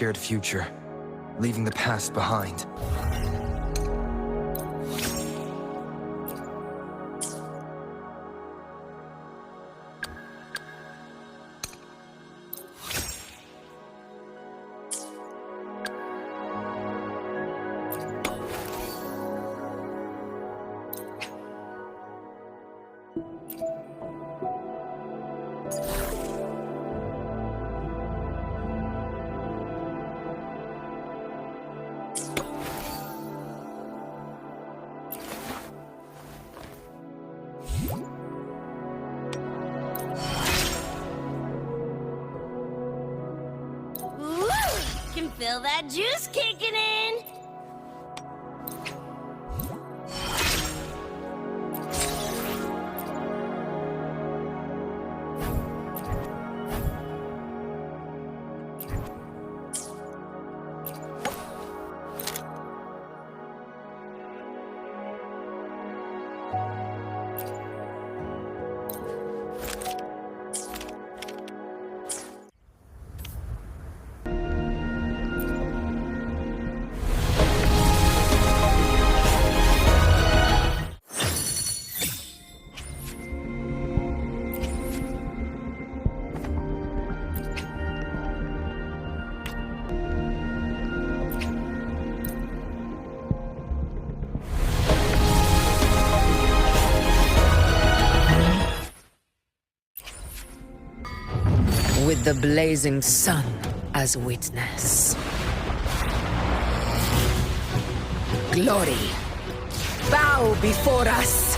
shared future, leaving the past behind. Can feel that juice kicking in. With the blazing sun as witness. Glory, bow before us!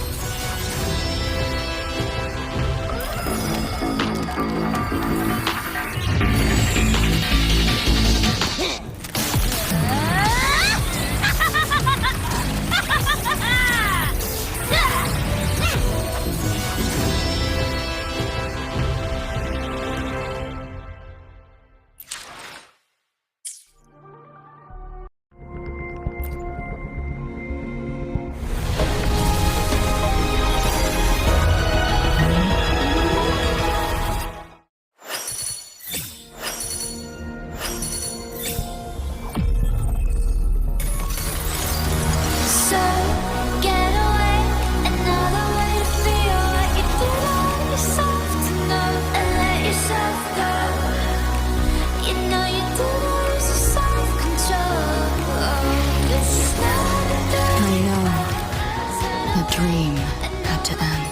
Dream had to end.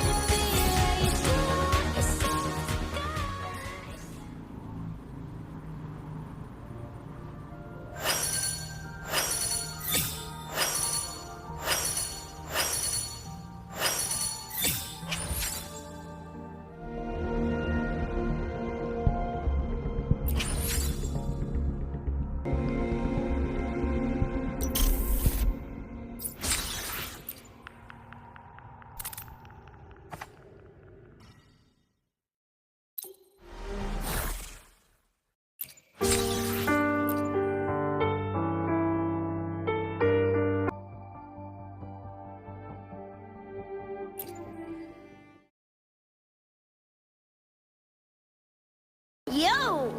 Yo!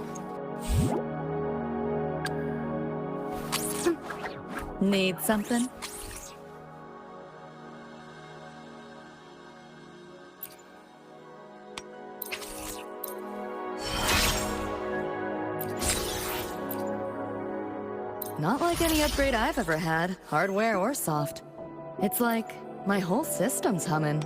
Need something? Not like any upgrade I've ever had, hardware or soft. It's like my whole system's humming.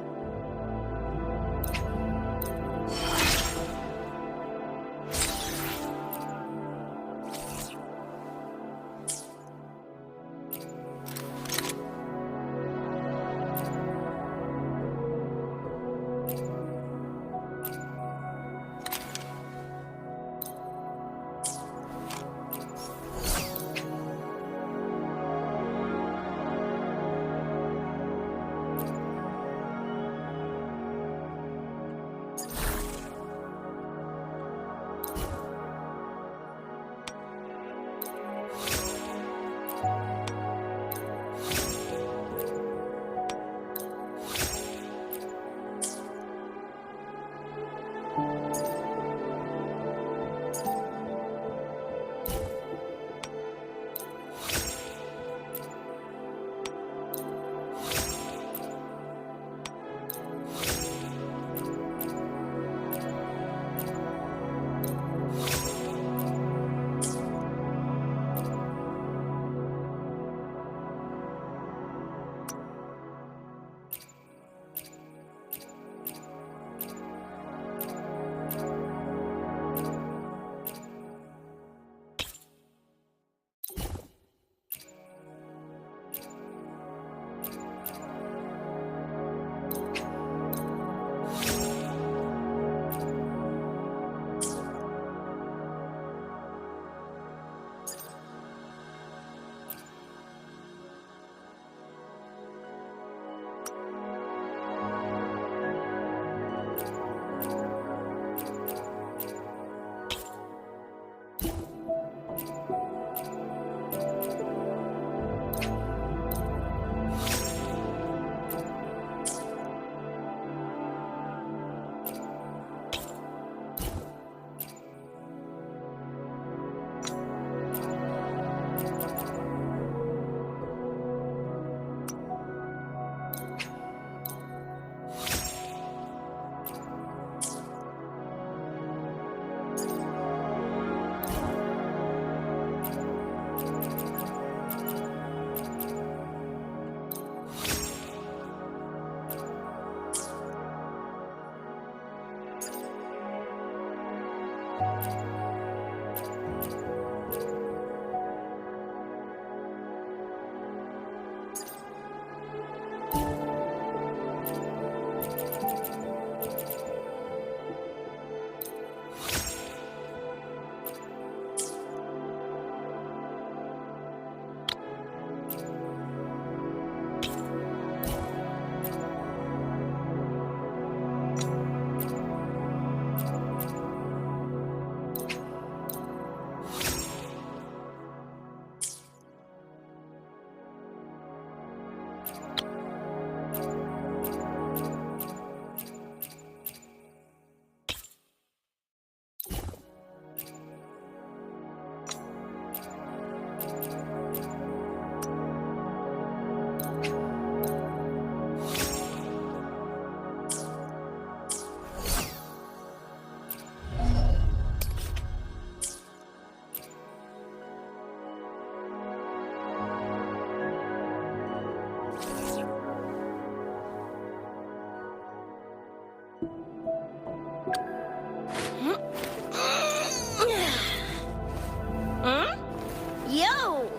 Yo!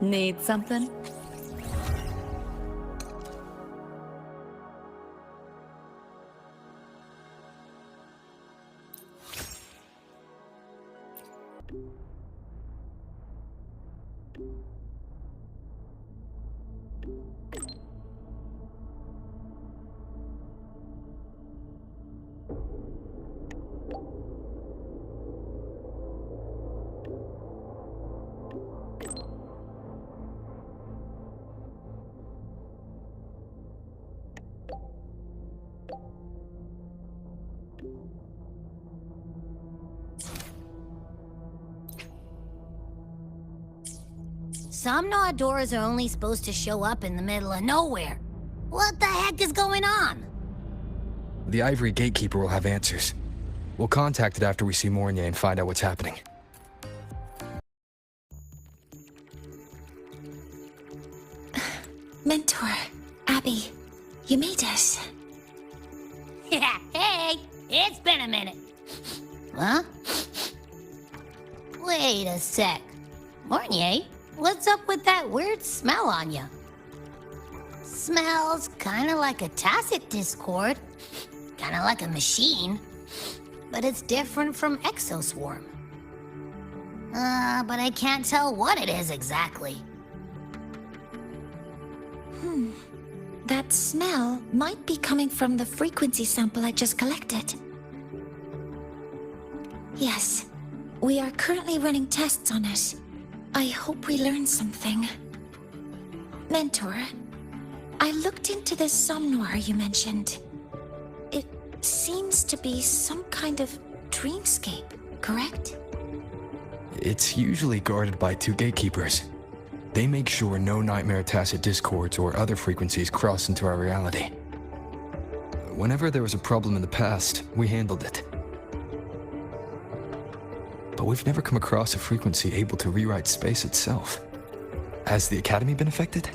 Need something? Some Nod doors are only supposed to show up in the middle of nowhere. What the heck is going on? The Ivory Gatekeeper will have answers. We'll contact it after we see Mornier and find out what's happening. Mentor, Abby, you made it. Yeah, hey, it's been a minute. Huh? Wait a sec. Mornier, what's up with that weird smell on you? Smells kinda like a tacit discord. Kinda like a machine. But it's different from Exoswarm. But I can't tell what it is exactly. That smell might be coming from the frequency sample I just collected. Yes, we are currently running tests on it. I hope we learn something. Mentor, I looked into the somnoir you mentioned. It seems to be some kind of dreamscape, correct? It's usually guarded by two gatekeepers. They make sure no nightmare tacit discords or other frequencies cross into our reality. Whenever there was a problem in the past, we handled it. But we've never come across a frequency able to rewrite space itself. Has the Academy been affected?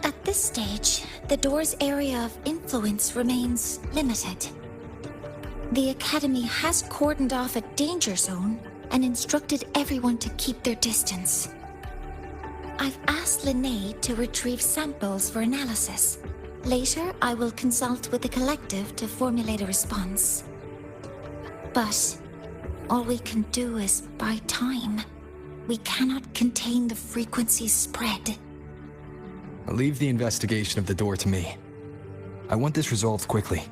At this stage, the door's area of influence remains limited. The Academy has cordoned off a danger zone and instructed everyone to keep their distance. I've asked Linnae to retrieve samples for analysis. Later, I will consult with the collective to formulate a response. But all we can do is buy time. We cannot contain the frequency's spread. Leave the investigation of the door to me. I want this resolved quickly,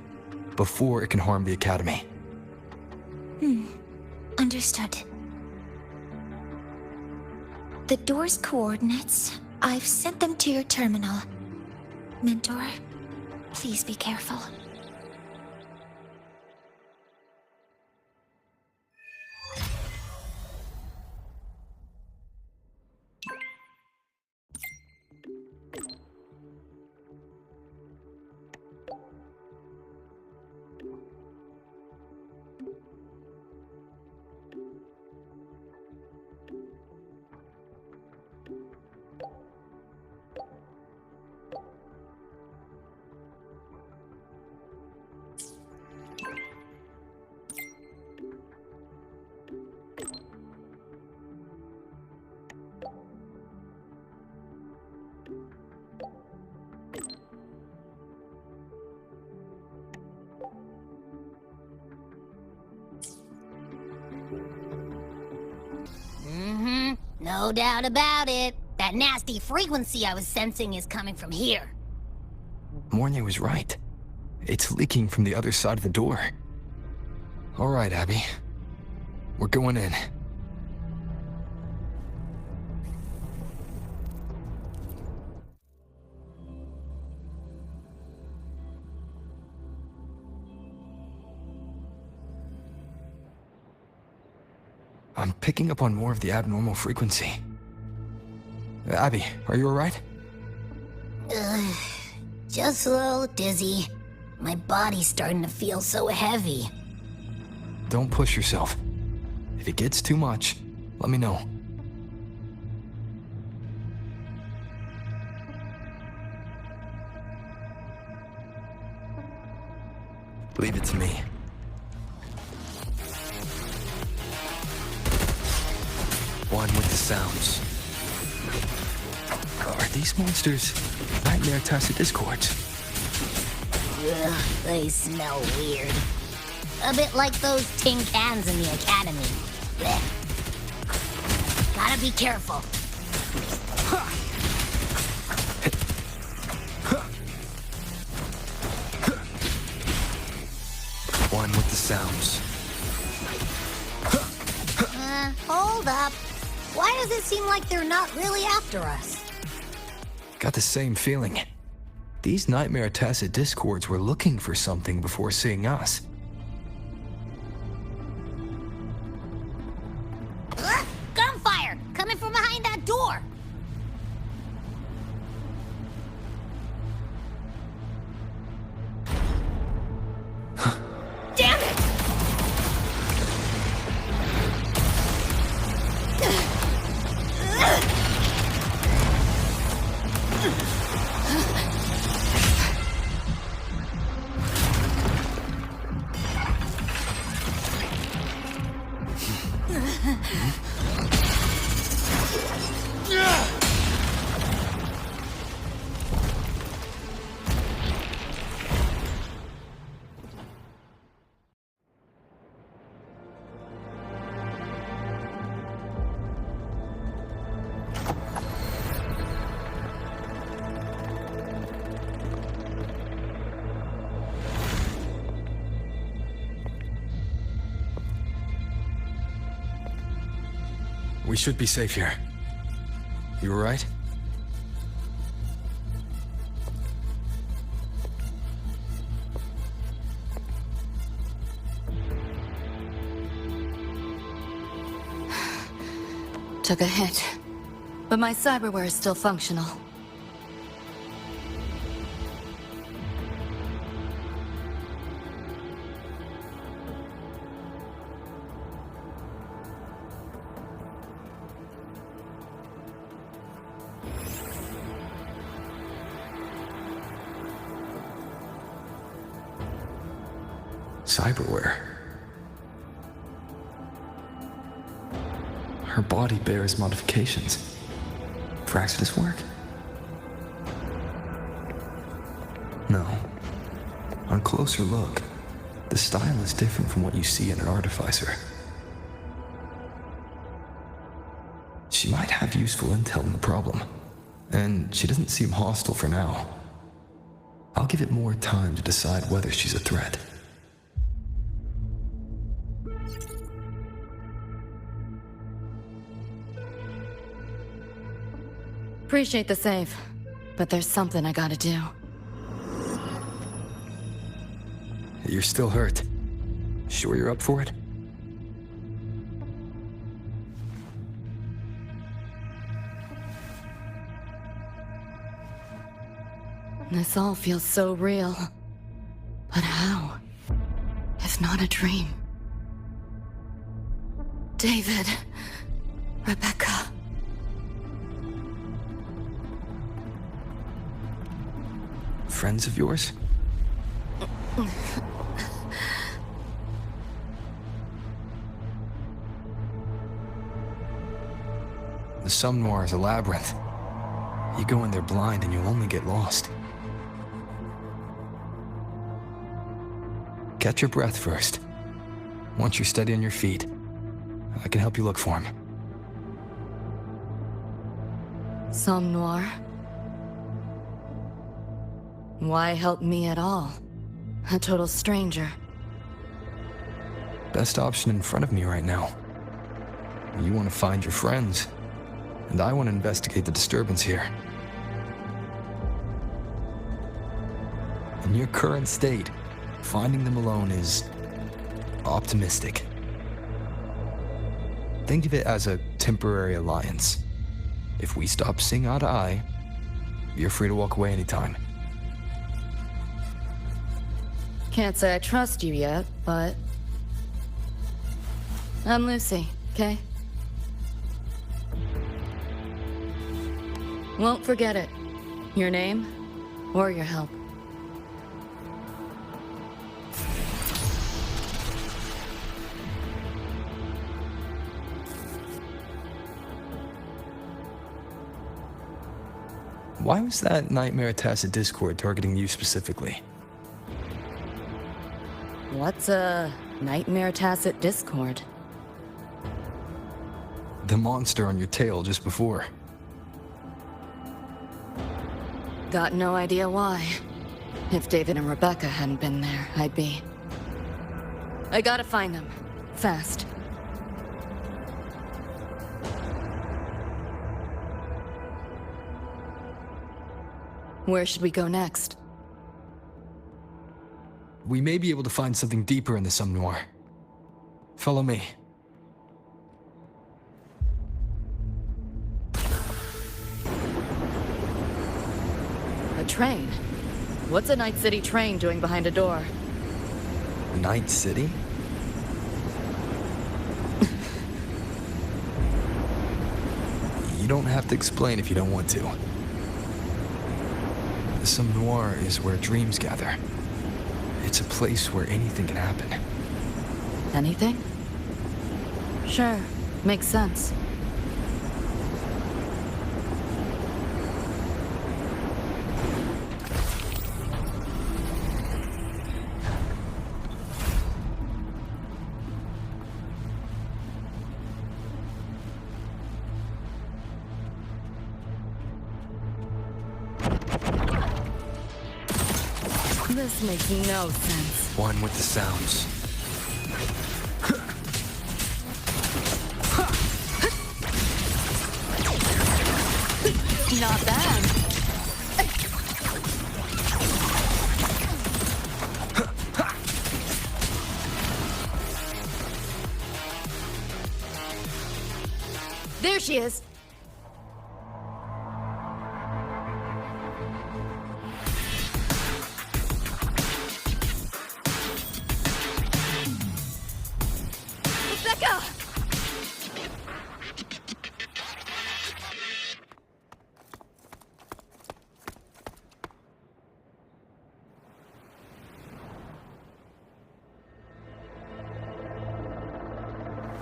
before it can harm the Academy. Understood. The door's coordinates, I've sent them to your terminal. Mentor, please be careful. No doubt about it. That nasty frequency I was sensing is coming from here. Mornay was right. It's leaking from the other side of the door. All right, Abby. We're going in. I'm picking up on more of the abnormal frequency. Abby, are you alright? Just a little dizzy. My body's starting to feel so heavy. Don't push yourself. If it gets too much, let me know. Leave it to me. One with the sounds. Are these monsters nightmare tacit discords? Ugh, they smell weird. A bit like those tin cans in the Academy. Blech. Gotta be careful. One with the sounds. Hold up. Why does it seem like they're not really after us? Got the same feeling. These nightmare tacit discords were looking for something before seeing us. Gunfire! Coming from behind that door! Damn it! We should be safe here. You alright? Took a hit, but my cyberware is still functional. Cyberware. Her body bears modifications. For Exodus work? No. On closer look, the style is different from what you see in an artificer. She might have useful intel on the problem, and she doesn't seem hostile for now. I'll give it more time to decide whether she's a threat. Appreciate the save, but there's something I gotta do. You're still hurt. Sure you're up for it? This all feels so real. But how? If not a dream? David. Rebecca. Friends of yours? The Somme Noir is a labyrinth. You go in there blind and you'll only get lost. Catch your breath first. Once you're steady on your feet, I can help you look for him. Somme Noir? Why help me at all? A total stranger. Best option in front of me right now. You want to find your friends, and I want to investigate the disturbance here. In your current state, finding them alone is optimistic. Think of it as a temporary alliance. If we stop seeing eye to eye, you're free to walk away anytime. Can't say I trust you yet, but... I'm Lucy, okay? Won't forget it. Your name, or your help. Why was that Nightmare Tacit Discord targeting you specifically? What's a Nightmare Tacit Discord? The monster on your tail just before. Got no idea why. If David and Rebecca hadn't been there, I'd be... I gotta find them. Fast. Where should we go next? We may be able to find something deeper in the Somme Noir. Follow me. A train? What's a Night City train doing behind a door? Night City? You don't have to explain if you don't want to. The Somme Noir is where dreams gather. It's a place where anything can happen. Anything? Sure, makes sense. This makes no sense. One with the sounds. Not bad. There she is. Rebecca!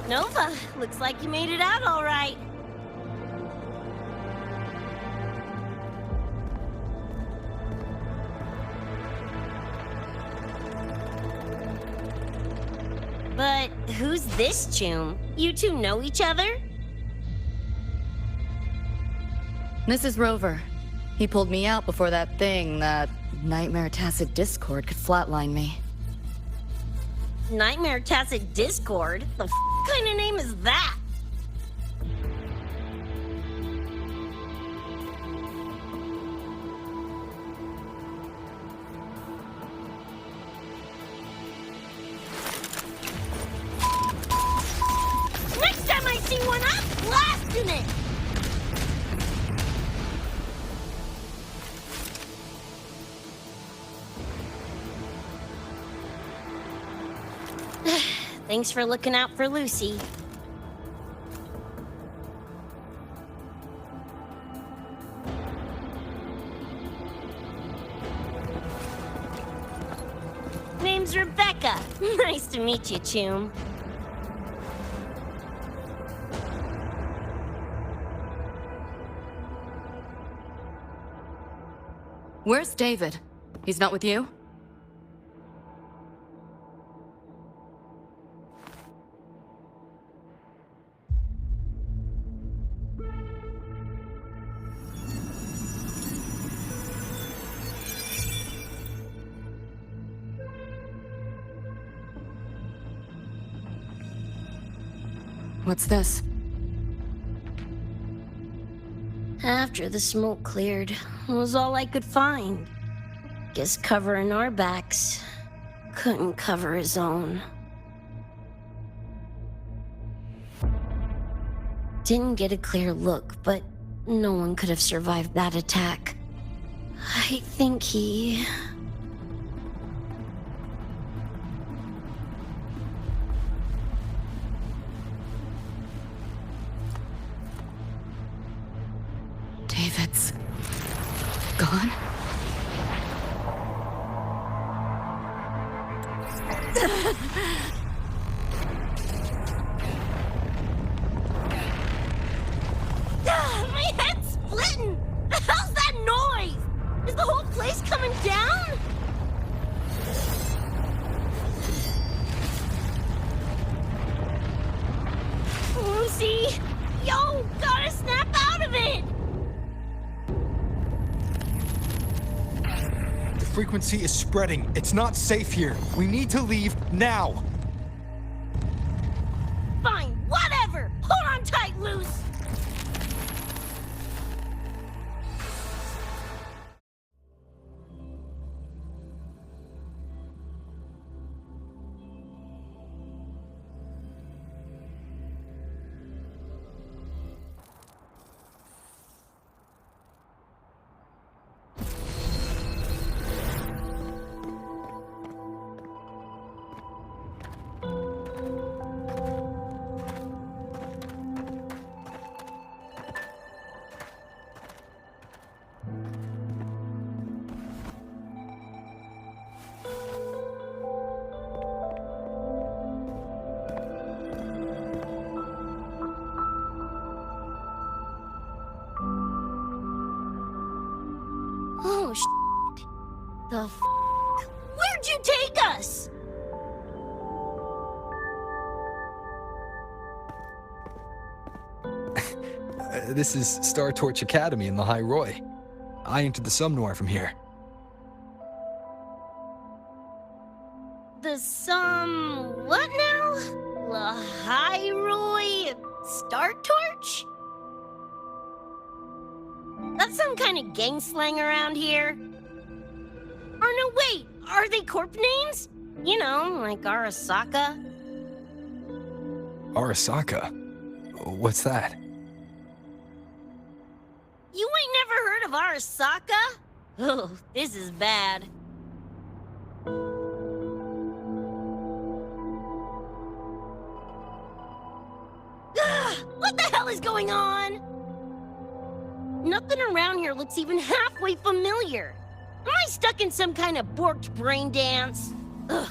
Nova, looks like you made it out all right. But who's this Choom? You two know each other? This is Rover. He pulled me out before that Nightmare Tacit Discord could flatline me. Nightmare Tacit Discord? The kind of name is that? Next time I see one, I'm blasting it! Thanks for looking out for Lucy. Name's Rebecca. Nice to meet you, Choom. Where's David? He's not with you? What's this? After the smoke cleared, it was all I could find. Guess covering our backs couldn't cover his own. Didn't get a clear look, but no one could have survived that attack. I think he... David's gone? My head's splitting! The hell's that noise? Is the whole place coming down? Lucy! Yo, gotta snap out of it! The frequency is spreading. It's not safe here. We need to leave now. Fine, whatever! Hold on tight, Luce! Oh, shit. The f***? Where'd you take us? This is Star Torch Academy in Lahai-Roi. I entered the Somnoir from here. The what now? Lahai-Roi Star Torch? That's some kind of gang slang around here. Or no, wait, are they corp names? You know, like Arasaka? Arasaka? What's that? You ain't never heard of Arasaka? Oh, this is bad. What the hell is going on? Nothing around here looks even halfway familiar. Am I stuck in some kind of borked brain dance? Ugh.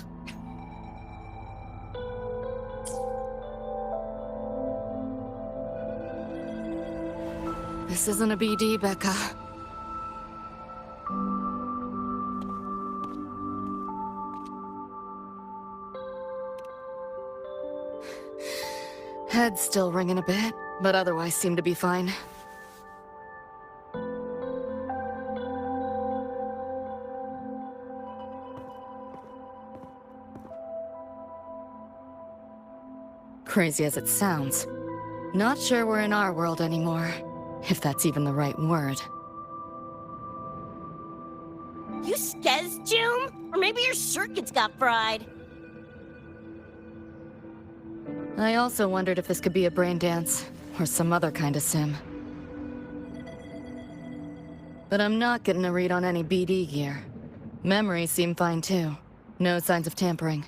This isn't a BD, Becca. Head's still ringing a bit, but otherwise seem to be fine. Crazy as it sounds. Not sure we're in our world anymore, if that's even the right word. You skez, June? Or maybe your circuits got fried. I also wondered if this could be a brain dance, or some other kind of sim. But I'm not getting a read on any BD gear. Memories seem fine too. No signs of tampering.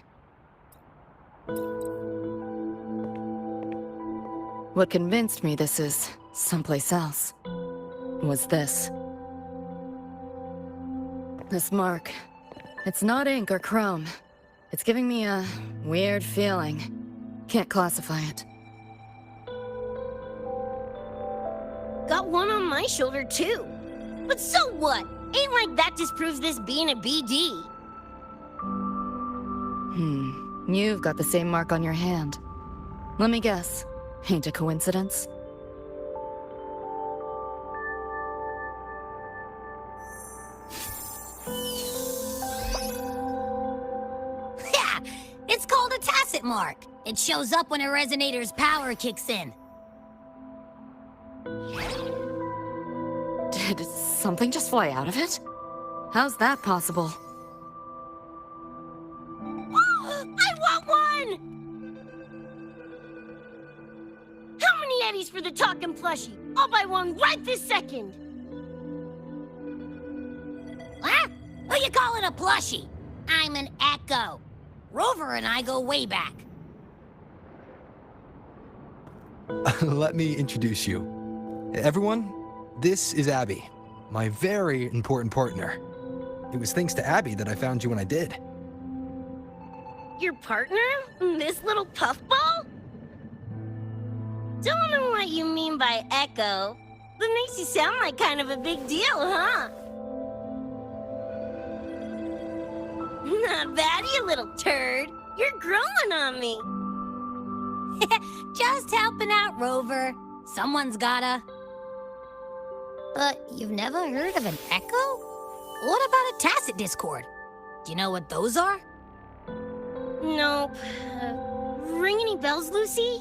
What convinced me this is someplace else was this. This mark. It's not ink or chrome. It's giving me a weird feeling. Can't classify it. Got one on my shoulder, too. But so what? Ain't like that disproves this being a BD. You've got the same mark on your hand. Let me guess. Ain't a coincidence? Yeah, it's called a tacit mark. It shows up when a resonator's power kicks in. Did something just fly out of it? How's that possible? I want one! How many eddies for the talking plushie? I'll buy one right this second. Huh? Who you calling a plushie? I'm an Echo. Rover and I go way back. Let me introduce you. Everyone, this is Abby, my very important partner. It was thanks to Abby that I found you when I did. Your partner? This little puffball? Don't know what you mean by Echo. That makes you sound like kind of a big deal, huh? Not bad, you little turd. You're growing on me. Just helping out, Rover. Someone's gotta. But you've never heard of an Echo? What about a tacit discord? Do you know what those are? Nope. Ring any bells, Lucy?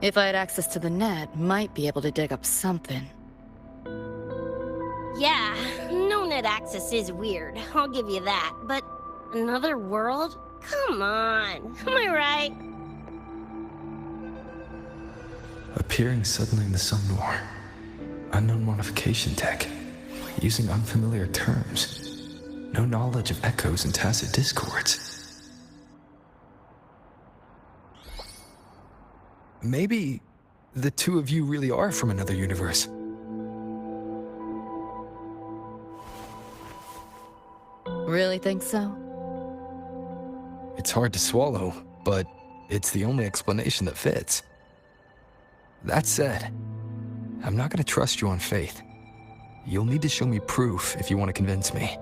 If I had access to the net, might be able to dig up something. Yeah, no net access is weird. I'll give you that. But another world? Come on. Am I right? Appearing suddenly in the sun war. Unknown modification tech. Using unfamiliar terms. No knowledge of echoes and tacit discords. Maybe the two of you really are from another universe. Really think so? It's hard to swallow, but it's the only explanation that fits. That said, I'm not going to trust you on faith. You'll need to show me proof if you want to convince me.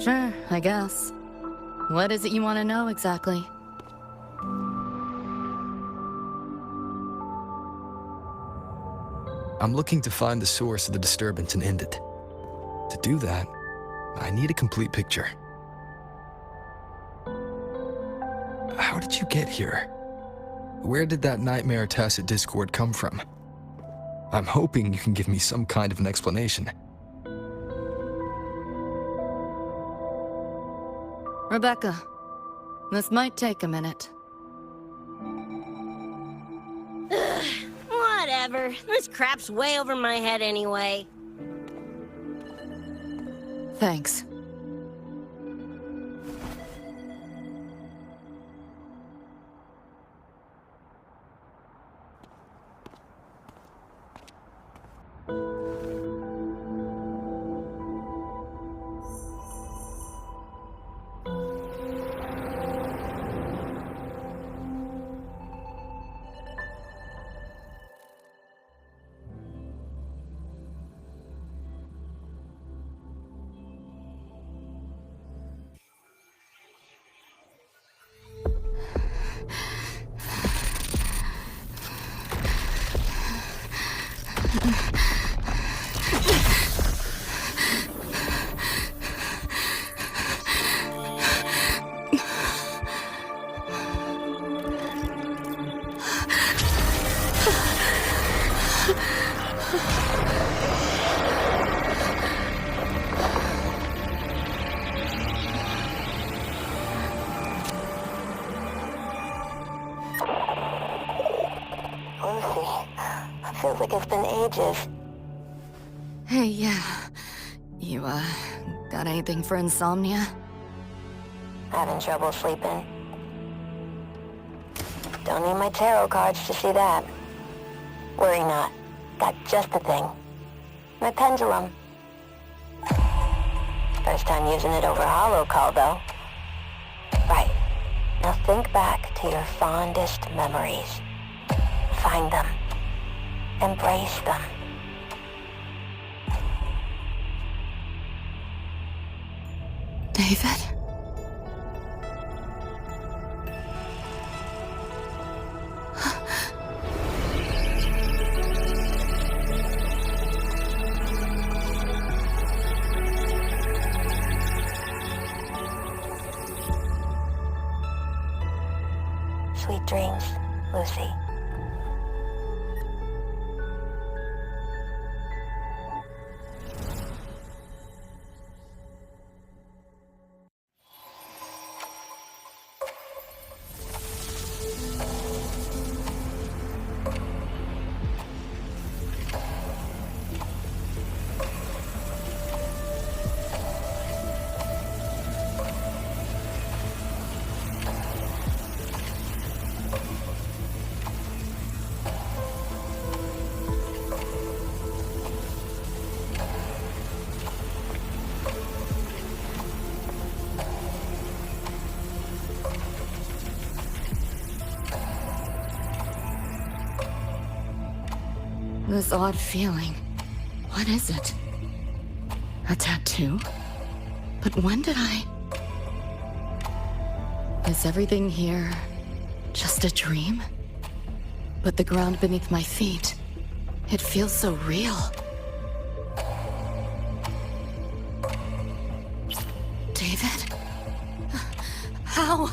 Sure, I guess. What is it you want to know exactly? I'm looking to find the source of the disturbance and end it. To do that, I need a complete picture. How did you get here? Where did that nightmare tacit discord come from? I'm hoping you can give me some kind of an explanation. Rebecca, this might take a minute. Whatever. This crap's way over my head anyway. Thanks. Feels like it's been ages. Hey, yeah. You, got anything for insomnia? Having trouble sleeping. Don't need my tarot cards to see that. Worry not. Got just the thing. My pendulum. First time using it over hollow call, though. Right. Now think back to your fondest memories. Find them. Embrace them. David? Sweet dreams, Lucy. This odd feeling. What is it? A tattoo? But when did I... Is everything here just a dream? But the ground beneath my feet, it feels so real. David? How?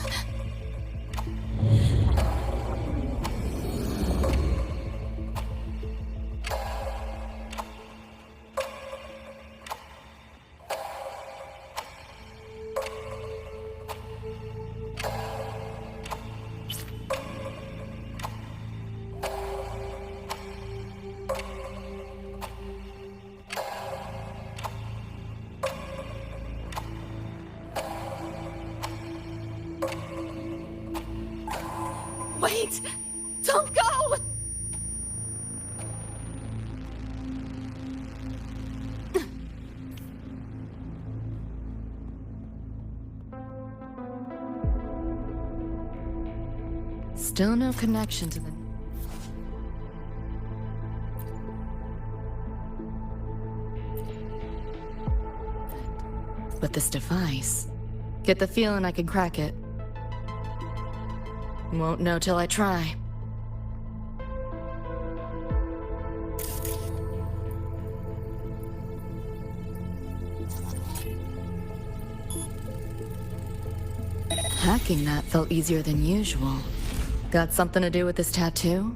Wait! Don't go! Still no connection to the... But this device... Get the feeling I can crack it. Won't know till I try. Hacking that felt easier than usual. Got something to do with this tattoo?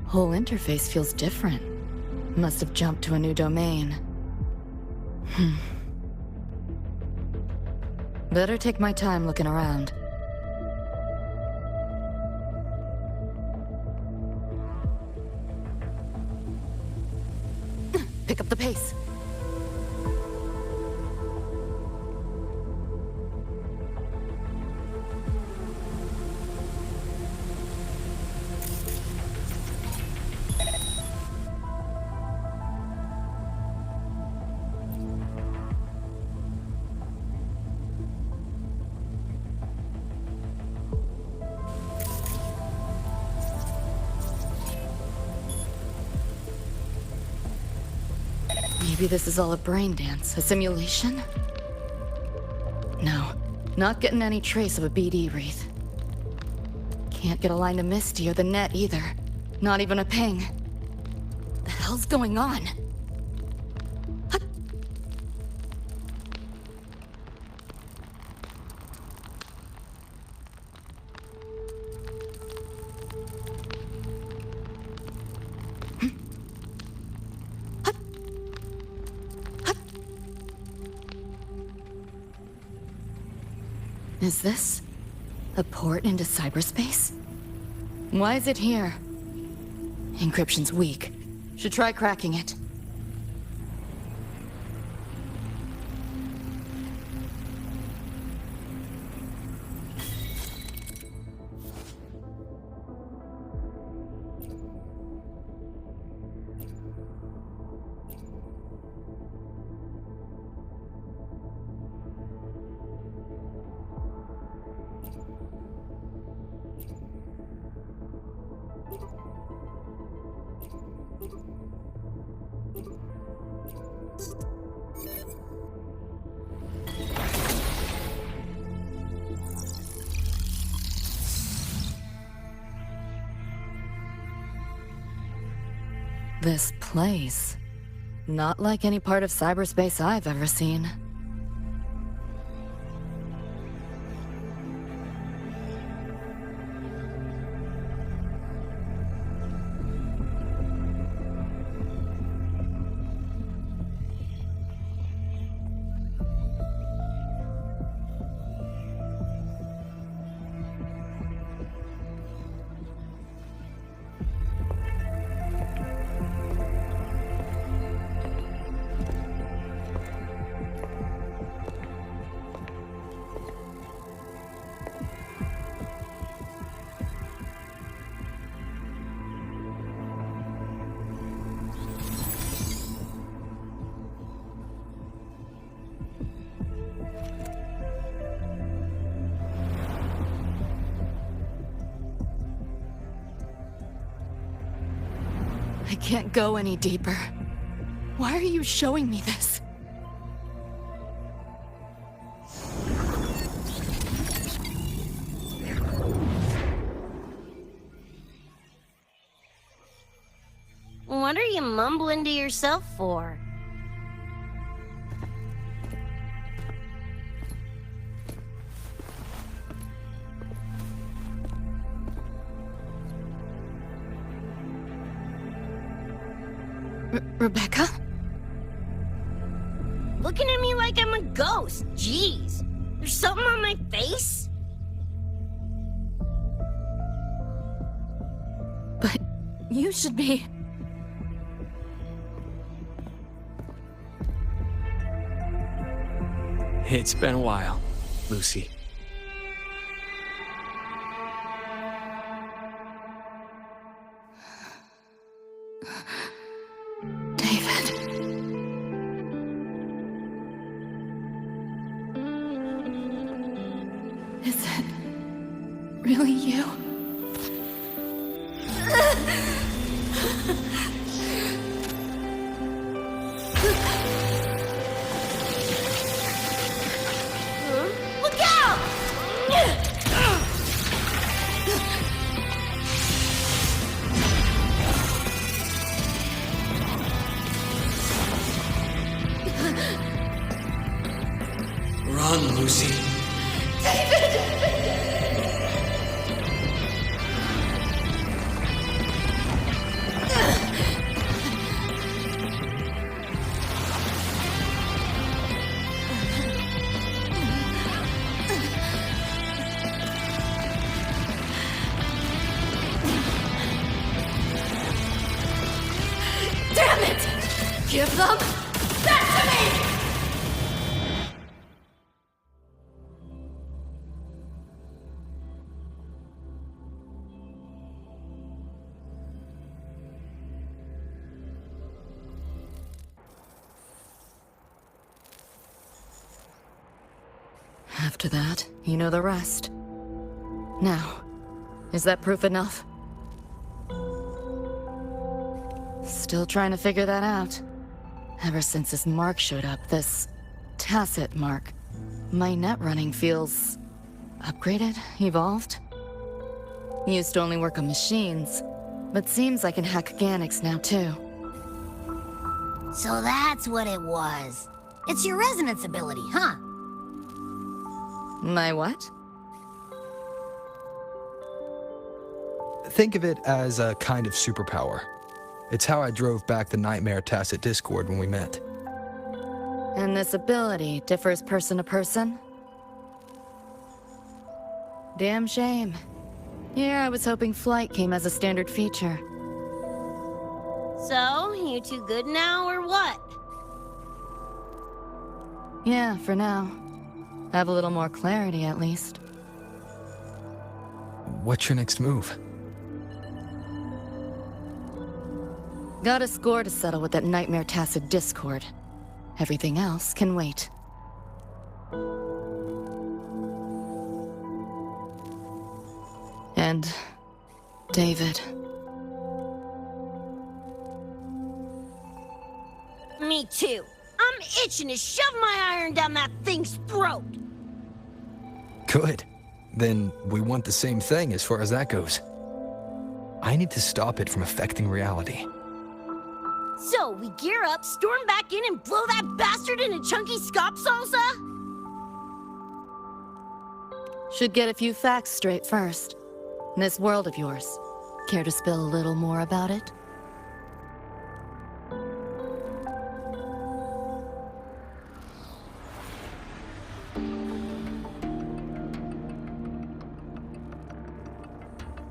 Whole interface feels different. Must have jumped to a new domain. Better take my time looking around. Pick up the pace. Maybe this is all a brain dance, a simulation? No, not getting any trace of a BD wreath. Can't get a line to Misty or the net either. Not even a ping. The hell's going on? What? Is this a port into cyberspace? Why is it here? Encryption's weak. Should try cracking it. This place. Not like any part of cyberspace I've ever seen. I can't go any deeper. Why are you showing me this? What are you mumbling to yourself for? Rebecca? Looking at me like I'm a ghost. Jeez. There's something on my face? But you should be... It's been a while, Lucy. David. Is it really you? Look out! Run, Lucy. Damn it! Give them back to me! After that, you know the rest. Now, is that proof enough? Still trying to figure that out. Ever since this mark showed up, this tacit mark, my net running feels upgraded, evolved. Used to only work on machines, but seems I can hack organics now too. So that's what it was. It's your resonance ability, huh? My what? Think of it as a kind of superpower. It's how I drove back the Nightmare Tacit Discord when we met. And this ability differs person to person? Damn shame. Here I was hoping flight came as a standard feature. So, you two good now, or what? Yeah, for now. Have a little more clarity, at least. What's your next move? Got a score to settle with that Nightmare Tacit Discord. Everything else can wait. And David. Me too. I'm itching to shove my iron down that thing's throat. Good. Then we want the same thing as far as that goes. I need to stop it from affecting reality. So, we gear up, storm back in, and blow that bastard into chunky scop salsa? Should get a few facts straight first. This world of yours, care to spill a little more about it?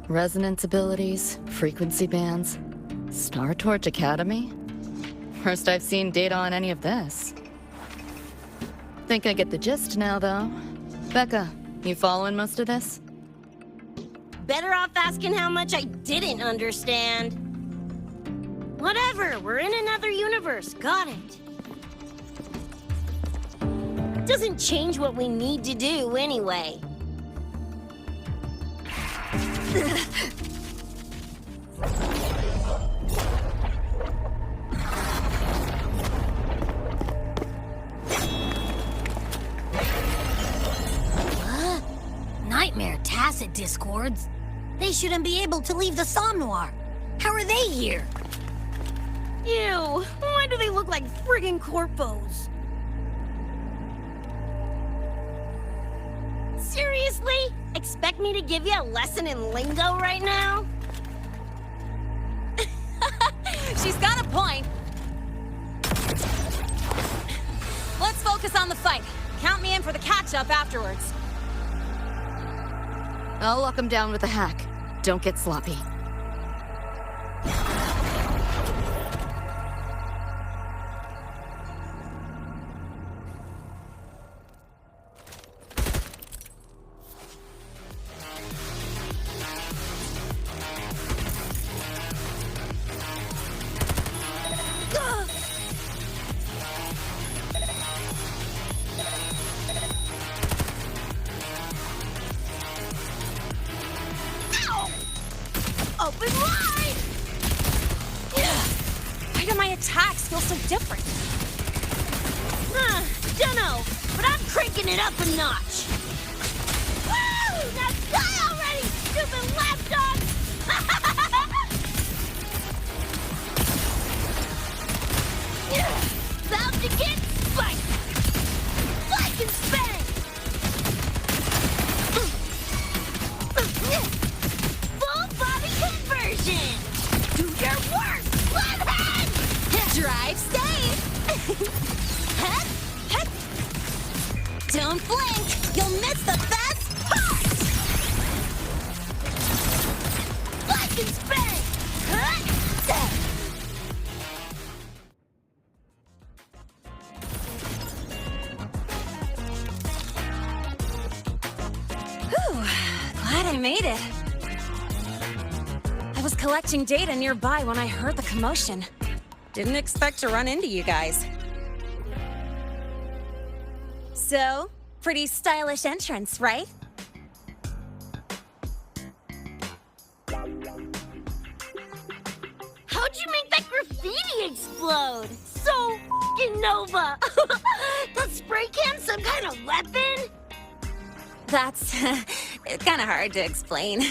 Resonance abilities, frequency bands, Star Torch Academy? First I've seen data on any of this. Think I get the gist now, though. Becca, you following most of this? Better off asking how much I didn't understand. Whatever, we're in another universe, got it. Doesn't change what we need to do anyway. Nightmare Tacit Discords? They shouldn't be able to leave the Somnoir. How are they here? Ew, why do they look like friggin' corpos? Seriously? Expect me to give you a lesson in lingo right now? She's got a point. Let's focus on the fight. Count me in for the catch-up afterwards. I'll lock him down with a hack. Don't get sloppy. Open wide! Why do my attacks feel so different? Dunno, but I'm cranking it up a notch. Woo! Now die already, stupid lapdog! About to get spiked! Like and spang! Full body conversion! Do your work! Let head! Drive safe! Head! Head. Don't blink! You'll miss the best part! Like and spang! Huh? Whew, glad I made it. I was collecting data nearby when I heard the commotion. Didn't expect to run into you guys. So, pretty stylish entrance, right? How'd you make that graffiti explode? So fucking Nova! That spray can some kind of weapon? That's kind of hard to explain.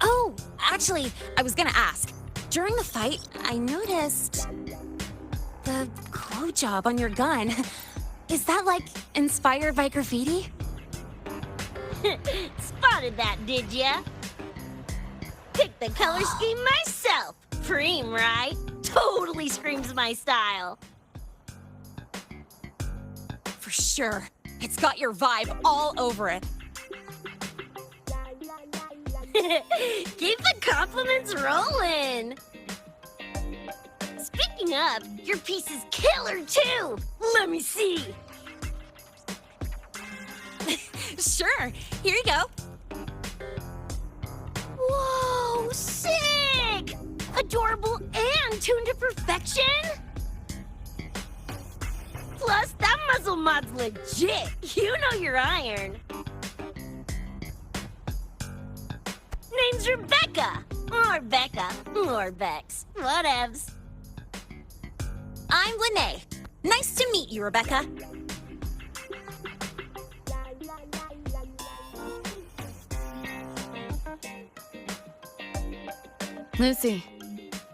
Oh, actually, I was gonna ask. During the fight, I noticed the glow job on your gun. Is that, like, inspired by graffiti? Spotted that, did ya? Picked the color scheme myself. Preem, right? Totally screams my style. For sure. It's got your vibe all over it. Keep the compliments rolling. Speaking of, your piece is killer too. Let me see. Sure. Here you go. Whoa, sick! Adorable and tuned to perfection? Plus, that muzzle mod's legit. You know your iron. Name's Rebecca. Or Becca. Or Bex. Whatevs. I'm Lene. Nice to meet you, Rebecca. Lucy,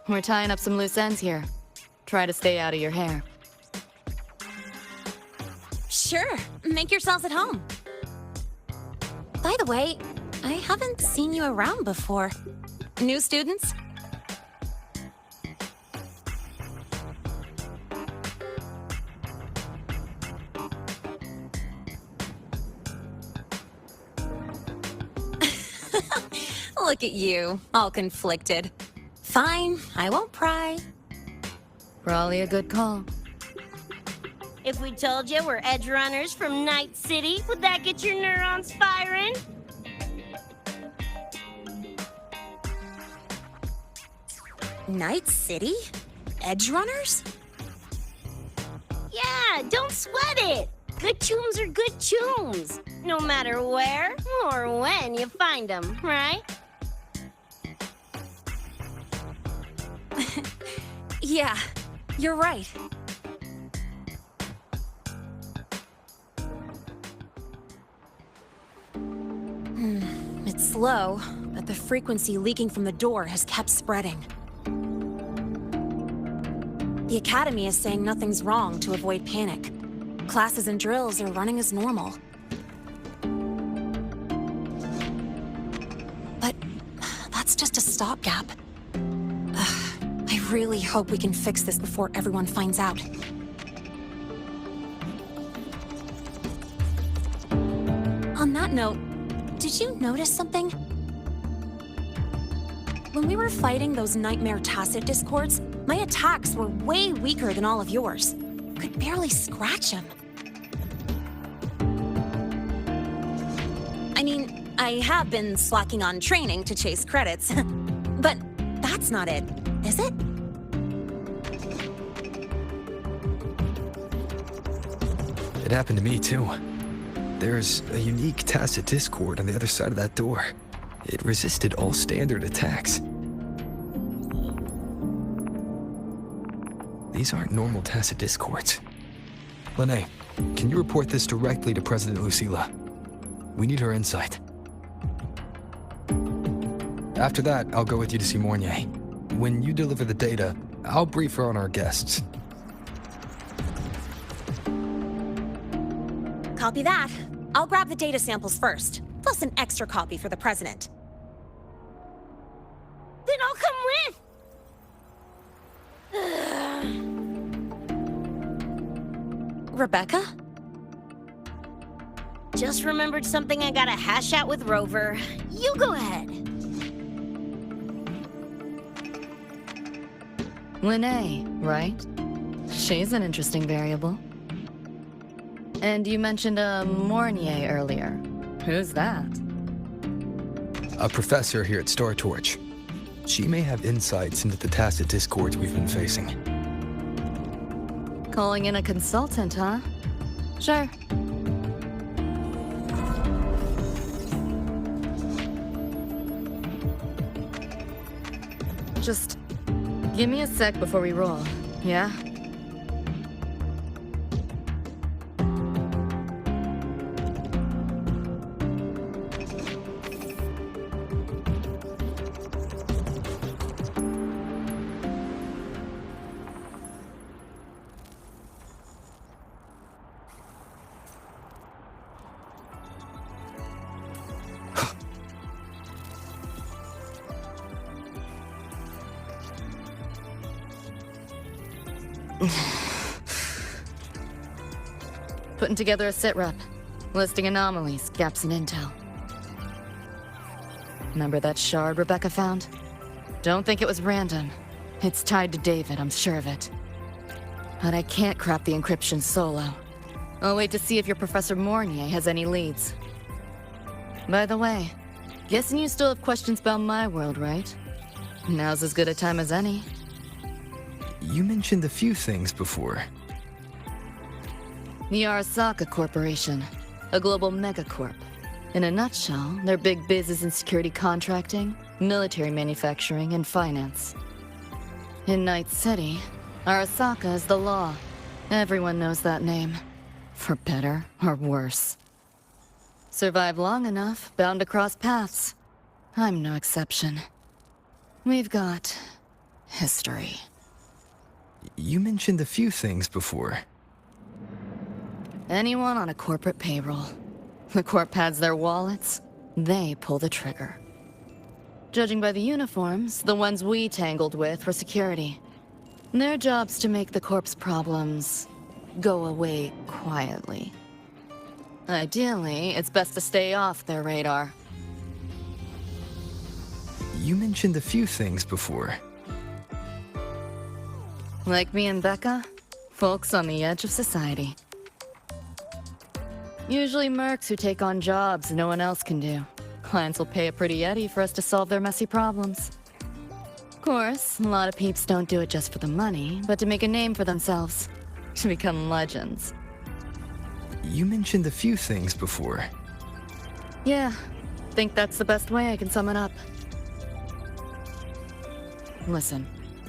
we're tying up some loose ends here. Try to stay out of your hair. Sure. Make yourselves at home. By the way, I haven't seen you around before. New students? Look at you, all conflicted. Fine, I won't pry. Probably a good call. If we told you we're edge runners from Night City, would that get your neurons firing? Night City? Edge runners? Yeah, don't sweat it. Good tunes are good tunes. No matter where or when you find them, right? Yeah, you're right. It's slow, but the frequency leaking from the door has kept spreading. The Academy is saying nothing's wrong to avoid panic. Classes and drills are running as normal. But that's just a stopgap. I really hope we can fix this before everyone finds out. On that note, did you notice something? When we were fighting those nightmare tacit discords, my attacks were way weaker than all of yours. Could barely scratch them. I mean, I have been slacking on training to chase credits, but that's not it, is it? It happened to me too. There's a unique tacit discord on the other side of that door. It resisted all standard attacks. These aren't normal tacit discords. Lene, can you report this directly to President Lucilla? We need her insight. After that, I'll go with you to see Mornier. When you deliver the data, I'll brief her on our guests. Copy that. I'll grab the data samples first, plus an extra copy for the President. Then I'll come with! Rebecca? Just remembered something I gotta hash out with Rover. You go ahead. Lene, right? She's an interesting variable. And you mentioned a Mornier earlier. Who's that? A professor here at Star Torch. She may have insights into the tacit discords we've been facing. Calling in a consultant, huh? Sure. Just Give me a sec before we roll, yeah? Putting together a sit rep, listing anomalies, gaps in intel. Remember that shard Rebecca found? Don't think it was random. It's tied to David, I'm sure of it. But I can't crack the encryption solo. I'll wait to see if your Professor Mornier has any leads. By the way, guessing you still have questions about my world, right? Now's as good a time as any. You mentioned a few things before. The Arasaka Corporation, a global megacorp. In a nutshell, their big biz is in security contracting, military manufacturing, and finance. In Night City, Arasaka is the law. Everyone knows that name. For better or worse. Survive long enough, bound to cross paths. I'm no exception. We've got history. You mentioned a few things before. Anyone on a corporate payroll. The corp pads their wallets, they pull the trigger. Judging by the uniforms, the ones we tangled with were security. Their job's to make the corp's problems go away quietly. Ideally, it's best to stay off their radar. You mentioned a few things before. Like me and Becca, folks on the edge of society. Usually mercs who take on jobs no one else can do. Clients will pay a pretty eddy for us to solve their messy problems. Of course, a lot of peeps don't do it just for the money, but to make a name for themselves. To become legends. You mentioned a few things before. Yeah, think that's the best way I can sum it up. Listen,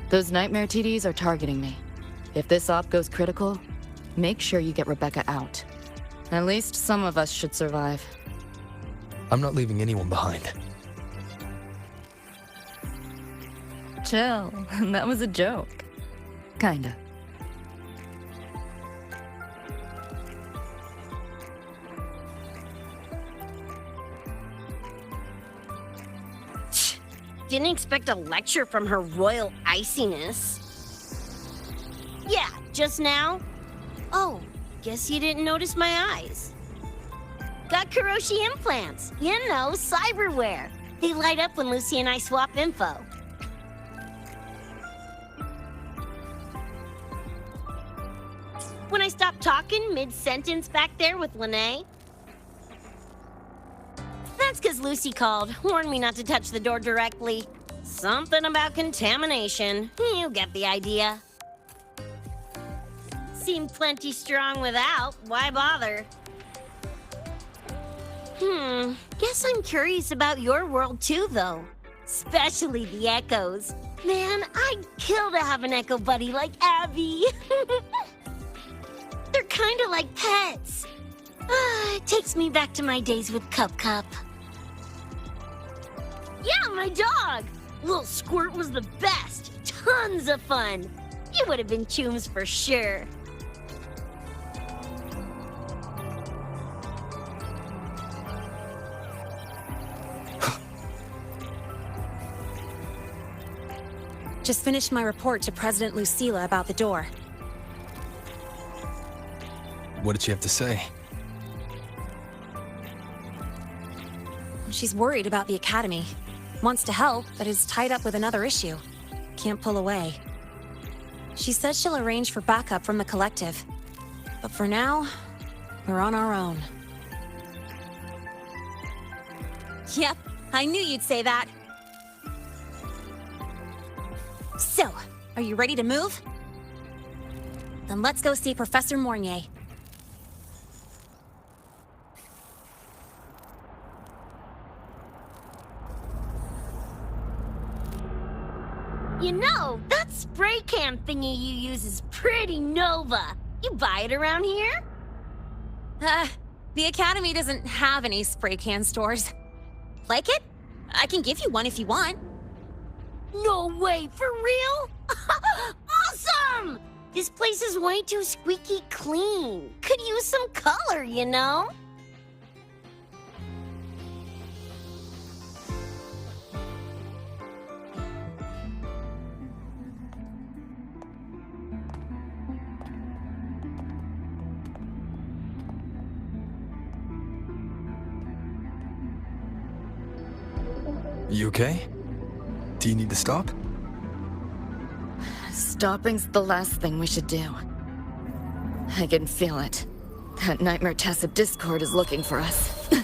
those nightmare TDs are targeting me. If this op goes critical, make sure you get Rebecca out. At least some of us should survive. I'm not leaving anyone behind. Chill, that was a joke. Kinda. Didn't expect a lecture from her royal iciness. Yeah, just now? Oh, guess you didn't notice my eyes. Got Kuroshi implants. You know, cyberware. They light up when Lucy and I swap info. When I stopped talking mid-sentence back there with Lene. That's because Lucy called, warned me not to touch the door directly. Something about contamination. You get the idea. Seemed plenty strong without. Why bother? Guess I'm curious about your world too, though. Especially the echoes. Man, I'd kill to have an echo buddy like Abby. They're kind of like pets. It takes me back to my days with Cup Cup. Yeah, my dog! Little Squirt was the best. Tons of fun. You would have been chooms for sure. Just finished my report to President Lucilla about the door. What did she have to say? She's worried about the Academy. Wants to help, but is tied up with another issue. Can't pull away. She says she'll arrange for backup from the Collective. But for now, we're on our own. Yep, I knew you'd say that. So, are you ready to move? Then let's go see Professor Mornier. You know, that's spray can thingy you use is pretty nova. You buy it around here? The Academy doesn't have any spray can stores. Like it? I can give you one if you want. No way, for real? Awesome! This place is way too squeaky clean. Could use some color, you know? You okay? Do you need to stop? Stopping's the last thing we should do. I can feel it. That Nightmare Tacit Discord is looking for us. Lucy!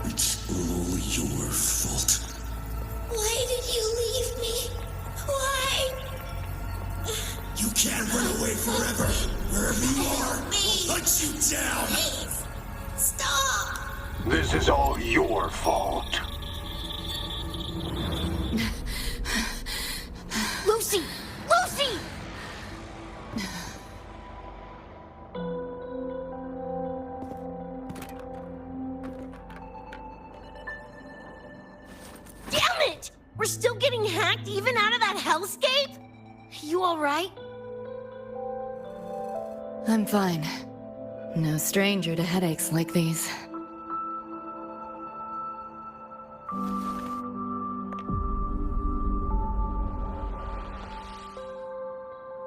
It's all your fault. Why did you leave me? Why? You can't run away forever. Wherever you are, I'll hunt you down. Please, stop! This is all your fault. Lucy! Lucy! Damn it! We're still getting hacked even out of that hellscape? You alright? I'm fine. No stranger to headaches like these.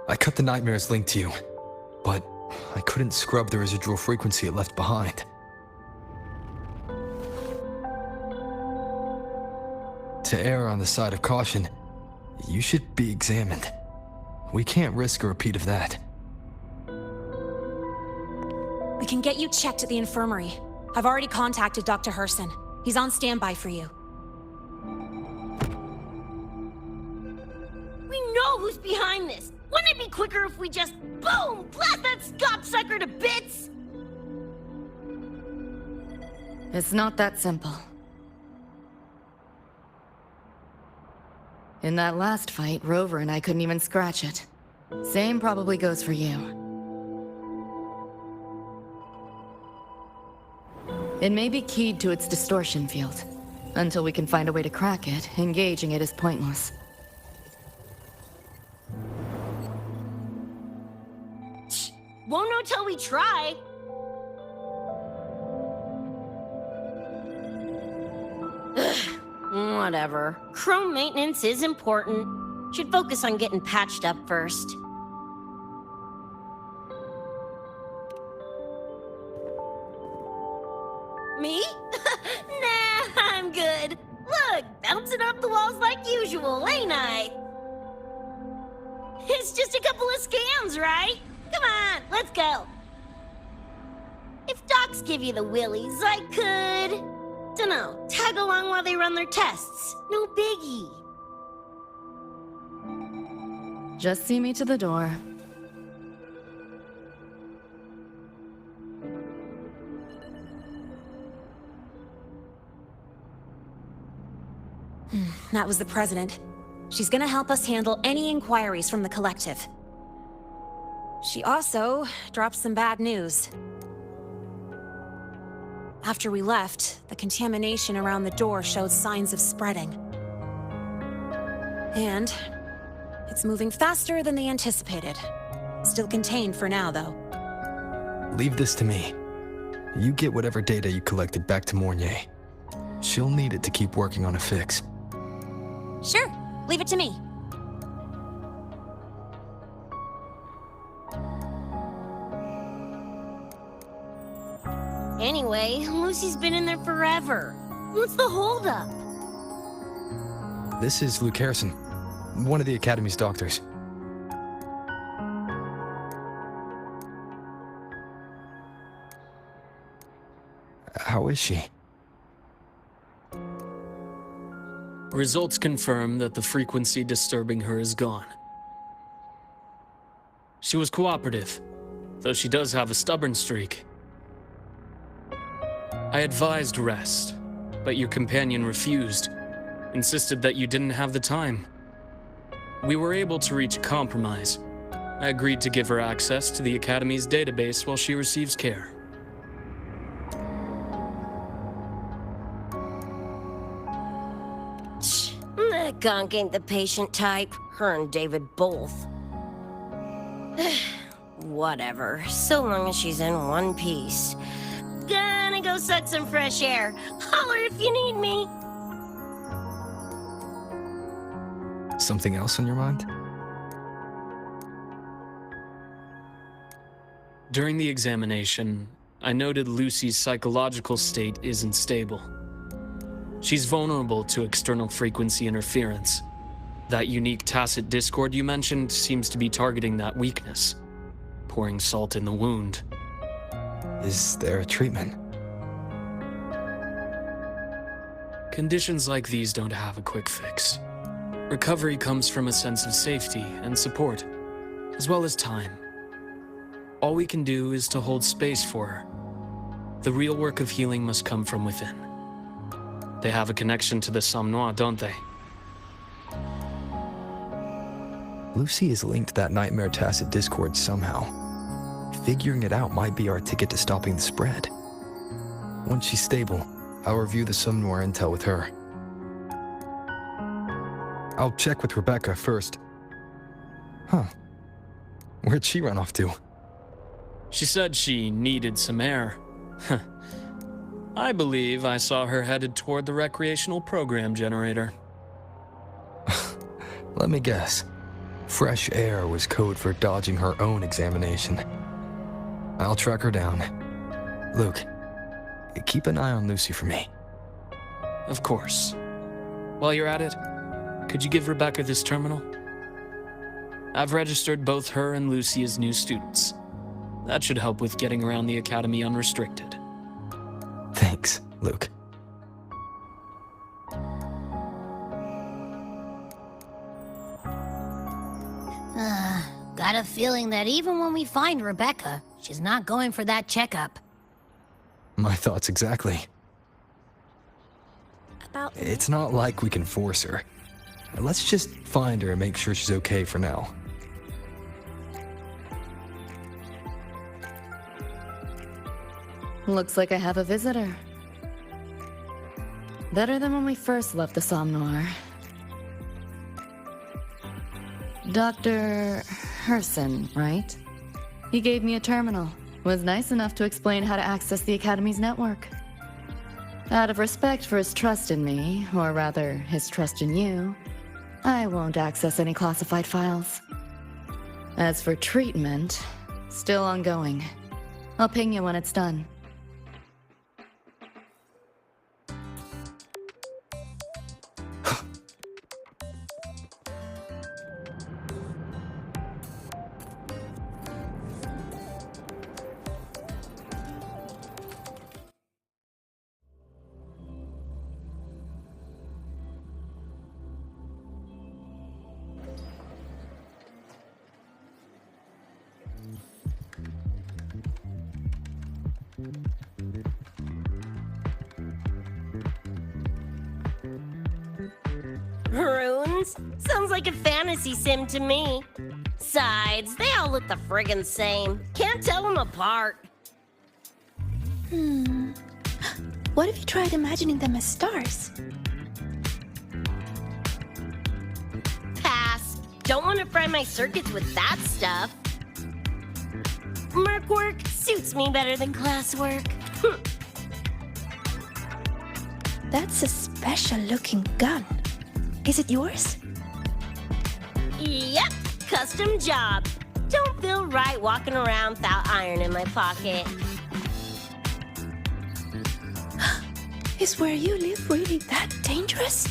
I cut the nightmare's link to you, but I couldn't scrub the residual frequency it left behind. To err on the side of caution, you should be examined. We can't risk a repeat of that. We can get you checked at the infirmary. I've already contacted Dr. Herson. He's on standby for you. We know who's behind this! Wouldn't it be quicker if we just, boom, blast that gobsucker to bits? It's not that simple. In that last fight, Rover and I couldn't even scratch it. Same probably goes for you. It may be keyed to its distortion field. Until we can find a way to crack it, engaging it is pointless. Won't know till we try. Ugh, whatever. Chrome maintenance is important. Should focus on getting patched up first. Me? Nah, I'm good. Look, bouncing off the walls like usual, ain't I? It's just a couple of scans, right? Come on, let's go. If docs give you the willies, I could... dunno, tag along while they run their tests. No biggie. Just see me to the door. That was the president. She's gonna help us handle any inquiries from the collective. She also dropped some bad news. After we left, the contamination around the door showed signs of spreading. And it's moving faster than they anticipated. Still contained for now, though. Leave this to me. You get whatever data you collected back to Mornier. She'll need it to keep working on a fix. Sure, leave it to me. Anyway, Lucy's been in there forever. What's the holdup? This is Luke Harrison, one of the Academy's doctors. How is she? Results confirm that the frequency disturbing her is gone. She was cooperative, though she does have a stubborn streak. I advised rest, but your companion refused, insisted that you didn't have the time. We were able to reach a compromise. I agreed to give her access to the Academy's database while she receives care. That gunk ain't the patient type. Her and David both. Whatever, so long as she's in one piece. Gonna go suck some fresh air. Holler if you need me. Something else on your mind? During the examination, I noted Lucy's psychological state isn't stable. She's vulnerable to external frequency interference. That unique tacit discord you mentioned seems to be targeting that weakness, pouring salt in the wound. Is there a treatment? Conditions like these don't have a quick fix. Recovery comes from a sense of safety and support, as well as time. All we can do is to hold space for her. The real work of healing must come from within. They have a connection to the Somme Noire, don't they? Lucy is linked to that nightmare tacit discord somehow. Figuring it out might be our ticket to stopping the spread. Once she's stable, I'll review the Somme Noire intel with her. I'll check with Rebecca first. Huh. Where'd she run off to? She said she needed some air. I believe I saw her headed toward the recreational program generator. Let me guess. Fresh air was code for dodging her own examination. I'll track her down. Luke, keep an eye on Lucy for me. Of course. While you're at it, could you give Rebecca this terminal? I've registered both her and Lucy as new students. That should help with getting around the Academy unrestricted. Thanks, Luke. Got a feeling that even when we find Rebecca, she's not going for that checkup. My thoughts exactly. About It's not like we can force her. Let's just find her and make sure she's okay for now. Looks like I have a visitor. Better than when we first left the Somme Noire. Dr. Herson, right? He gave me a terminal. Was nice enough to explain how to access the Academy's network. Out of respect for his trust in me, or rather, his trust in you, I won't access any classified files. As for treatment, still ongoing. I'll ping you when it's done. Runes? Sounds like a fantasy sim to me. Sides, they all look the friggin' same. Can't tell them apart. what if you tried imagining them as stars? Pass. Don't want to fry my circuits with that stuff. Merc work suits me better than classwork. That's a special-looking gun. Is it yours? Yep, custom job. Don't feel right walking around without iron in my pocket. Is where you live really that dangerous?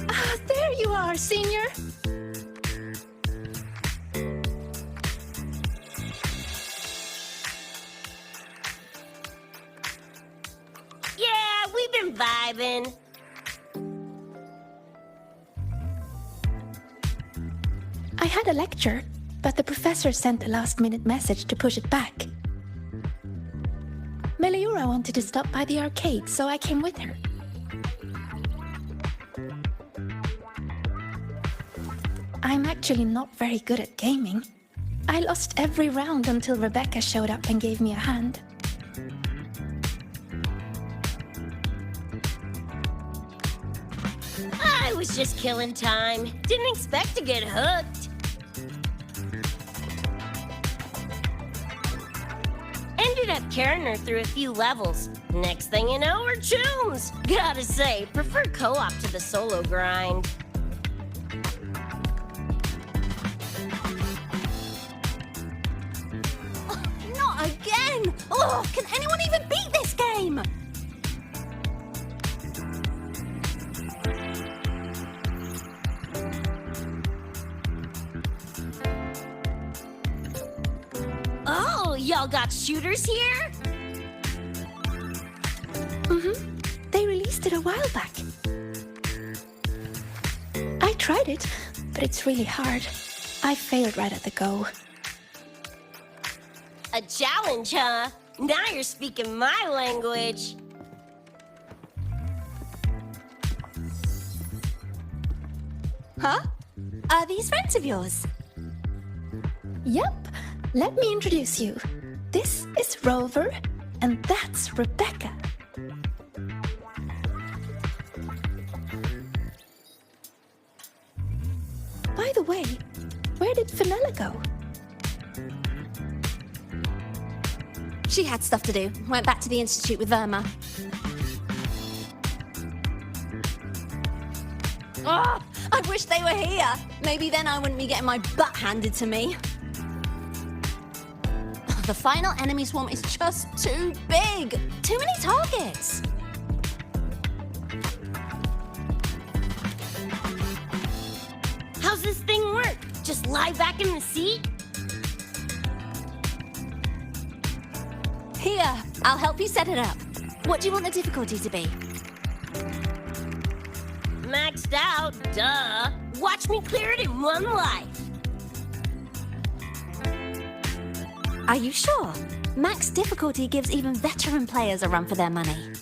Ah, there you are, Senior. Yeah, we've been vibing. I had a lecture, but the professor sent a last-minute message to push it back. Meliora wanted to stop by the arcade, so I came with her. I'm actually not very good at gaming. I lost every round until Rebecca showed up and gave me a hand. I was just killing time. Didn't expect to get hooked. Ended up carrying her through a few levels. Next thing you know, we're chooms. Gotta say, prefer co-op to the solo grind. Not again! Oh, can anyone even beat this game? Oh, y'all got shooters here? They released it a while back. I tried it, but it's really hard. I failed right at the go. A challenge, huh? Now you're speaking my language. Huh? Are these friends of yours? Yep, let me introduce you. This is Rover, and that's Rebecca. By the way, where did Fenella go? She had stuff to do. Went back to the Institute with Verma. Oh, I wish they were here. Maybe then I wouldn't be getting my butt handed to me. The final enemy swarm is just too big. Too many targets. How's this thing work? Just lie back in the seat? Here, I'll help you set it up. What do you want the difficulty to be? Maxed out, duh. Watch me clear it in one life. Are you sure? Max difficulty gives even veteran players a run for their money.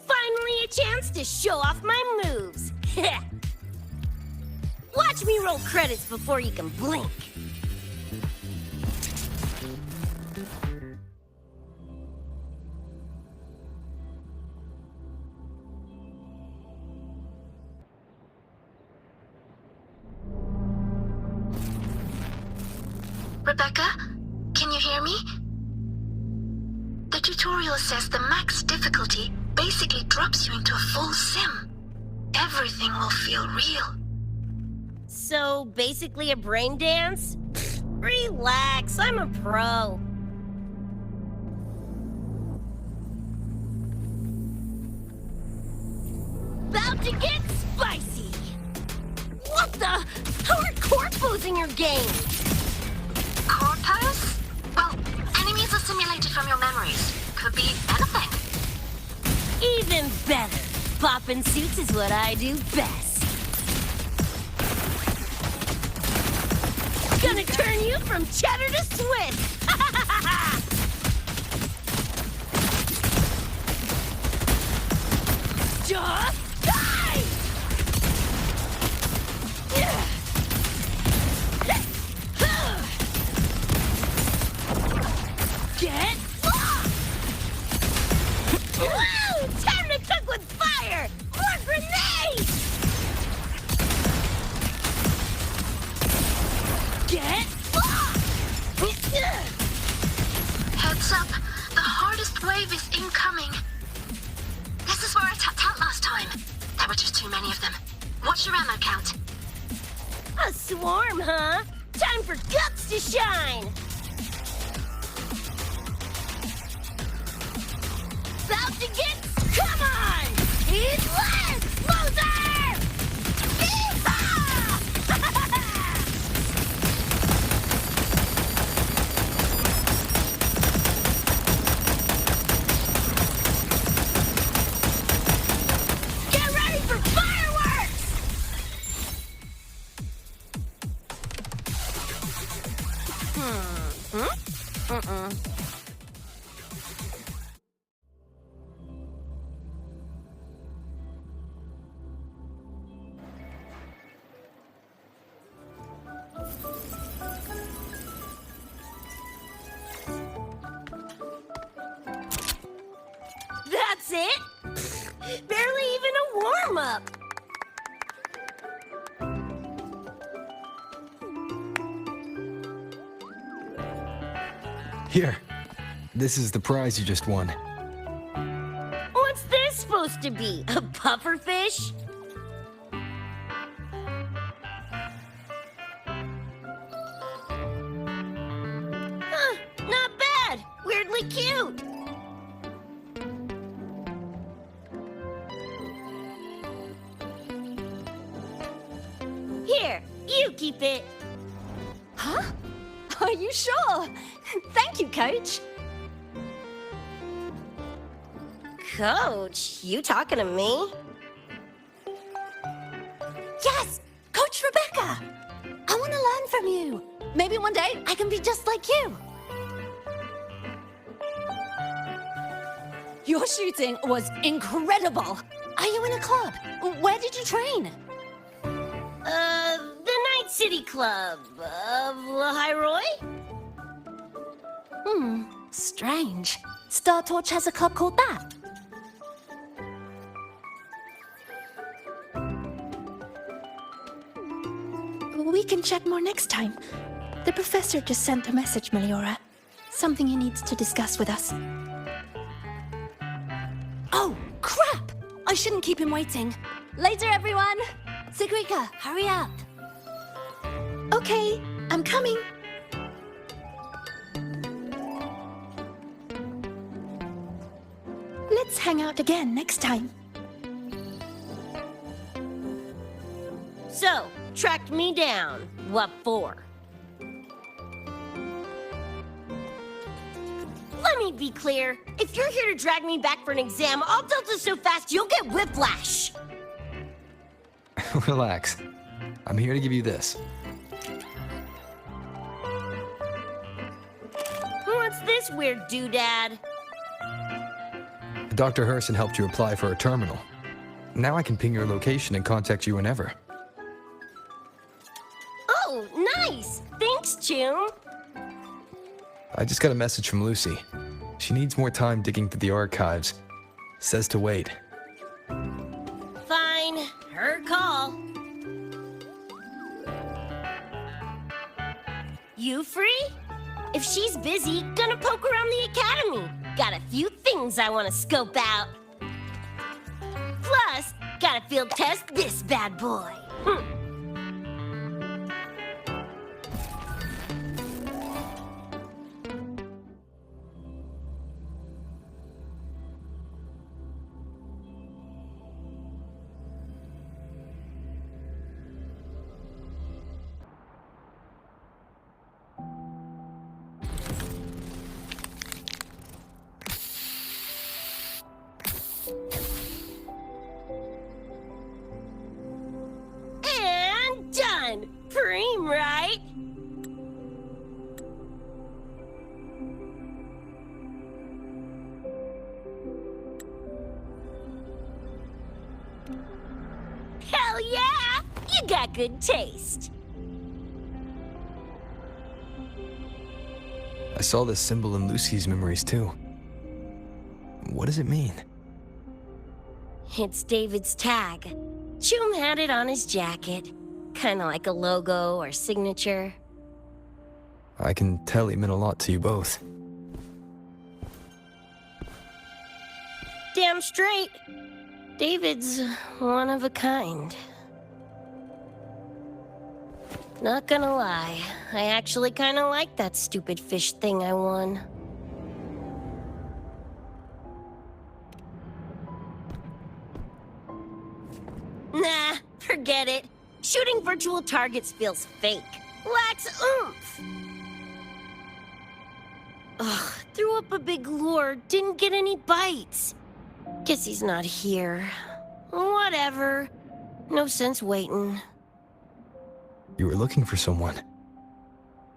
Finally a chance to show off my moves. Watch me roll credits before you can blink. Rebecca, can you hear me? The tutorial says the max difficulty basically drops you into a full sim. Everything will feel real. So, basically a brain dance? Relax, I'm a pro. About to get spicy! What the? How are corpos in your game? Corpos? Well, enemies are simulated from your memories. Could be anything. Even better. Poppin' suits is what I do best. Gonna turn you from cheddar to Swiss! Just die! Get lost! Woo! Time to cook with fire! More grenades! Get fucked! Heads up, the hardest wave is incoming. This is where I tapped out last time. There were just too many of them. What's your ammo count? A swarm, huh? Time for guts to shine! About to get... Come on! Eat less, loser! Yeehaw! Get ready for fireworks! That's it? Barely even a warm-up. Here. This is the prize you just won. What's this supposed to be? A pufferfish? Huh, not bad. Weirdly cute. Here, you keep it. Huh? Are you sure? Thank you, Coach. Coach, you talking to me? Yes! Coach Rebecca! I want to learn from you. Maybe one day I can be just like you. Your shooting was incredible. Are you in a club? Where did you train? The Night City Club of Lahai-Roi? Strange. Star Torch has a club called that. We can chat more next time. The professor just sent a message, Meliora. Something he needs to discuss with us. Oh, crap! I shouldn't keep him waiting. Later, everyone! Sigrika, hurry up! Okay, I'm coming. Let's hang out again next time. So, tracked me down. What for? Let me be clear. If you're here to drag me back for an exam, I'll delta so fast you'll get whiplash. Relax. I'm here to give you this. What's this weird doodad? Dr. Herson helped you apply for a terminal. Now I can ping your location and contact you whenever. Oh, nice! Thanks, Chum. I just got a message from Lucy. She needs more time digging through the archives. Says to wait. Fine. Her call. You free? If she's busy, gonna poke around the academy. Got a few things I want to scope out. Plus, gotta field test this bad boy. And done! Preem, right? Hell yeah! You got good taste. I saw this symbol in Lucy's memories too. What does it mean? It's David's tag. Chum had it on his jacket. Kinda like a logo or signature. I can tell he meant a lot to you both. Damn straight. David's one of a kind. Not gonna lie, I actually kinda like that stupid fish thing I won. Nah, forget it. Shooting virtual targets feels fake. Lacks oomph. Ugh, threw up a big lure, didn't get any bites. Guess he's not here. Whatever. No sense waiting. You were looking for someone.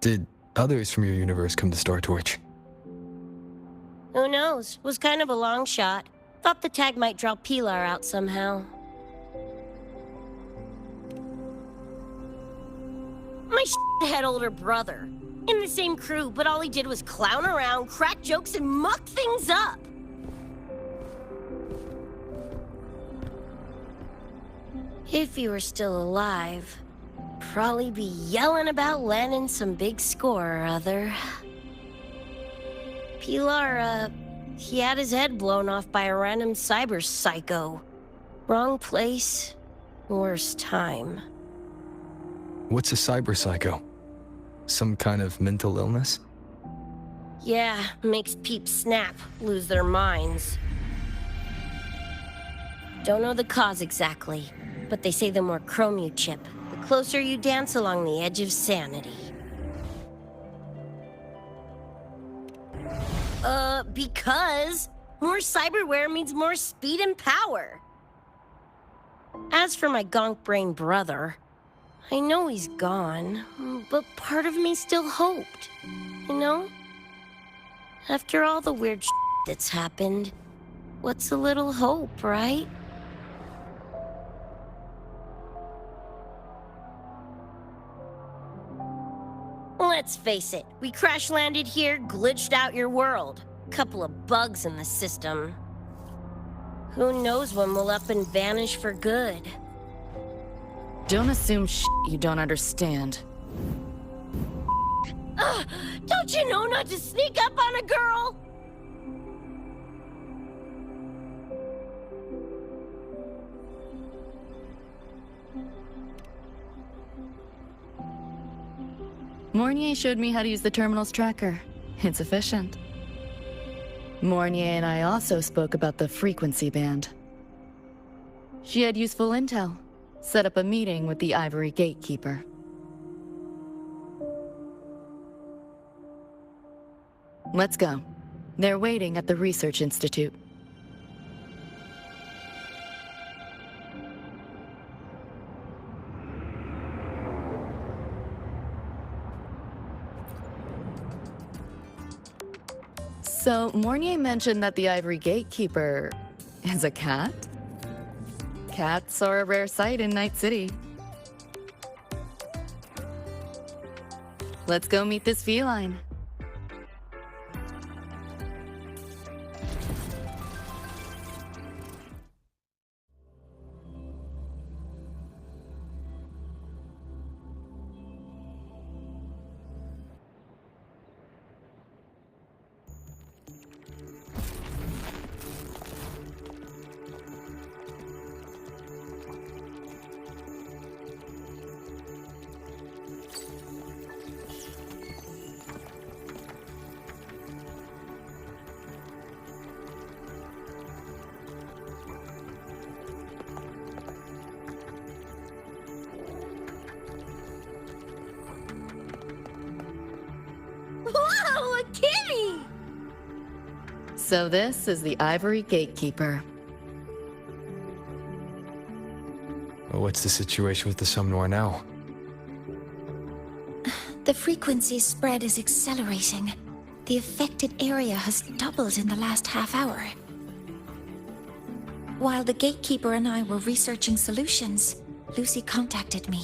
Did others from your universe come to Startorch? Who knows? Was kind of a long shot. Thought the tag might draw Pilar out somehow. My shithead older brother. In the same crew, but all he did was clown around, crack jokes, and muck things up. If he were still alive, probably be yelling about landing some big score or other. Pilar, he had his head blown off by a random cyber psycho. Wrong place, worst time. What's a cyber psycho? Some kind of mental illness? Yeah, makes peeps snap, lose their minds. Don't know the cause exactly, but they say the more chrome you chip, the closer you dance along the edge of sanity. Because more cyberware means more speed and power. As for my gonk-brain brother, I know he's gone, but part of me still hoped, you know? After all the weird shit that's happened, what's a little hope, right? Let's face it, we crash-landed here, glitched out your world. Couple of bugs in the system. Who knows when we'll up and vanish for good? Don't assume you don't understand. Don't you know not to sneak up on a girl? Mornier showed me how to use the terminal's tracker. It's efficient. Mornier and I also spoke about the frequency band. She had useful intel. Set up a meeting with the Ivory Gatekeeper. Let's go. They're waiting at the Research Institute. So, Mornier mentioned that the Ivory Gatekeeper is a cat? Cats are a rare sight in Night City. Let's go meet this feline. Whoa, a kitty! So this is the Ivory Gatekeeper. What's the situation with the Somnoir now? The frequency spread is accelerating. The affected area has doubled in the last half hour. While the Gatekeeper and I were researching solutions, Lucy contacted me.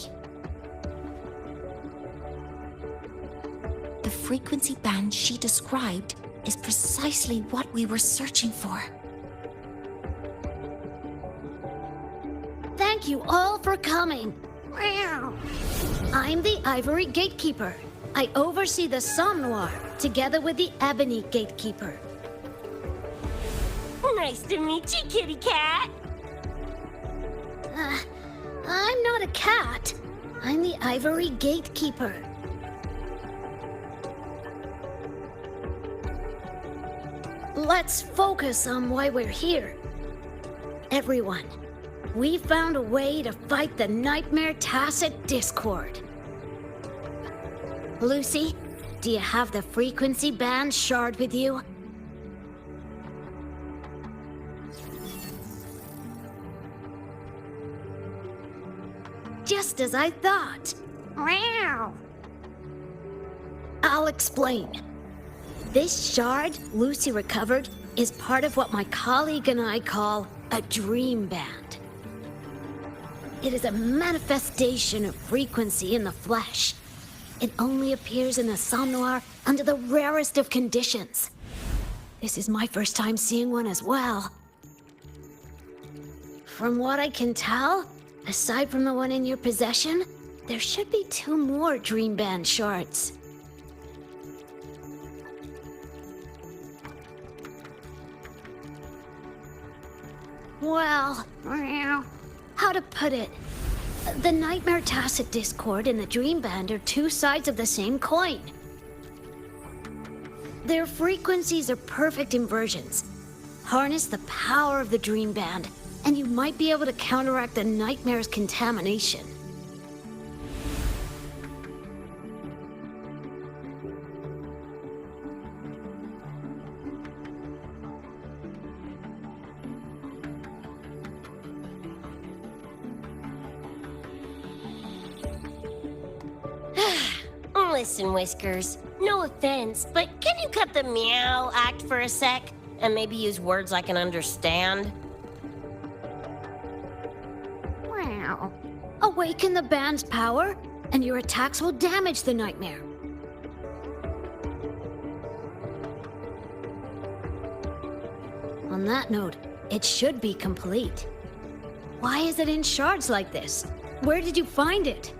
The frequency band she described is precisely what we were searching for. Thank you all for coming. I'm the Ivory Gatekeeper. I oversee the Somnoir, together with the Ebony Gatekeeper. Nice to meet you, kitty cat. I'm not a cat. I'm the Ivory Gatekeeper. Let's focus on why we're here. Everyone, we found a way to fight the Nightmare Tacit Discord. Lucy, do you have the frequency band shard with you? Just as I thought. Wow. I'll explain. This shard Lucy recovered is part of what my colleague and I call a dream band. It is a manifestation of frequency in the flesh. It only appears in the Somnoir under the rarest of conditions. This is my first time seeing one as well. From what I can tell, aside from the one in your possession, there should be 2 more dream band shards. Well, how to put it? The Nightmare Tacit Discord and the Dream Band are 2 sides of the same coin. Their frequencies are perfect inversions. Harness the power of the Dream Band, and you might be able to counteract the Nightmare's contamination. Listen, Whiskers, no offense, but can you cut the meow act for a sec? And maybe use words I can understand? Wow. Awaken the band's power, and your attacks will damage the Nightmare. On that note, it should be complete. Why is it in shards like this? Where did you find it?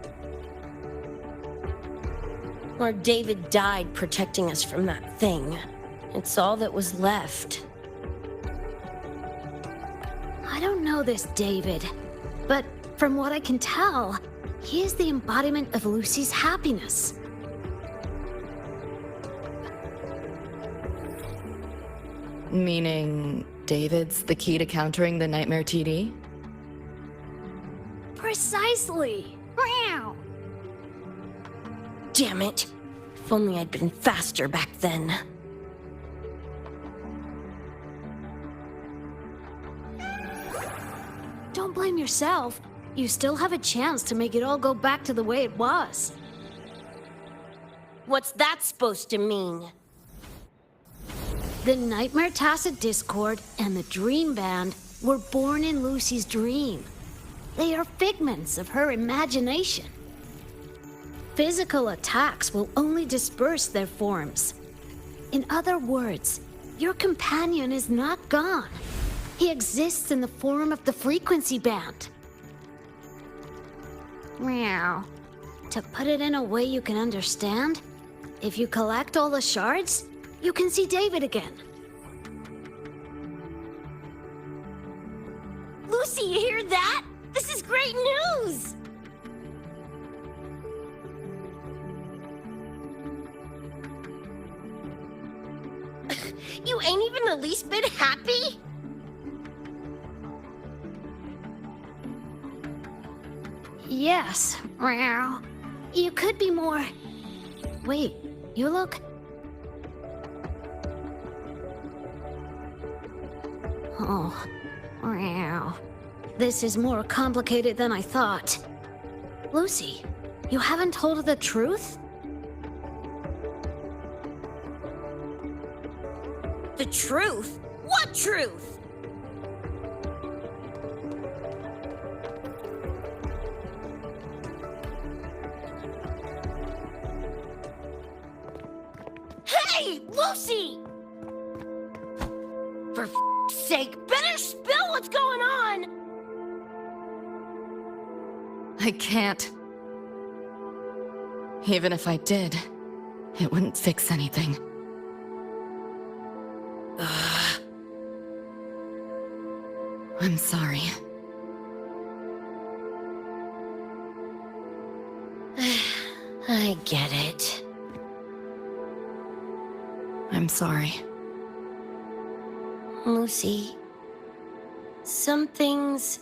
Or David died protecting us from that thing. It's all that was left. I don't know this David, but from what I can tell, he is the embodiment of Lucy's happiness. Meaning, David's the key to countering the Nightmare TD? Precisely! Wow! Damn it. If only I'd been faster back then. Don't blame yourself. You still have a chance to make it all go back to the way it was. What's that supposed to mean? The Nightmare Tacit Discord and the Dream Band were born in Lucy's dream. They are figments of her imagination. Physical attacks will only disperse their forms. In other words, your companion is not gone. He exists in the form of the frequency band. Meow. To put it in a way you can understand, if you collect all the shards, you can see David again. Lucy, you hear that? This is great news! You ain't even the least bit happy? Yes. Meow. You could be more... Wait, you look... Oh. Meow. This is more complicated than I thought. Lucy, you haven't told her the truth? The truth? What truth? Hey, Lucy! For f***'s sake, better spill what's going on! I can't. Even if I did, It wouldn't fix anything. I'm sorry. I get it. I'm sorry. Lucy, some things,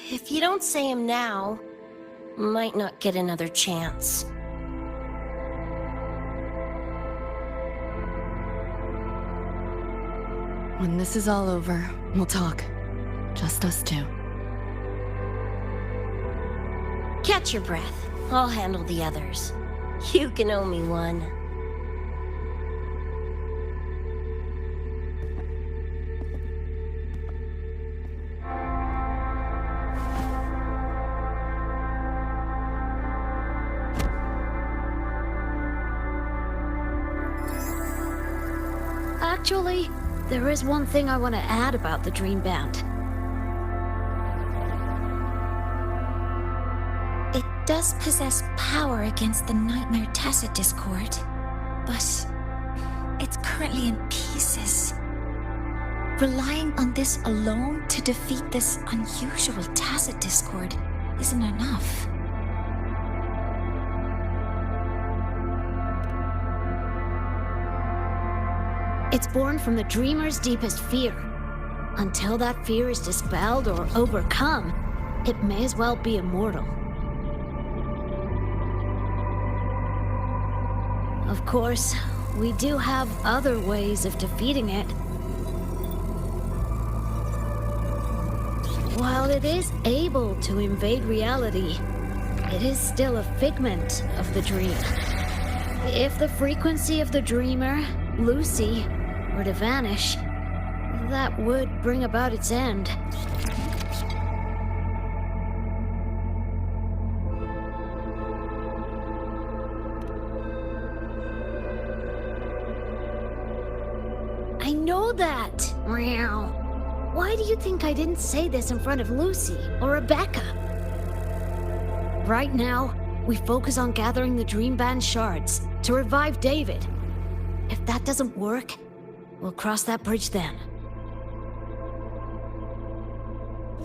if you don't say them now, might not get another chance. When this is all over, we'll talk. Just us two. Catch your breath. I'll handle the others. You can owe me one. Actually, there is one thing I want to add about the Dream Band. It does possess power against the Nightmare Tacit Discord, but it's currently in pieces. Relying on this alone to defeat this unusual Tacit Discord isn't enough. It's born from the dreamer's deepest fear. Until that fear is dispelled or overcome, it may as well be immortal. Of course, we do have other ways of defeating it. While it is able to invade reality, it is still a figment of the dream. If the frequency of the dreamer, Lucy, were to vanish, that would bring about its end. I know that! Meow. Why do you think I didn't say this in front of Lucy or Rebecca? Right now, we focus on gathering the Dream Band shards to revive David. If that doesn't work, we'll cross that bridge then.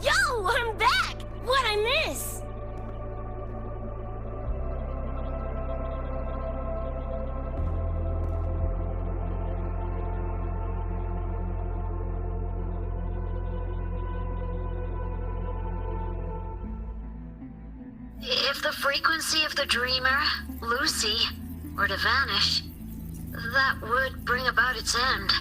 Yo, I'm back! What'd I miss? If the frequency of the dreamer, Lucy, were to vanish, that would bring about its end.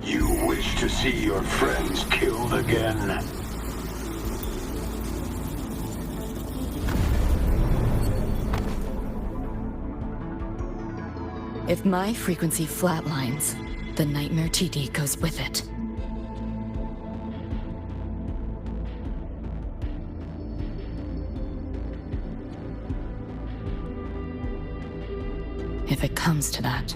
You wish to see your friends killed again? If my frequency flatlines, the Nightmare TD goes with it. If it comes to that.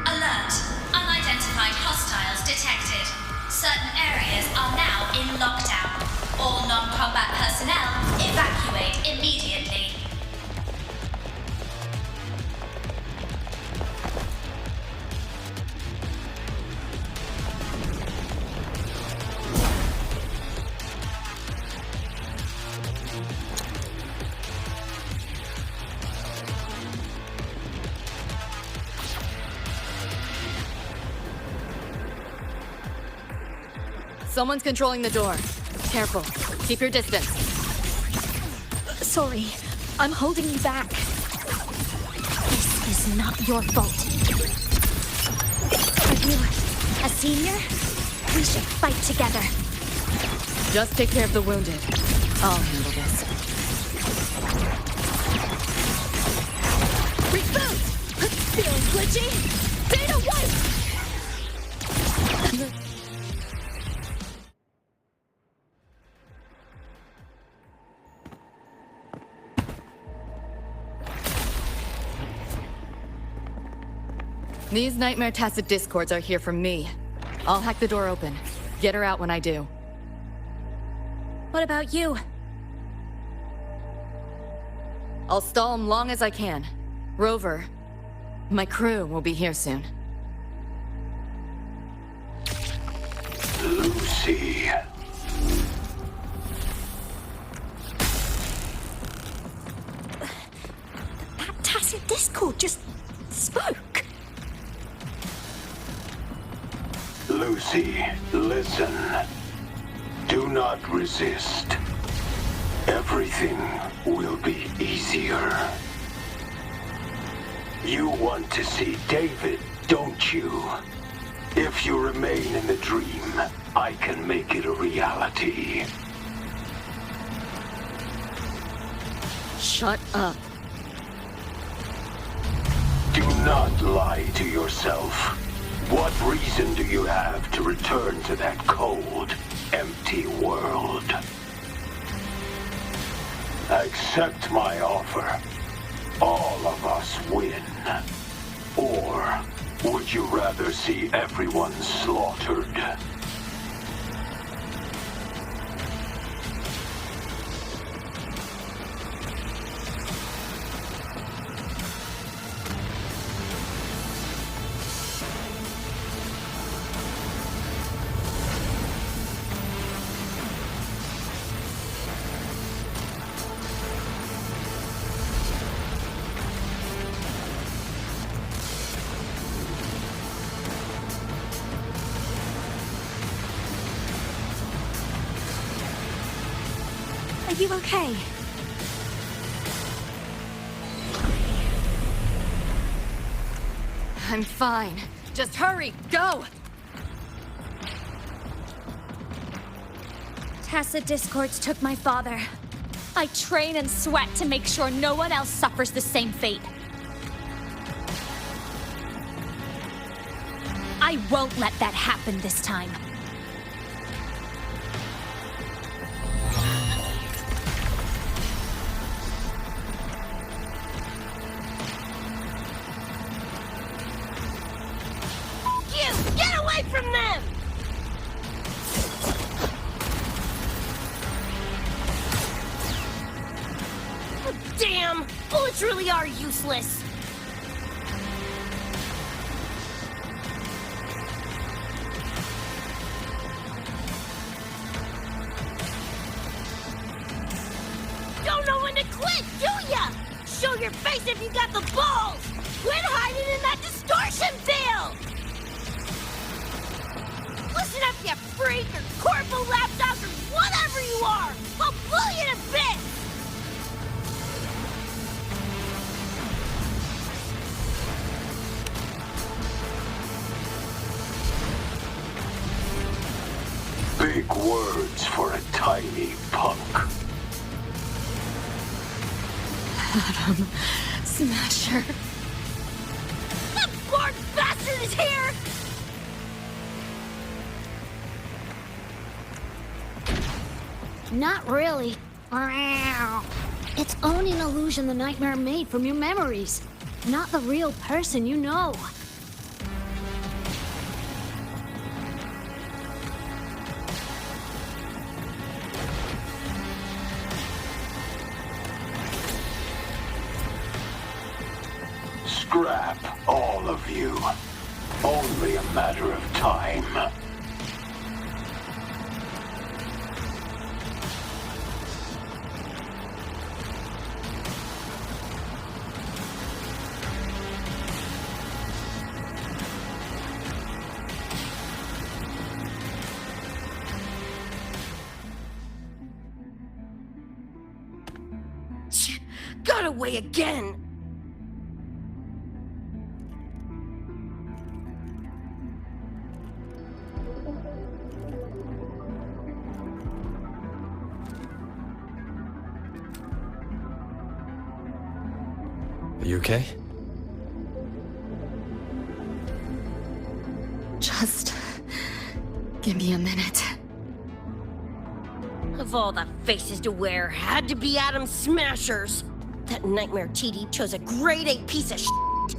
Alert! Unidentified hostiles detected. Certain areas are now in lockdown. All non-combat personnel evacuate immediately. Someone's controlling the door. Careful. Keep your distance. Sorry, I'm holding you back. This is not your fault. Are you a senior? We should fight together. Just take care of the wounded. I'll handle this. Reboot! Feeling glitchy? Data These Nightmare Tacit Discords are here from me. I'll hack the door open. Get her out when I do. What about you? I'll stall them long as I can. Rover, my crew will be here soon. Lucy. That tacit discord just spoke. Lucy, listen. Do not resist. Everything will be easier. You want to see David, don't you? If you remain in the dream, I can make it a reality. Shut up. Do not lie to yourself. What reason do you have to return to that cold, empty world? Accept my offer. All of us win. Or would you rather see everyone slaughtered? Are you okay? I'm fine. Just hurry, go! Tacit Discords took my father. I train and sweat to make sure no one else suffers the same fate. I won't let that happen this time. You! Get away from them! Damn! Bullets really are useless! Don't know when to quit, do ya? Show your face if you got the balls! Quit hiding in that distortion field! Listen up, you freak, or corporal lapdogs, or whatever you are! I'll blow you to bits! Big words for a tiny punk. Adam Smasher. That poor bastard is here! Not really. It's only an illusion the nightmare made from your memories, not the real person you know. Scrap, all of you. Only a matter of time. Got away again! Are you okay? Just give me a minute. Of all the faces to wear, had to be Adam Smashers. That nightmare TD chose a grade A piece of shit.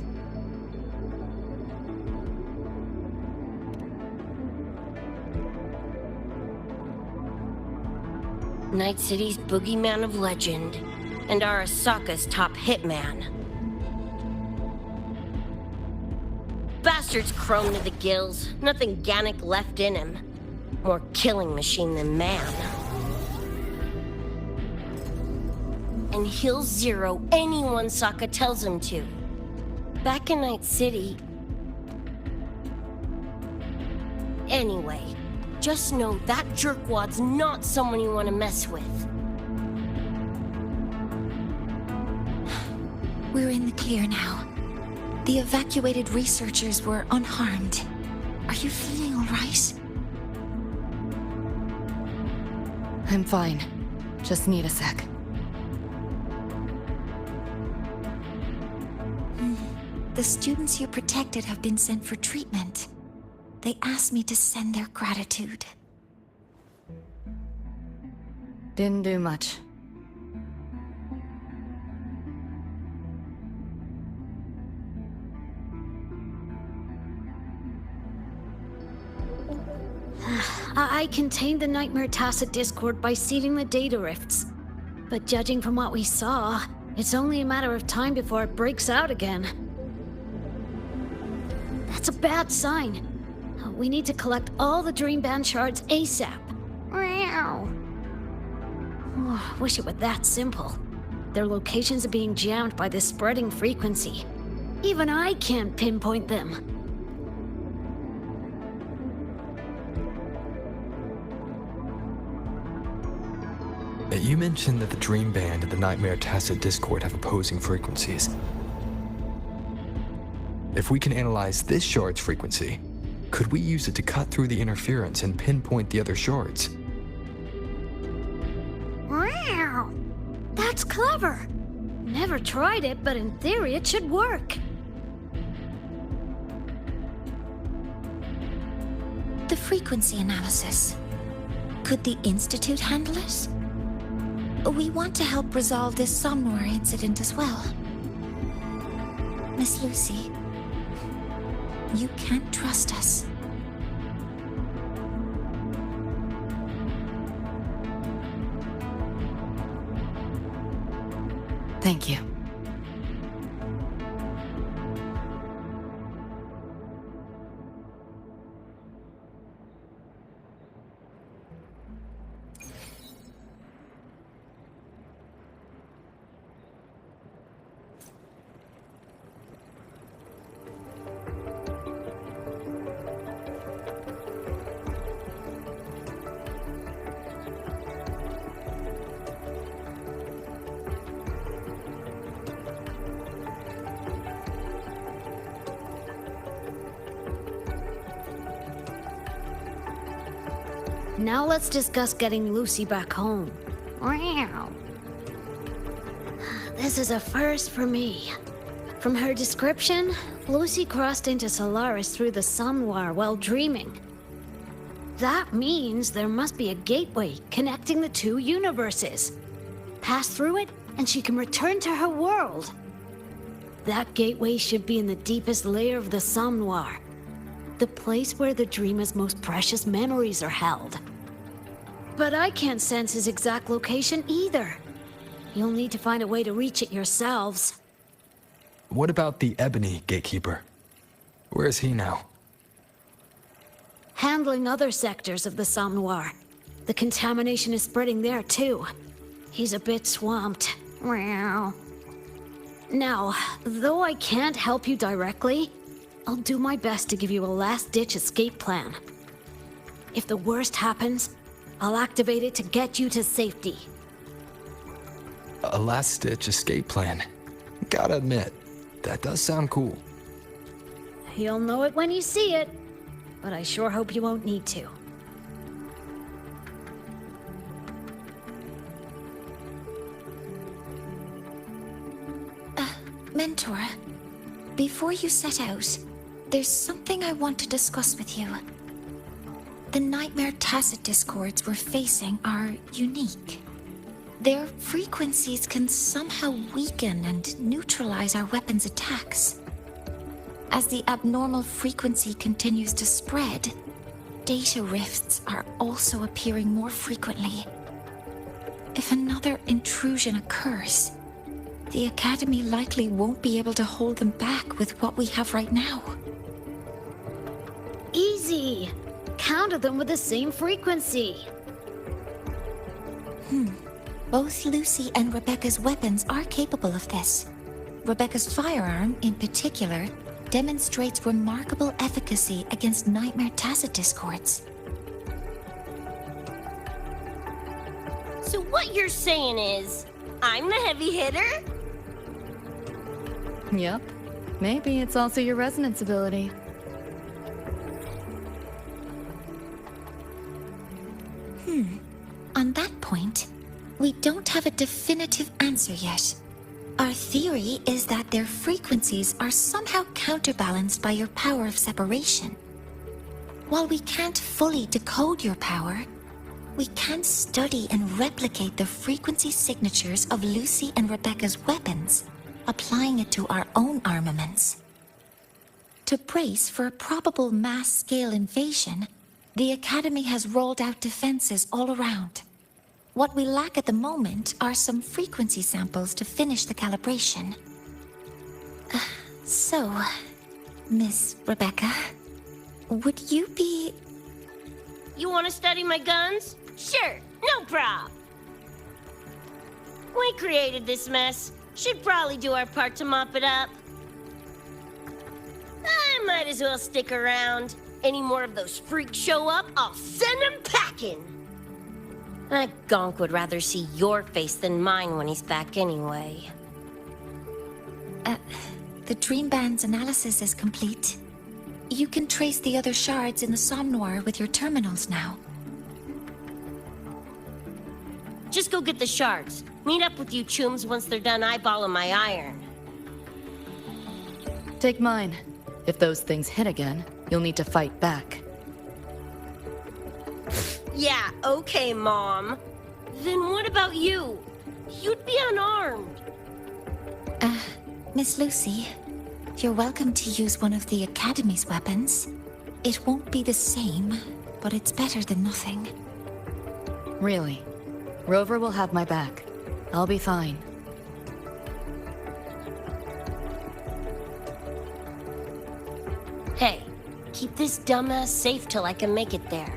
Night City's boogeyman of legend, and Arasaka's top hitman. Bastard's chrome to the gills, nothing Gannic left in him. More killing machine than man. And he'll zero anyone Sokka tells him to. Back in Night City... Anyway, just know that jerkwad's not someone you want to mess with. We're in the clear now. The evacuated researchers were unharmed. Are you feeling all right? I'm fine. Just need a sec. The students you protected have been sent for treatment. They asked me to send their gratitude. Didn't do much. I contained the Nightmare Tacit Discord by sealing the data rifts. But judging from what we saw, it's only a matter of time before it breaks out again. That's a bad sign. We need to collect all the Dream Band shards ASAP. Wish it were that simple. Their locations are being jammed by this spreading frequency. Even I can't pinpoint them. You mentioned that the Dream Band and the Nightmare Tacit Discord have opposing frequencies. If we can analyze this shard's frequency, could we use it to cut through the interference and pinpoint the other shards? Wow! That's clever! Never tried it, but in theory it should work. The frequency analysis. Could the Institute handle it? We want to help resolve this Somnor incident as well. Miss Lucy, you can't trust us. Thank you. Now let's discuss getting Lucy back home. Wow. This is a first for me. From her description, Lucy crossed into Solaris through the Somnoir while dreaming. That means there must be a gateway connecting the two universes. Pass through it, and she can return to her world. That gateway should be in the deepest layer of the Somnoir, the place where the dreamer's most precious memories are held. But I can't sense his exact location either. You'll need to find a way to reach it yourselves. What about the Ebony Gatekeeper? Where is he now? Handling other sectors of the Somnoir. The contamination is spreading there too. He's a bit swamped. Now, though I can't help you directly, I'll do my best to give you a last-ditch escape plan. If the worst happens, I'll activate it to get you to safety. A last-ditch escape plan. Gotta admit, that does sound cool. You'll know it when you see it, but I sure hope you won't need to. Mentor, before you set out, there's something I want to discuss with you. The Nightmare Tacit Discords we're facing are unique. Their frequencies can somehow weaken and neutralize our weapons' attacks. As the abnormal frequency continues to spread, data rifts are also appearing more frequently. if another intrusion occurs, the Academy likely won't be able to hold them back with what we have right now. Easy. Counter them with the same frequency. Both Lucy and Rebecca's weapons are capable of this. Rebecca's firearm, in particular, demonstrates remarkable efficacy against nightmare tacit discords. So what you're saying is, I'm the heavy hitter? Yep. Maybe it's also your resonance ability. On that point, we don't have a definitive answer yet. Our theory is that their frequencies are somehow counterbalanced by your power of separation. While we can't fully decode your power, we can study and replicate the frequency signatures of Lucy and Rebecca's weapons, applying it to our own armaments. To brace for a probable mass-scale invasion, the Academy has rolled out defenses all around. What we lack at the moment are some frequency samples to finish the calibration. So, Miss Rebecca, would you be... You want to study my guns? Sure, no prob. We created this mess. Should probably do our part to mop it up. I might as well stick around. Any more of those freaks show up, I'll send them packing. That gonk would rather see your face than mine when he's back anyway. The Dream Band's analysis is complete. You can trace the other shards in the Somnoir with your terminals now. Just go get the shards. Meet up with you chooms once they're done eyeballing my iron. Take mine. If those things hit again, you'll need to fight back. Yeah, okay, Mom. Then what about you? You'd be unarmed. Miss Lucy, you're welcome to use one of the Academy's weapons. It won't be the same, but it's better than nothing. Really? Rover will have my back. I'll be fine. Hey, keep this dumbass safe till I can make it there.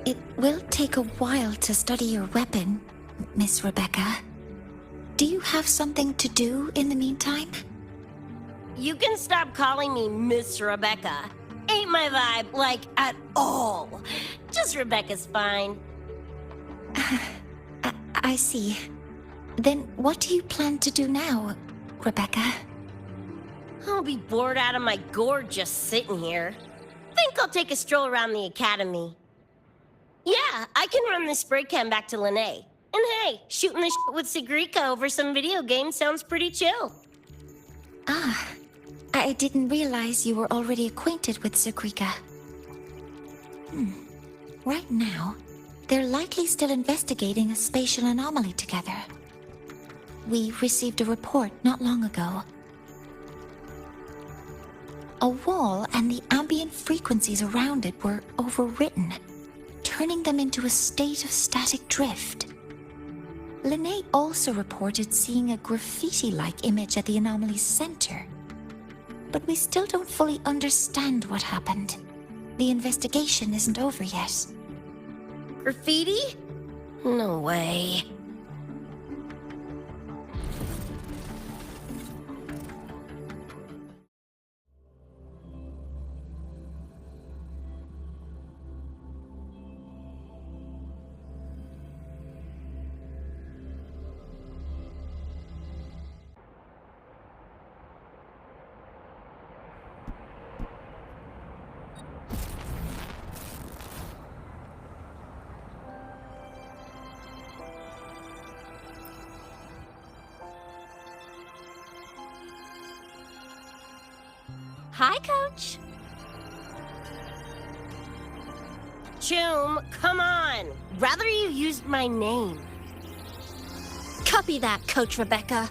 It will take a while to study your weapon, Miss Rebecca. Do you have something to do in the meantime? You can stop calling me Miss Rebecca. Ain't my vibe, like, at all. Just Rebecca's fine. I see. Then what do you plan to do now, Rebecca? I'll be bored out of my gourd just sitting here. Think I'll take a stroll around the Academy. Yeah, I can run this spray can back to Lene. And hey, shooting the shit with Sigrika over some video games sounds pretty chill. Ah, I didn't realize you were already acquainted with Sigrika. Right now, they're likely still investigating a spatial anomaly together. We received a report not long ago. A wall and the ambient frequencies around it were overwritten, turning them into a state of static drift. Lene also reported seeing a graffiti-like image at the anomaly's center. But we still don't fully understand what happened. The investigation isn't over yet. Graffiti? No way. Hi, Coach. Choom, come on. Rather you used my name. Copy that, Coach Rebecca.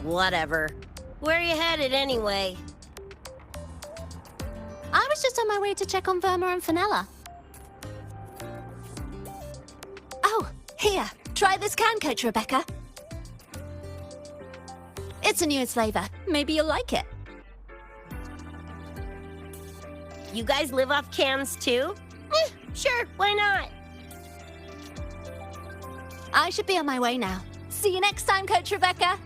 Whatever. Where are you headed anyway? I was just on my way to check on Verma and Fenella. Oh, here. Try this can, Coach Rebecca. It's a newest flavor. Maybe you'll like it. You guys live off cans too? Sure, why not? I should be on my way now. See you next time, Coach Rebecca.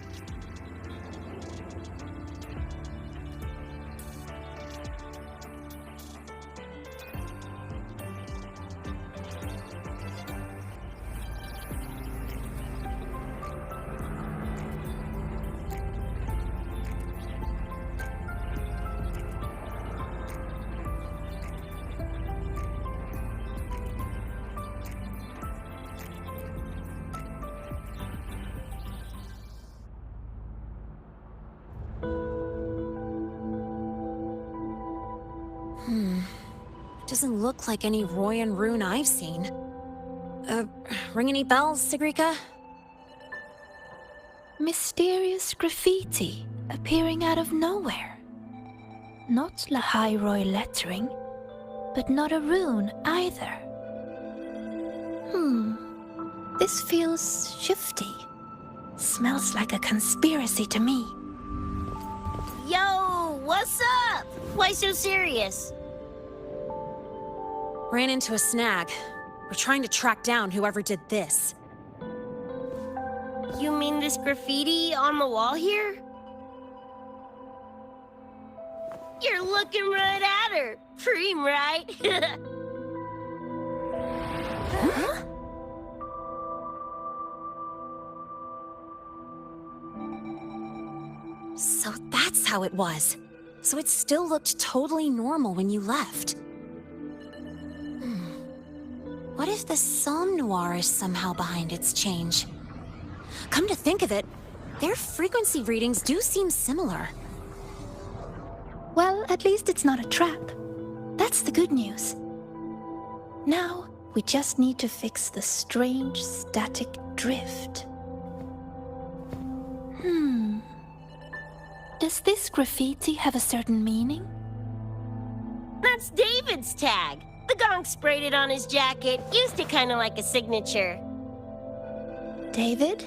Doesn't look like any Roy and Rune I've seen. Ring any bells, Sigrika? Mysterious graffiti appearing out of nowhere. Not Lahai-Roi lettering, but not a rune either. This feels shifty. Smells like a conspiracy to me. Yo, what's up? Why so serious? Ran into a snag. We're trying to track down whoever did this. You mean this graffiti on the wall here? You're looking right at her. Preem, right? Huh? So that's how it was. So it still looked totally normal when you left. What if the Somme Noir is somehow behind its change? Come to think of it, their frequency readings do seem similar. Well, at least it's not a trap. That's the good news. Now, we just need to fix the strange static drift. Does this graffiti have a certain meaning? That's David's tag. The Gonk sprayed it on his jacket, used it kind of like a signature. David?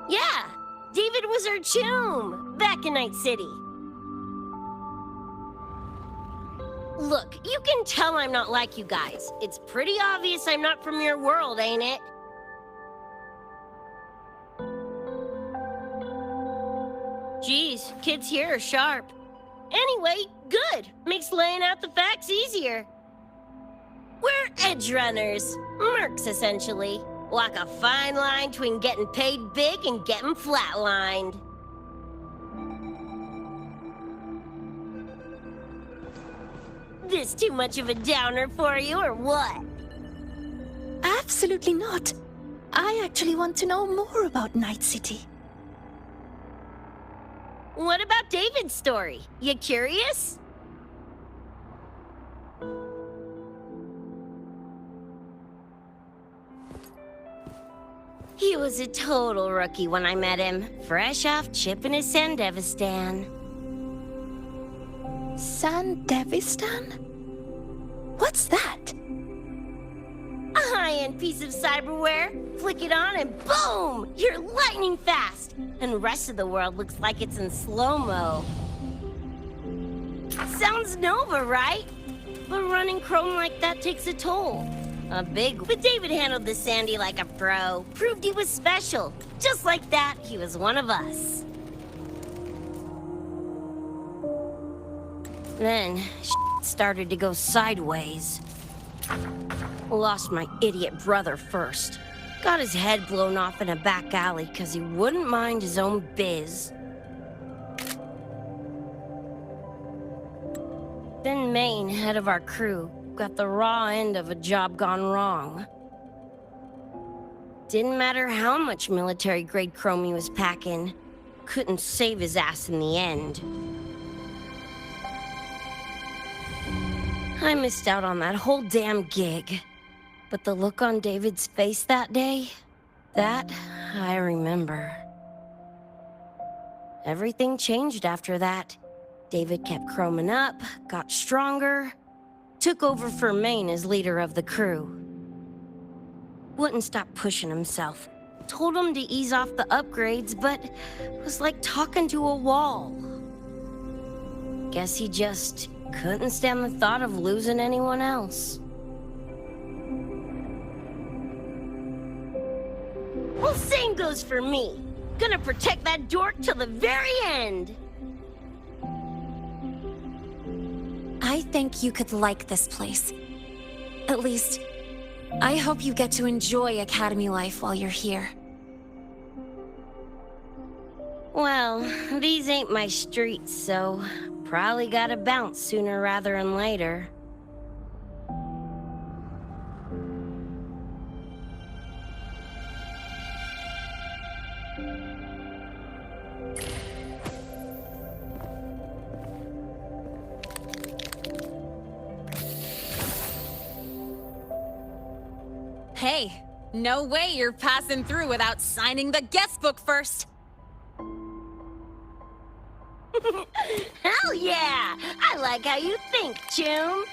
Yeah, David was our choom back in Night City. Look, you can tell I'm not like you guys. It's pretty obvious I'm not from your world, ain't it? Geez, kids here are sharp. Anyway, good. Makes laying out the facts easier. We're edge runners. Mercs, essentially. Walk a fine line between getting paid big and getting flatlined. This too much of a downer for you, or what? Absolutely not. I actually want to know more about Night City. What about David's story? You curious? He was a total rookie when I met him, fresh off chipping his Sandevistan. Sandevistan? What's that? A high-end piece of cyberware. Flick it on and boom! You're lightning fast! And the rest of the world looks like it's in slow-mo. Sounds Nova, right? But running chrome like that takes a toll. A big... But David handled the Sandy like a pro. Proved he was special. Just like that, he was one of us. Then, shit started to go sideways. Lost my idiot brother first. Got his head blown off in a back alley because he wouldn't mind his own biz. Then Maine, head of our crew, got the raw end of a job gone wrong. Didn't matter how much military-grade chrome he was packing, couldn't save his ass in the end. I missed out on that whole damn gig. But the look on David's face that day, that I remember. Everything changed after that. David kept chroming up, got stronger, took over for Maine as leader of the crew. Wouldn't stop pushing himself. Told him to ease off the upgrades, but was like talking to a wall. Guess he just couldn't stand the thought of losing anyone else. Well, same goes for me. Gonna protect that dork till the very end. I think you could like this place. At least, I hope you get to enjoy Academy life while you're here. Well, these ain't my streets, so probably gotta bounce sooner rather than later. Hey, no way you're passing through without signing the guest book first! Hell yeah! I like how you think, Chum.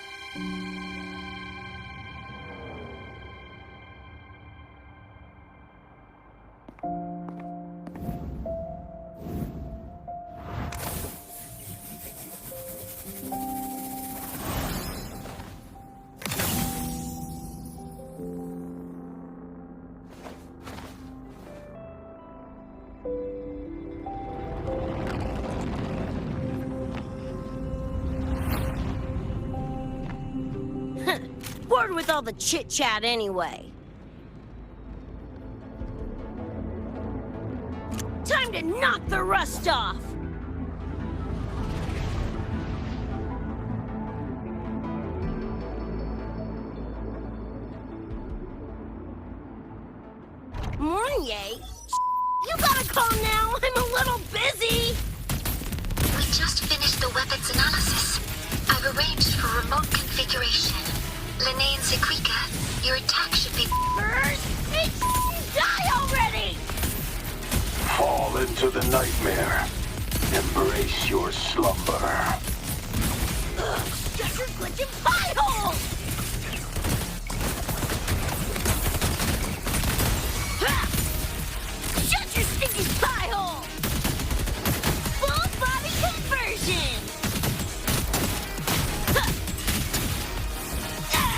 Bored with all the chit-chat anyway. Time to knock the rust off! Mornier? You gotta calm now, I'm a little busy! We just finished the weapons analysis. I've arranged for remote configuration. Linnae and Sequika, your attack should be... Die already! Fall into the nightmare. Embrace your slumber. Shut your glitching pie hole! Ha! Shut your stinky pie hole! Full body conversion! Ha! Ah!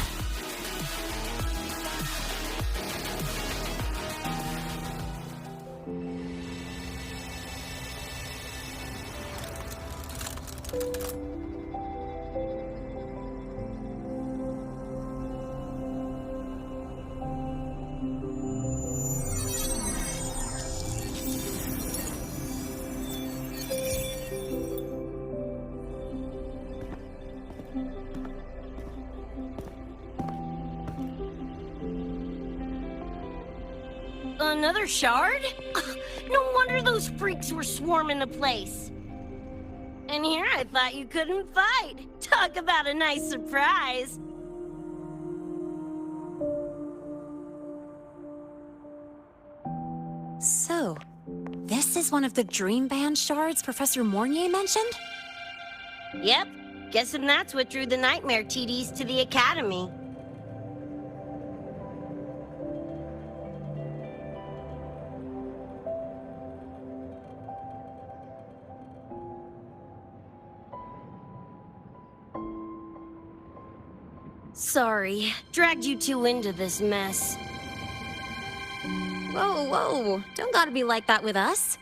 Another shard? No wonder those freaks were swarming the place. And here I thought you couldn't fight. Talk about a nice surprise. So, this is one of the Dream Band shards Professor Mornier mentioned? Yep. Guessing that's what drew the Nightmare TDs to the Academy. Sorry, dragged you two into this mess. Whoa, whoa, don't gotta be like that with us.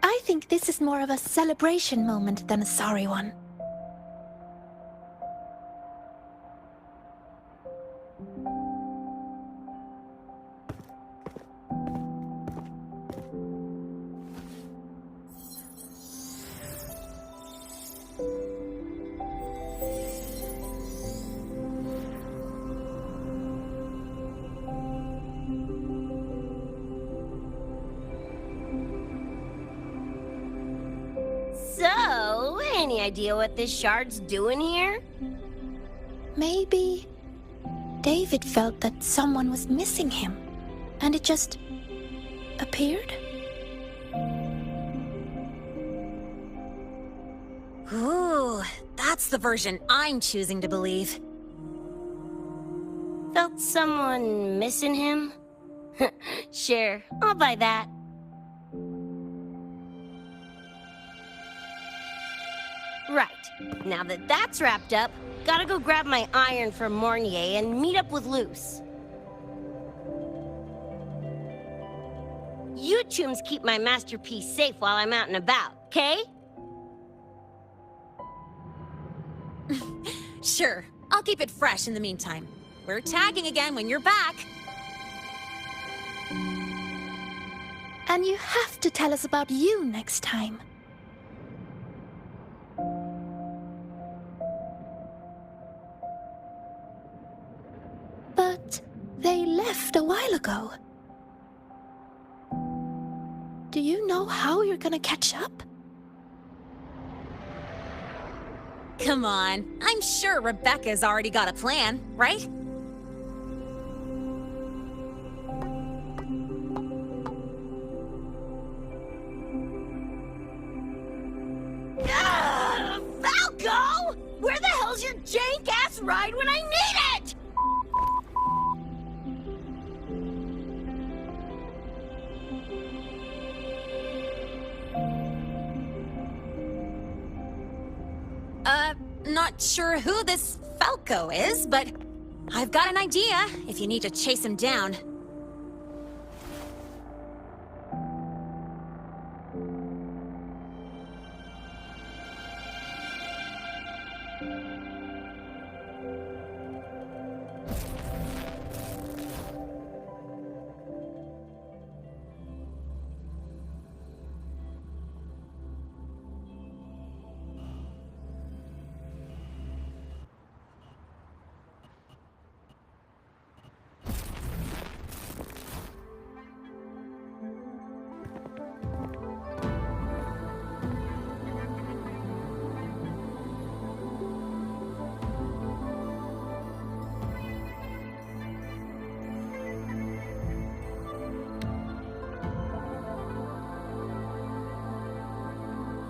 I think this is more of a celebration moment than a sorry one. So, any idea what this shard's doing here? Maybe David felt that someone was missing him, and it just appeared? Ooh, that's the version I'm choosing to believe. Felt someone missing him? Sure, I'll buy that. Right, now that that's wrapped up, gotta go grab my iron from Mornier and meet up with Luce. You chums keep my masterpiece safe while I'm out and about, okay? Sure, I'll keep it fresh in the meantime. We're tagging again when you're back. And you have to tell us about you next time. But they left a while ago. Do you know how you're gonna catch up? Come on, I'm sure Rebecca's already got a plan, right? Falco! Where the hell's your jank-ass ride when I need it? Not sure who this Falco is, but I've got an idea if you need to chase him down.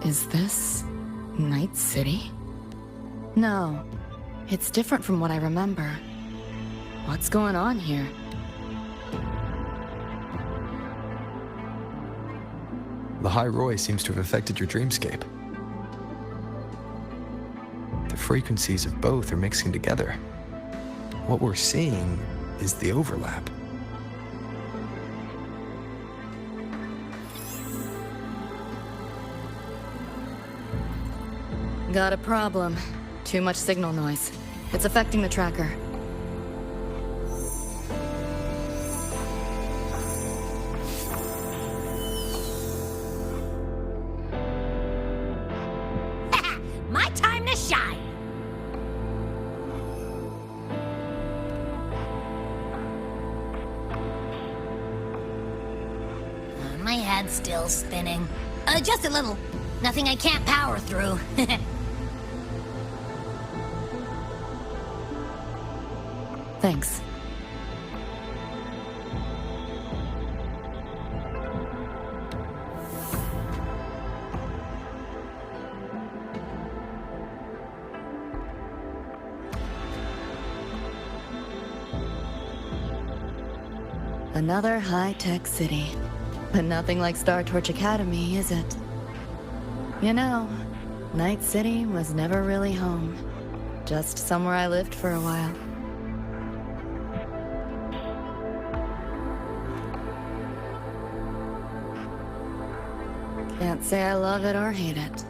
Is this Night City? No, it's different from what I remember. What's going on here? Lahai-Roi seems to have affected your dreamscape. The frequencies of both are mixing together. What we're seeing is the overlap. Got a problem. Too much signal noise. It's affecting the tracker. My time to shine! My head's still spinning. Just a little. Nothing I can't power through. Thanks. Another high-tech city. But nothing like Star Torch Academy, is it? You know, Night City was never really home. Just somewhere I lived for a while. Can't say I love it or hate it.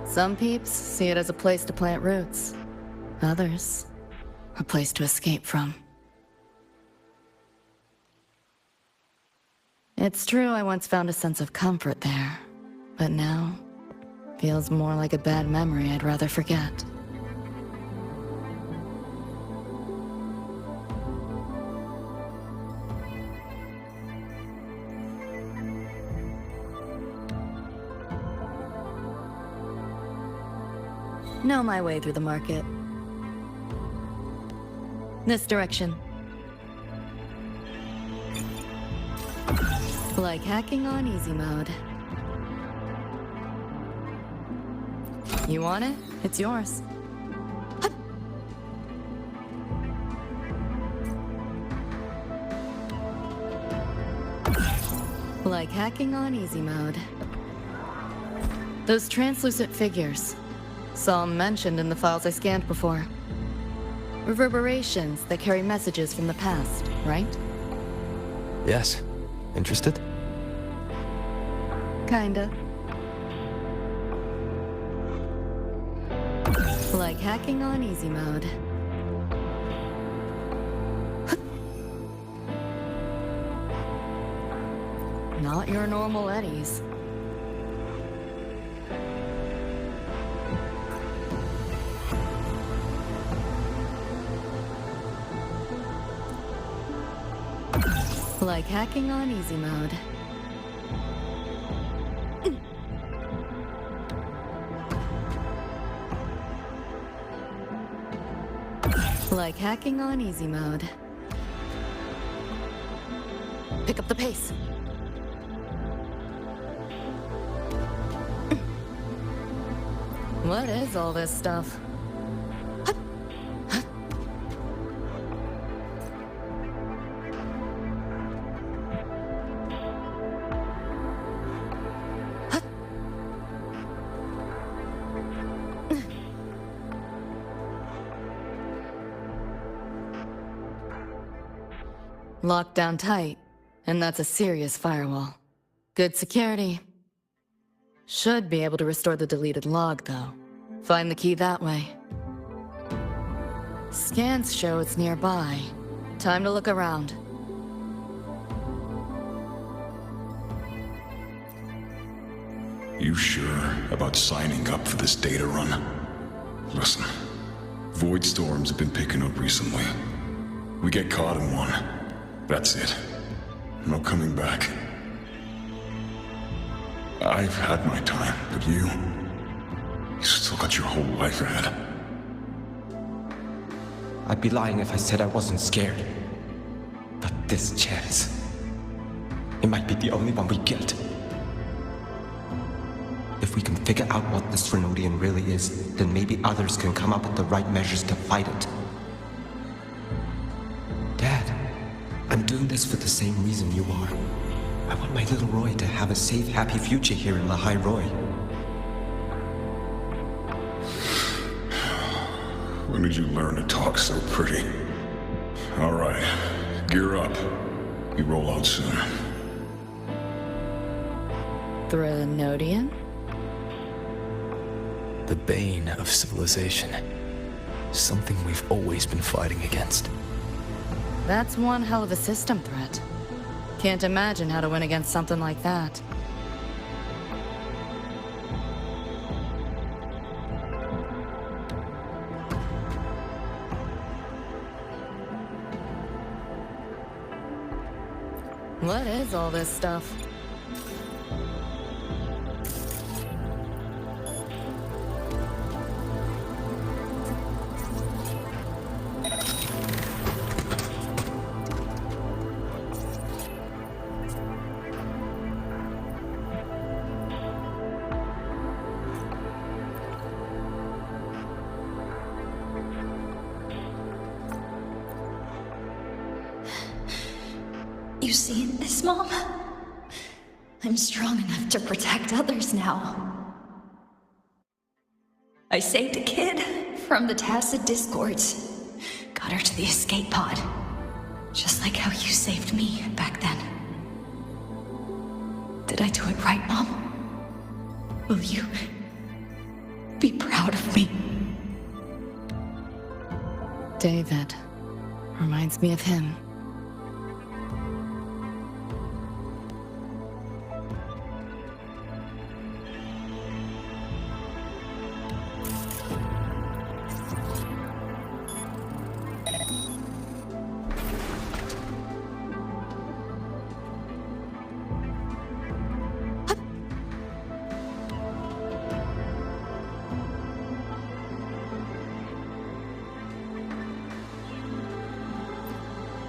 Some peeps see it as a place to plant roots. Others, a place to escape from. It's true I once found a sense of comfort there, but now feels more like a bad memory I'd rather forget. Know my way through the market. This direction. Like hacking on easy mode. You want it? It's yours. Like hacking on easy mode. Those translucent figures. Saw 'em mentioned in the files I scanned before. Reverberations that carry messages from the past, right? Yes. Interested? Kinda. Like hacking on easy mode. Not your normal eddies. Like hacking on easy mode. Like hacking on easy mode. Pick up the pace. What is all this stuff? Locked down tight, and that's a serious firewall. Good security. Should be able to restore the deleted log, though. Find the key that way. Scans show it's nearby. Time to look around. You sure about signing up for this data run? Listen, void storms have been picking up recently. We get caught in one. That's it. No coming back. I've had my time, but you still got your whole life ahead. I'd be lying if I said I wasn't scared. But this chance, it might be the only one we get. If we can figure out what this Renodian really is, then maybe others can come up with the right measures to fight it. Dad, I'm doing this for the same reason you are. I want my little Roy to have a safe, happy future here in Lahai-Roi. When did you learn to talk so pretty? All right, gear up. We roll out soon. Renodian? The bane of civilization. Something we've always been fighting against. That's one hell of a system threat. Can't imagine how to win against something like that. What is all this stuff? You seen this, Mom? I'm strong enough to protect others now. I saved a kid from the tacit discords. Got her to the escape pod. Just like how you saved me back then. Did I do it right, Mom? Will you be proud of me? David. Reminds me of him.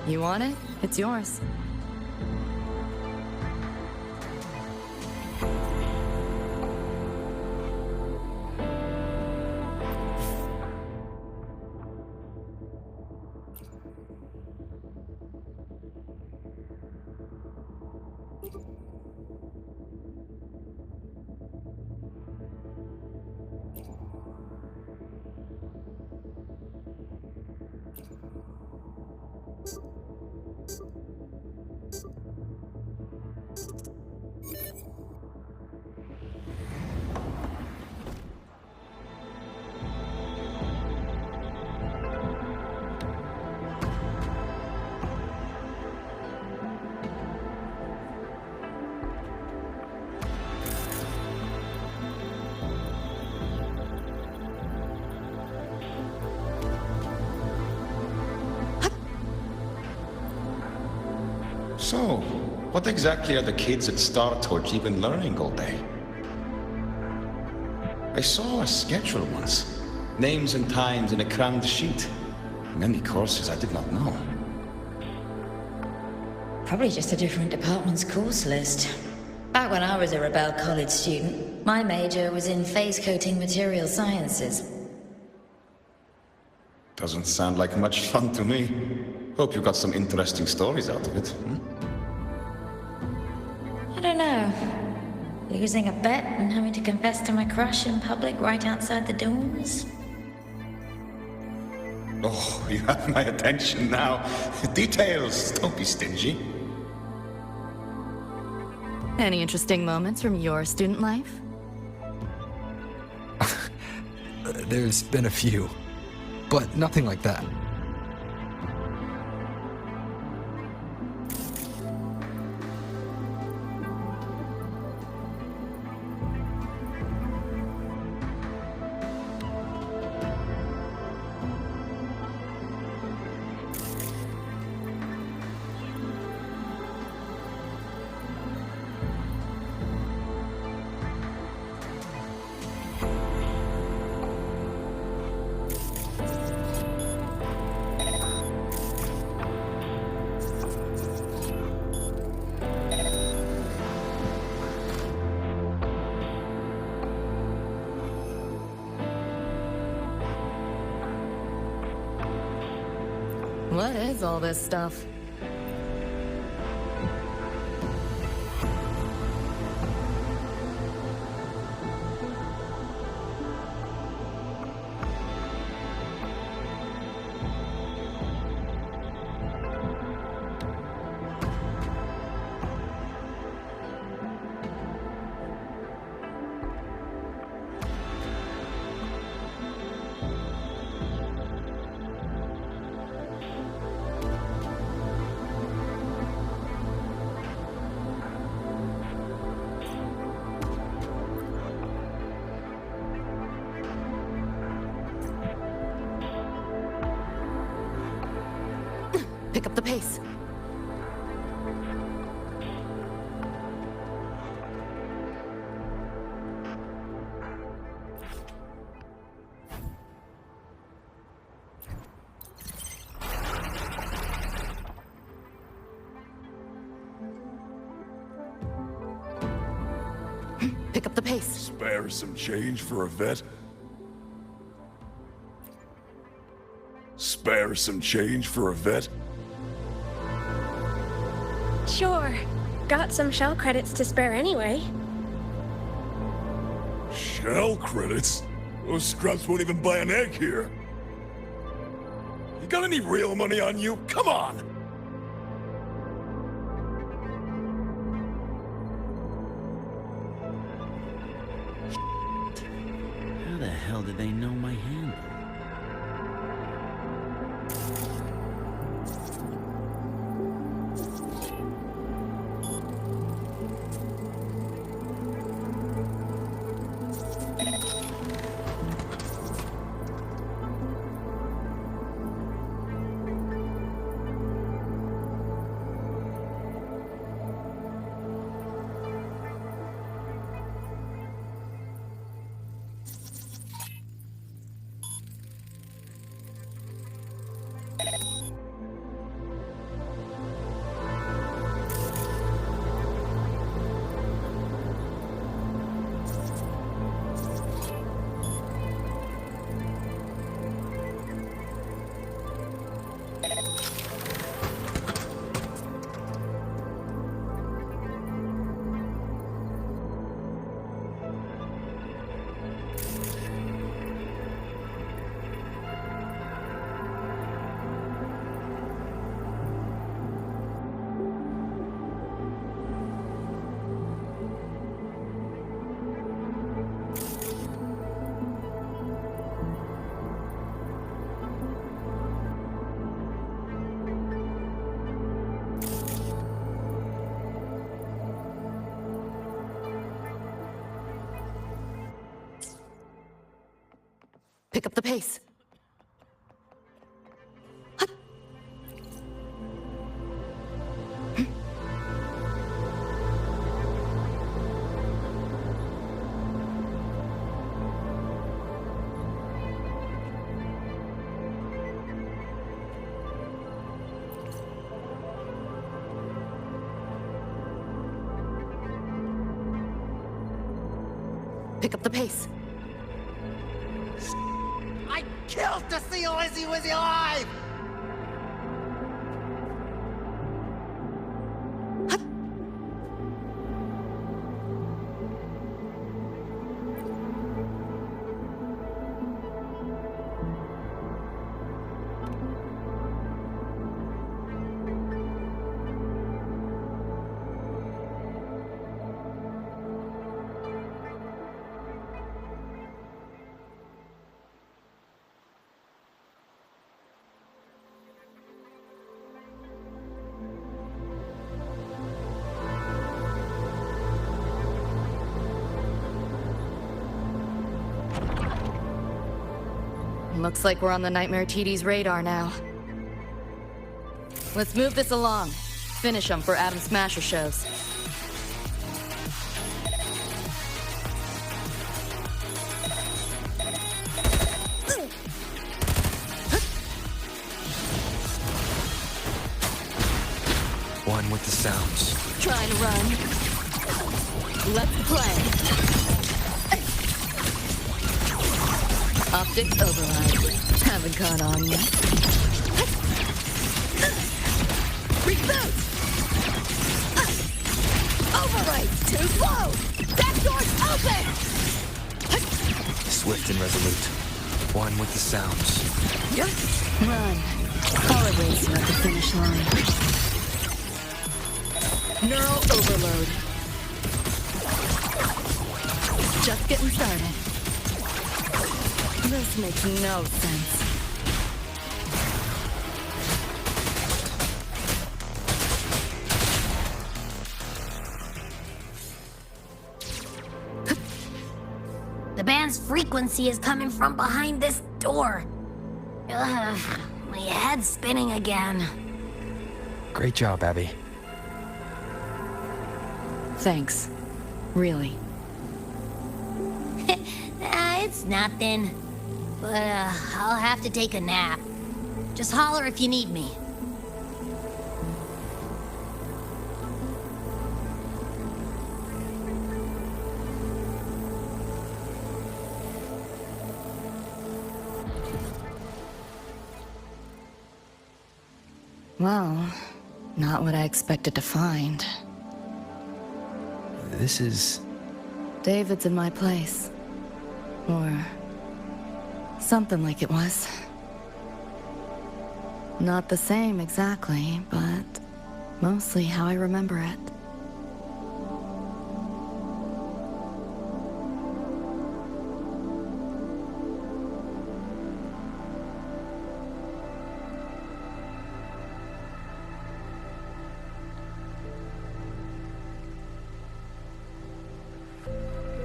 You want it? It's yours. So, what exactly are the kids at Star Torch even learning all day? I saw a schedule once. Names and times in a crammed sheet. Many courses I did not know. Probably just a different department's course list. Back when I was a Rebel College student, my major was in phase coating material sciences. Doesn't sound like much fun to me. Hope you got some interesting stories out of it. I don't know. Losing a bet and having to confess to my crush in public right outside the dorms? Oh, you have my attention now. Details, don't be stingy. Any interesting moments from your student life? There's been a few, but nothing like that. What is all this stuff? Pick up the pace. Pick up the pace. Spare some change for a vet? Spare some change for a vet? Sure. Got some shell credits to spare anyway. Shell credits? Those scrubs won't even buy an egg here. You got any real money on you? Come on! How the hell did they know my handle? Pick up the pace. Pick up the pace. I killed to see Lizzie was alive! Looks like we're on the Nightmare TD's radar now. Let's move this along. Finish them for Atom Smasher shows. One with the sounds. Trying to run. Let's play. Optics override. Haven't caught on yet. Reboot! Override! Too slow! Back door's open! Swift and resolute. One with the sounds. Run. I'll erase you at the finish line. Neural overload. Just getting started. This makes no sense. The band's frequency is coming from behind this door. Ugh, my head's spinning again. Great job, Abby. Thanks. Really. It's nothing. But I'll have to take a nap. Just holler if you need me. Well, not what I expected to find. This is... David's in my place. Or... something like it was. Not the same exactly, but mostly how I remember it.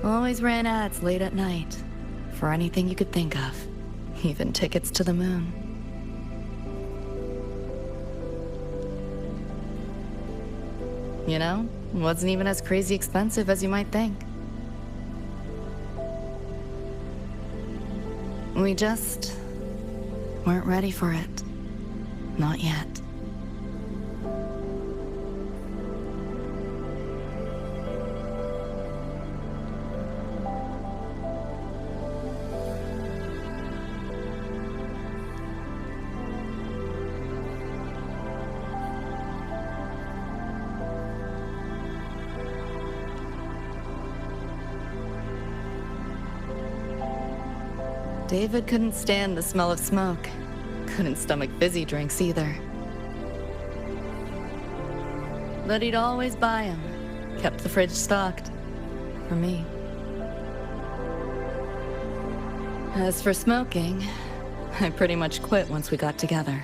Always ran ads late at night, for anything you could think of, even tickets to the moon. You know, wasn't even as crazy expensive as you might think. We just weren't ready for it. Not yet. David couldn't stand the smell of smoke. Couldn't stomach fizzy drinks either. But he'd always buy them. Kept the fridge stocked. For me. As for smoking, I pretty much quit once we got together.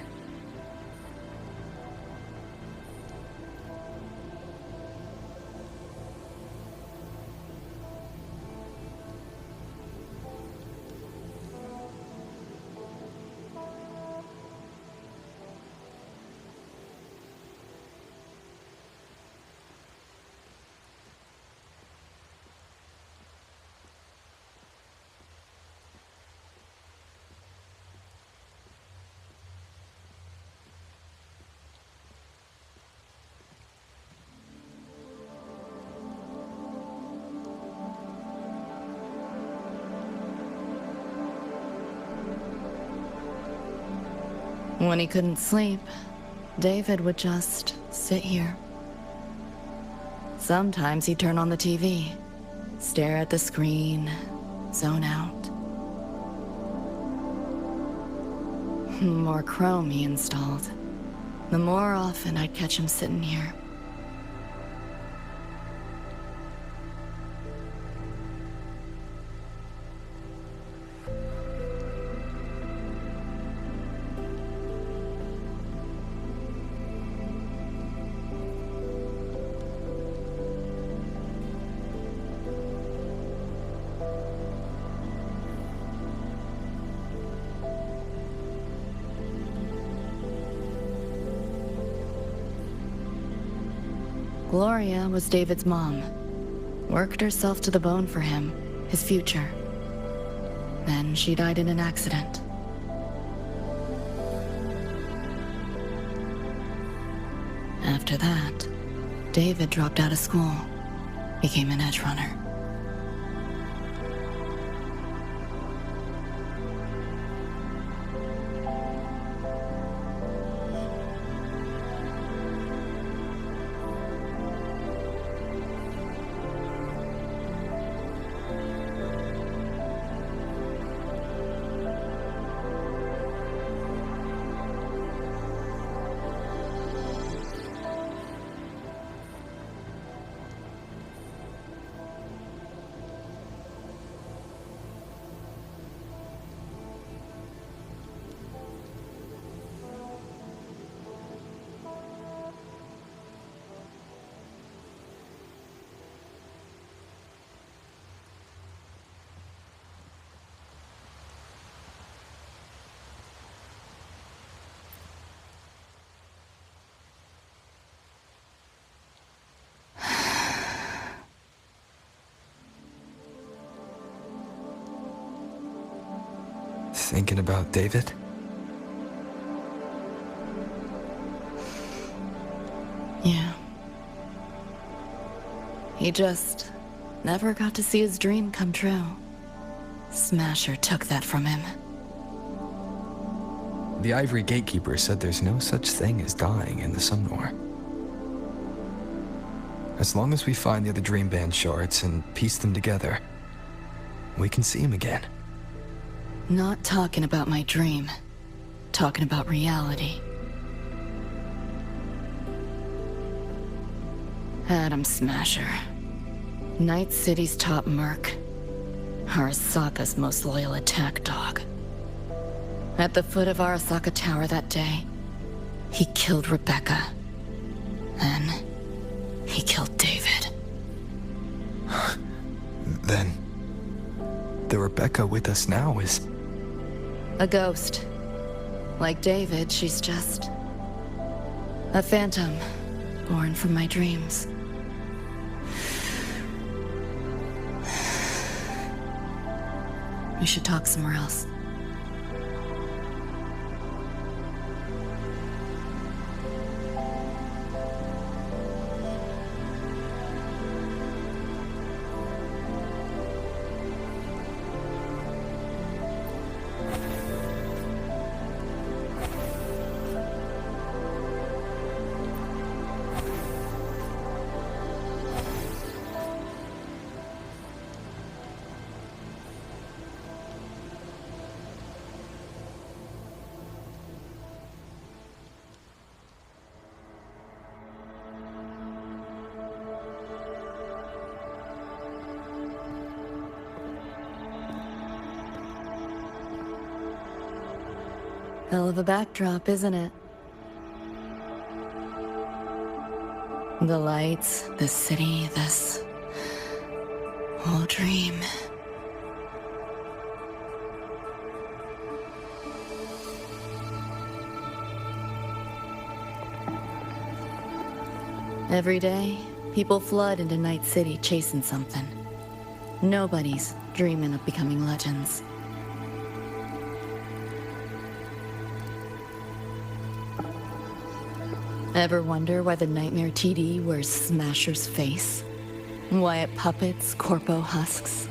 When he couldn't sleep, David would just sit here. Sometimes he'd turn on the TV, stare at the screen, zone out. The more Chrome he installed, the more often I'd catch him sitting here. Gloria was David's mom. Worked herself to the bone for him, his future. Then she died in an accident. After that, David dropped out of school, became an edge runner. Thinking about David? Yeah. He just never got to see his dream come true. Smasher took that from him. The Ivory Gatekeeper said there's no such thing as dying in the Sumnor. As long as we find the other Dream Band shards and piece them together, we can see him again. Not talking about my dream. Talking about reality. Adam Smasher. Night City's top merc. Arasaka's most loyal attack dog. At the foot of Arasaka Tower that day, he killed Rebecca. Then, he killed David. Then, the Rebecca with us now is... a ghost. Like David, she's just... a phantom, born from my dreams. We should talk somewhere else. Hell of a backdrop, isn't it? The lights, the city, this whole dream. Every day, people flood into Night City chasing something. Nobody's dreaming of becoming legends. Ever wonder why the Nightmare TD wears Smasher's face? Why it puppets Corpo husks?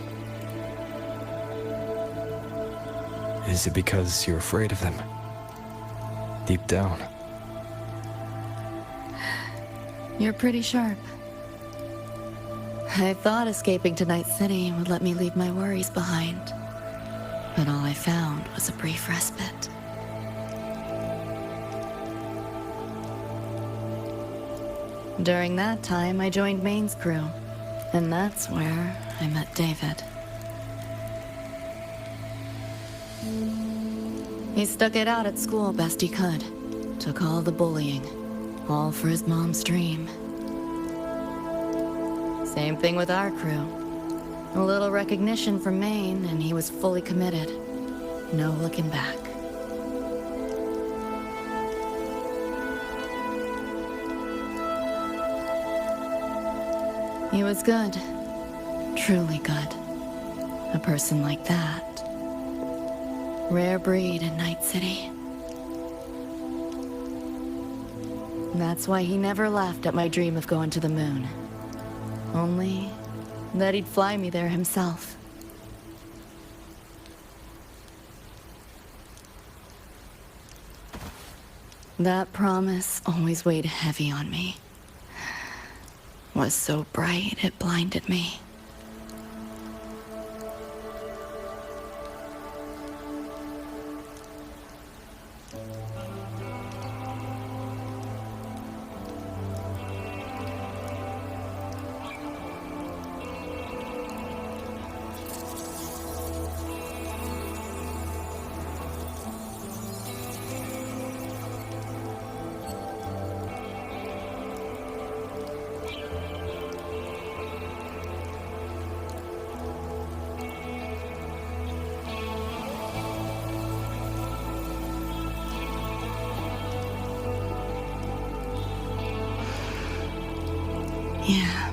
Is it because you're afraid of them? deep down. You're pretty sharp. I thought escaping to Night City would let me leave my worries behind. But all I found was a brief respite. During that time, I joined Maine's crew. And that's where I met David. He stuck it out at school best he could. Took all the bullying. All for his mom's dream. Same thing with our crew. A little recognition from Maine, and he was fully committed. No looking back. He was good. Truly good. A person like that. Rare breed in Night City. That's why he never laughed at my dream of going to the moon. Only that he'd fly me there himself. That promise always weighed heavy on me. Was so bright it blinded me. Yeah.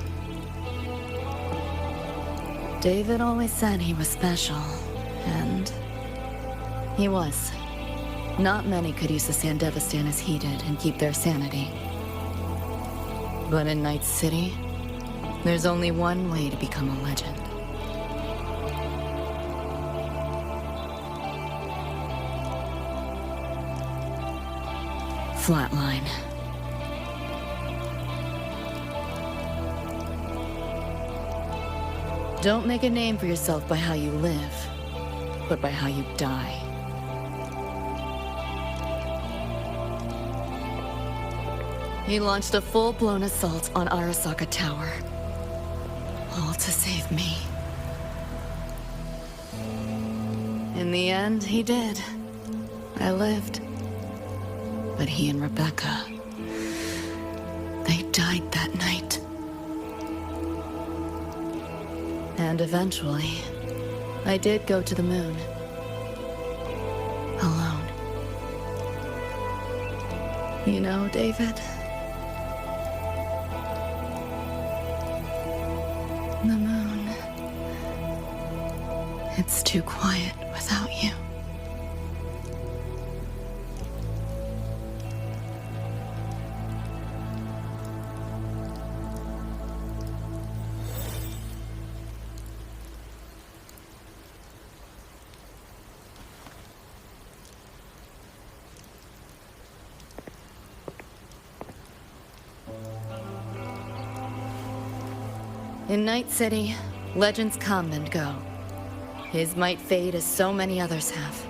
David always said he was special, and he was. Not many could use the Sandevistan as he did and keep their sanity. But in Night City, there's only one way to become a legend. Flatline. Don't make a name for yourself by how you live, but by how you die. He launched a full-blown assault on Arasaka Tower. All to save me. In the end, he did. I lived. But he and Rebecca, they died that night. And eventually, I did go to the moon. Alone. You know, David? The moon. It's too quiet without you. In Night City, legends come and go. His might fade as so many others have.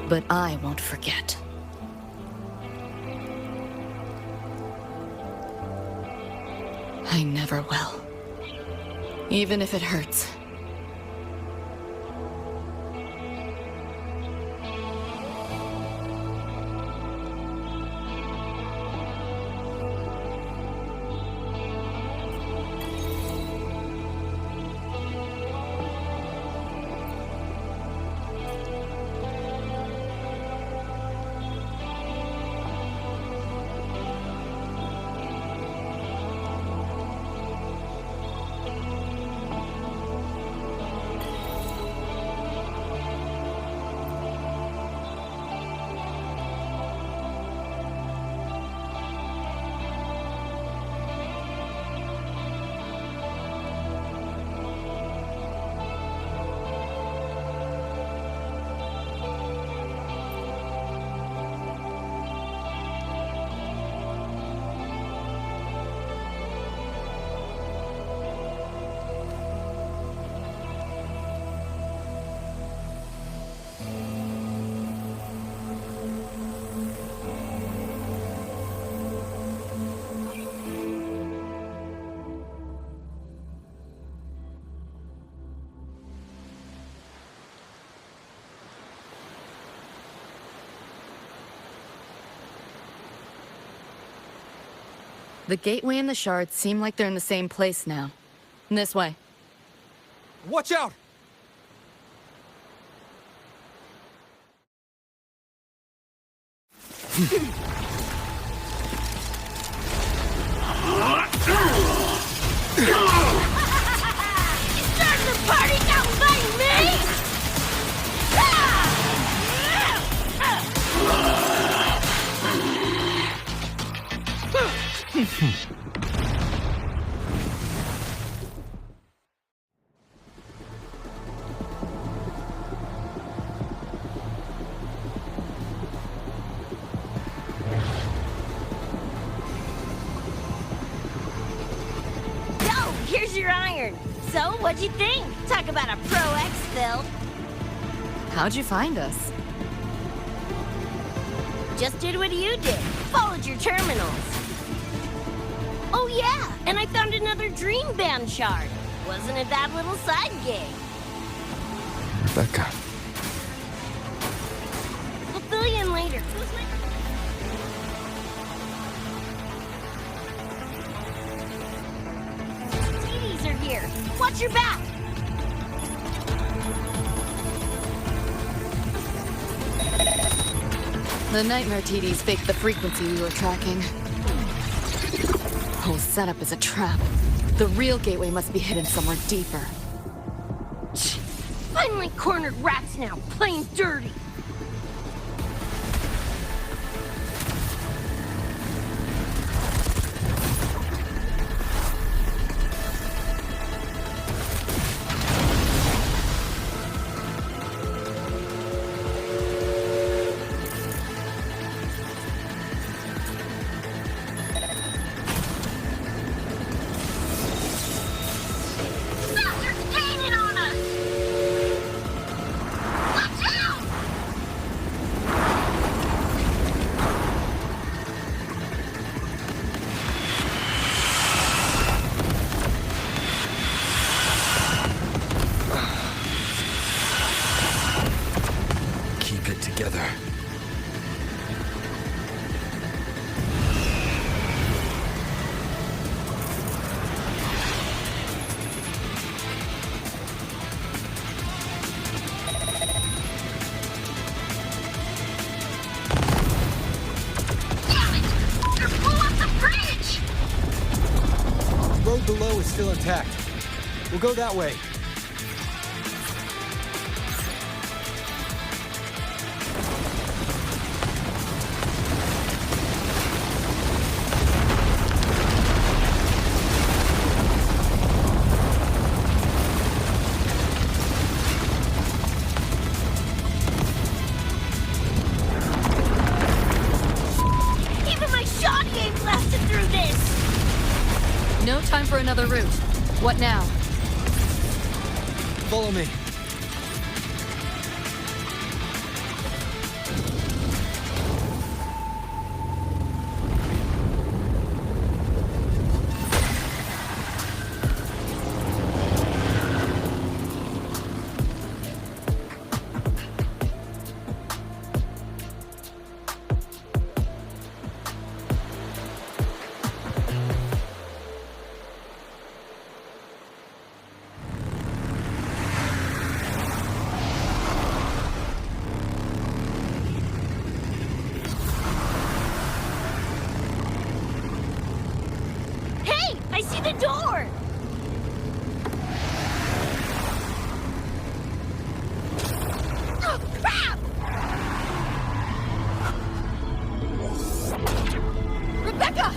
But I won't forget. I never will. Even if it hurts. The gateway and the shards seem like they're in the same place now. This way. Watch out! Starting the party, not fighting me! Here's your iron. So, what'd you think? Talk about a pro exfil. How'd you find us? Just did what you did. Followed your terminals. Oh yeah, and I found another dream band shard. Wasn't a bad little side gig. Rebecca. I'll fill you in later. TVs are here. Watch your back. The nightmare TDs faked the frequency we were tracking. Whole setup is a trap. The real gateway must be hidden somewhere deeper. Finally cornered rats now, playing dirty. Together. The road below is still intact. We'll go that way. No time for another route. What now? Follow me. I see the door! Oh, crap! Rebecca!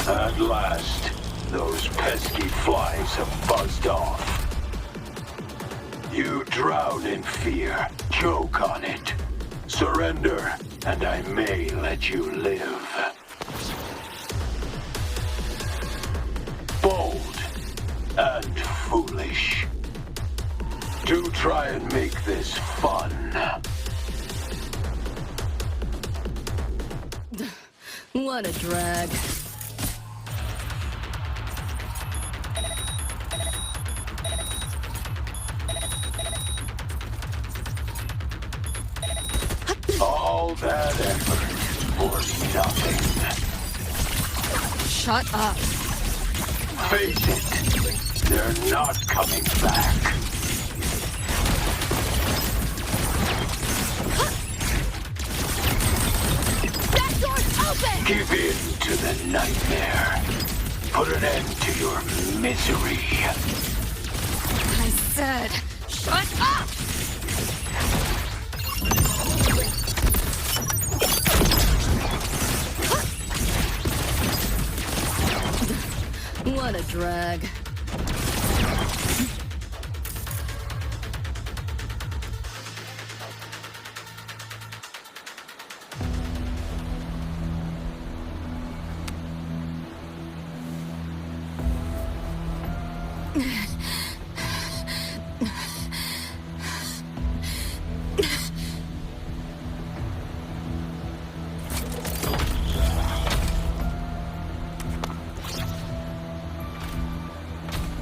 At last, those pesky flies have buzzed off. You drown in fear, choke on it. Surrender, and I may let you live. Bold and foolish. Do try and make this fun. What a drag. All that effort for nothing. Shut up. Face it, they're not coming back. That door's open! Give in to the nightmare. Put an end to your misery. I said, shut up! What a drag.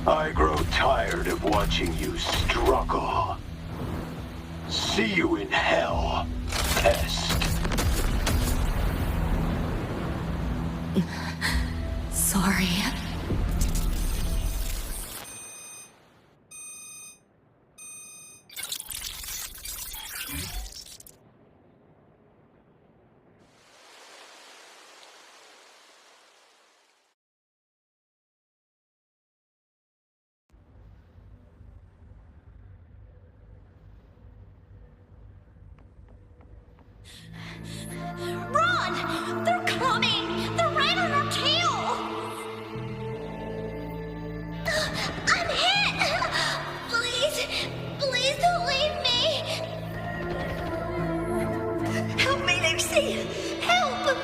I grow tired of watching you struggle. See you in hell, pest. Sorry. Run! They're coming! They're right on our tail! I'm hit! Please, please don't leave me! Help me, Lucy! Help!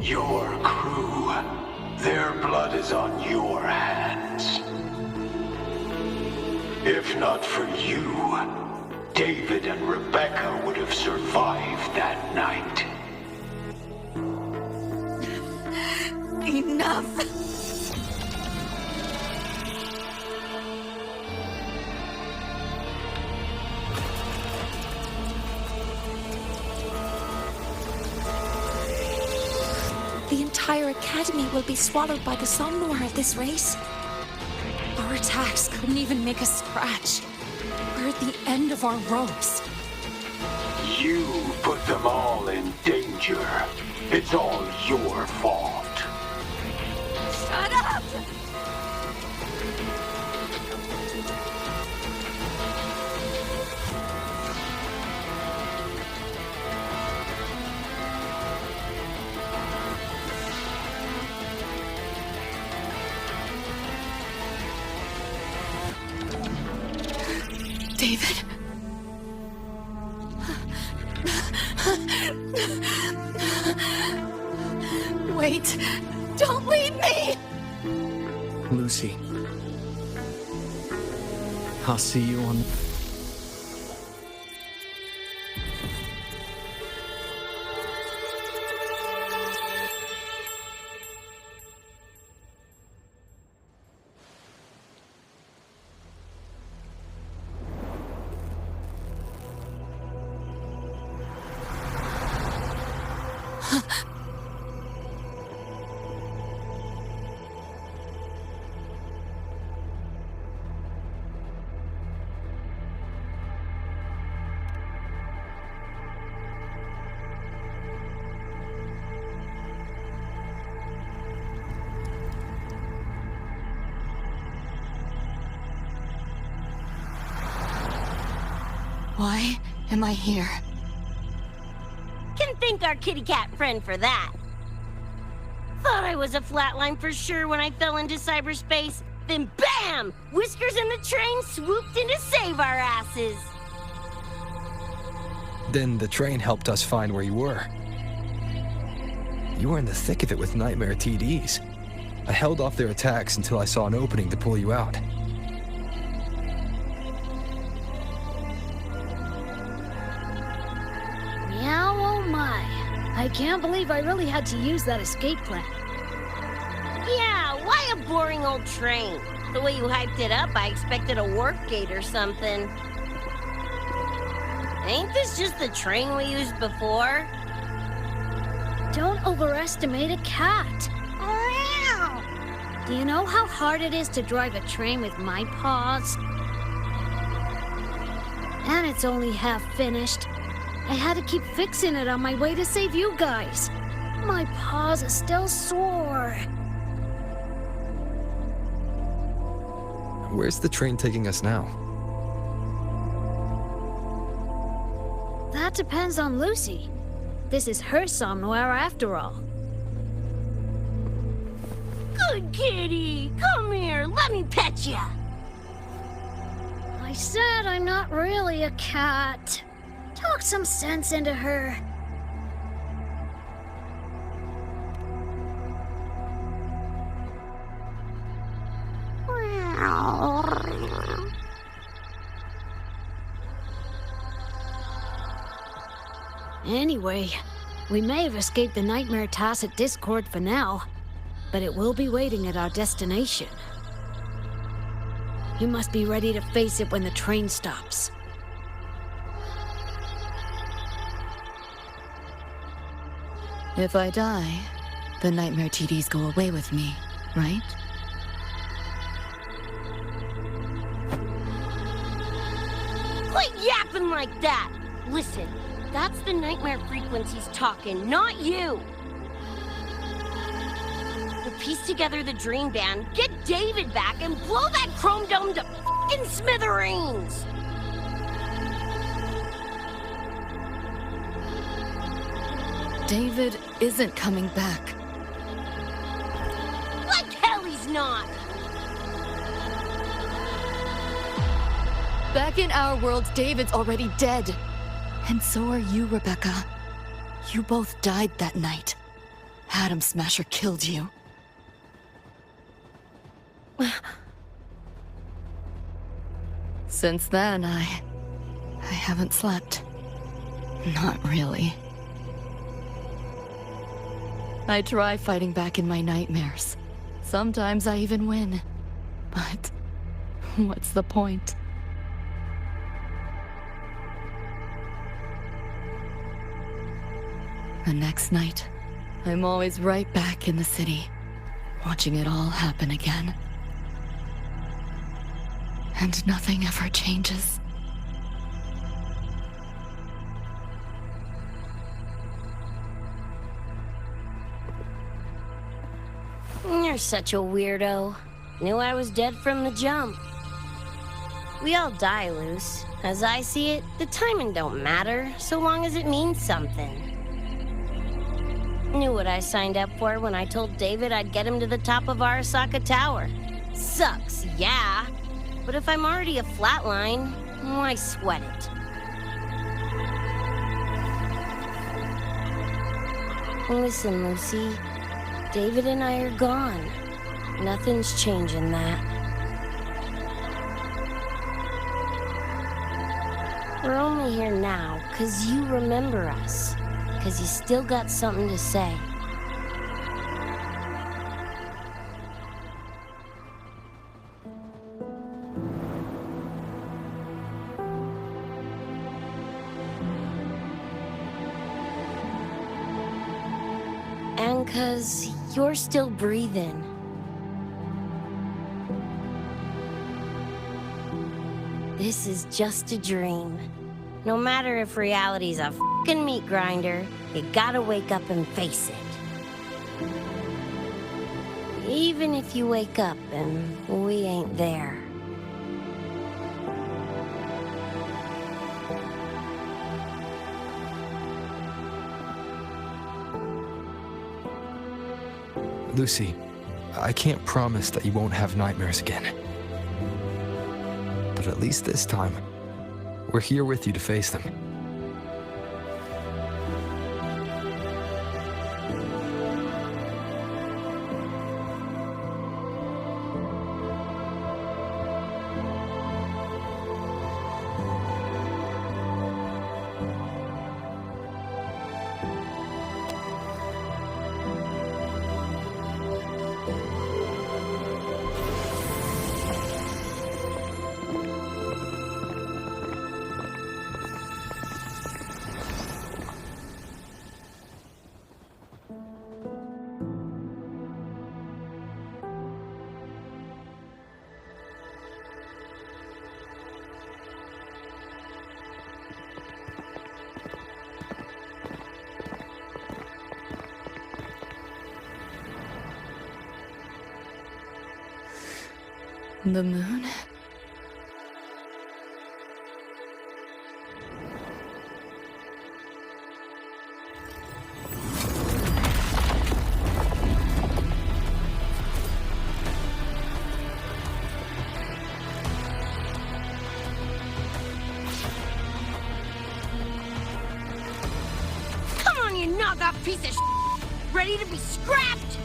Your crew, their blood is on your hands. If not for you, David and Rebecca would have survived that night. Enough! The entire academy will be swallowed by the Somnor at this race. Our attacks couldn't even make us scratch. We're at the end of our ropes. You put them all in danger. It's all your fault. Shut up! David. Wait! Don't leave me! Lucy. I'll see you on... Why am I here? Can thank our kitty cat friend for that. Thought I was a flatline for sure when I fell into cyberspace. Then BAM! Whiskers and the train swooped in to save our asses. Then the train helped us find where you were. You were in the thick of it with Nightmare TDs. I held off their attacks until I saw an opening to pull you out. Meow, oh my. I can't believe I really had to use that escape plan. Yeah, why a boring old train? The way you hyped it up, I expected a warp gate or something. Ain't this just the train we used before? Don't overestimate a cat. Do you know how hard it is to drive a train with my paws? And it's only half finished. I had to keep fixing it on my way to save you guys. My paws are still sore. Where's the train taking us now? That depends on Lucy. This is her somewhere after all. Good kitty! Come here, let me pet ya! I said I'm not really a cat. Talk some sense into her. Anyway, we may have escaped the Nightmare Tacit Discord for now, but it will be waiting at our destination. You must be ready to face it when the train stops. If I die, the Nightmare TDs go away with me, right? Quit yapping like that! Listen, that's the nightmare frequencies talking, not you! We'll piece together the dream band, get David back, and blow that chrome dome to f***ing smithereens! David isn't coming back. Like hell he's not! Back in our world, David's already dead. And so are you, Rebecca. You both died that night. Atom Smasher killed you. Since then, I haven't slept. Not really. I try fighting back in my nightmares. Sometimes I even win. But what's the point? The next night, I'm always right back in the city, watching it all happen again. And nothing ever changes. You're such a weirdo. Knew I was dead from the jump. We all die, Luce. As I see it, the timing don't matter, so long as it means something. Knew what I signed up for when I told David I'd get him to the top of Arasaka Tower. Sucks, yeah. But if I'm already a flatline, why sweat it? Listen, Lucy. David and I are gone. Nothing's changing that. We're only here now because you remember us. Because you still got something to say. And because you're still breathing. This is just a dream. No matter if reality's a f***ing meat grinder, you gotta wake up and face it. Even if you wake up and we ain't there. Lucy, I can't promise that you won't have nightmares again. But at least this time, we're here with you to face them. The moon? Come on, you knock-off piece of ready to be scrapped?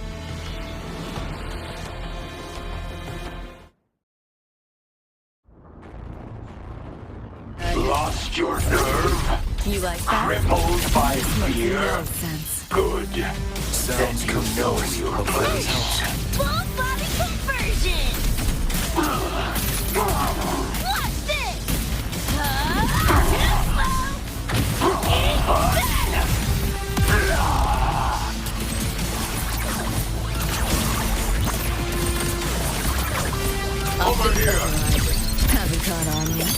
Lost your nerve? You like that? Crippled by This makes fear? no sense. Good. Then you know your place. Full body conversion! Watch this! Over here! Haven't caught on yet.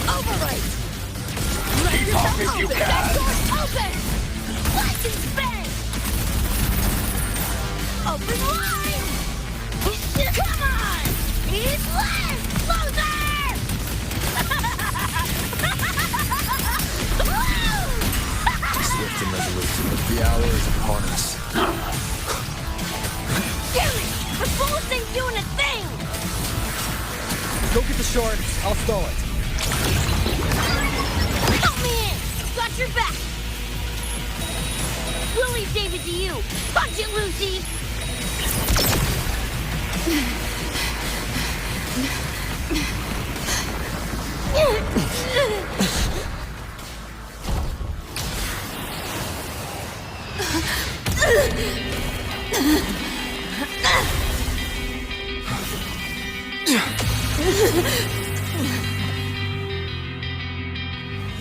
Overwrite! Keep off if you can! Open! Slice and spin! Open wide! Come on! He's left! Loser! Swift and resolute. The hour is upon us. Damn it! The bullets ain't doing a thing! Go get the shard. I'll stall it. Help me in! Got your back! We'll leave David to you. Punch it, Lucy!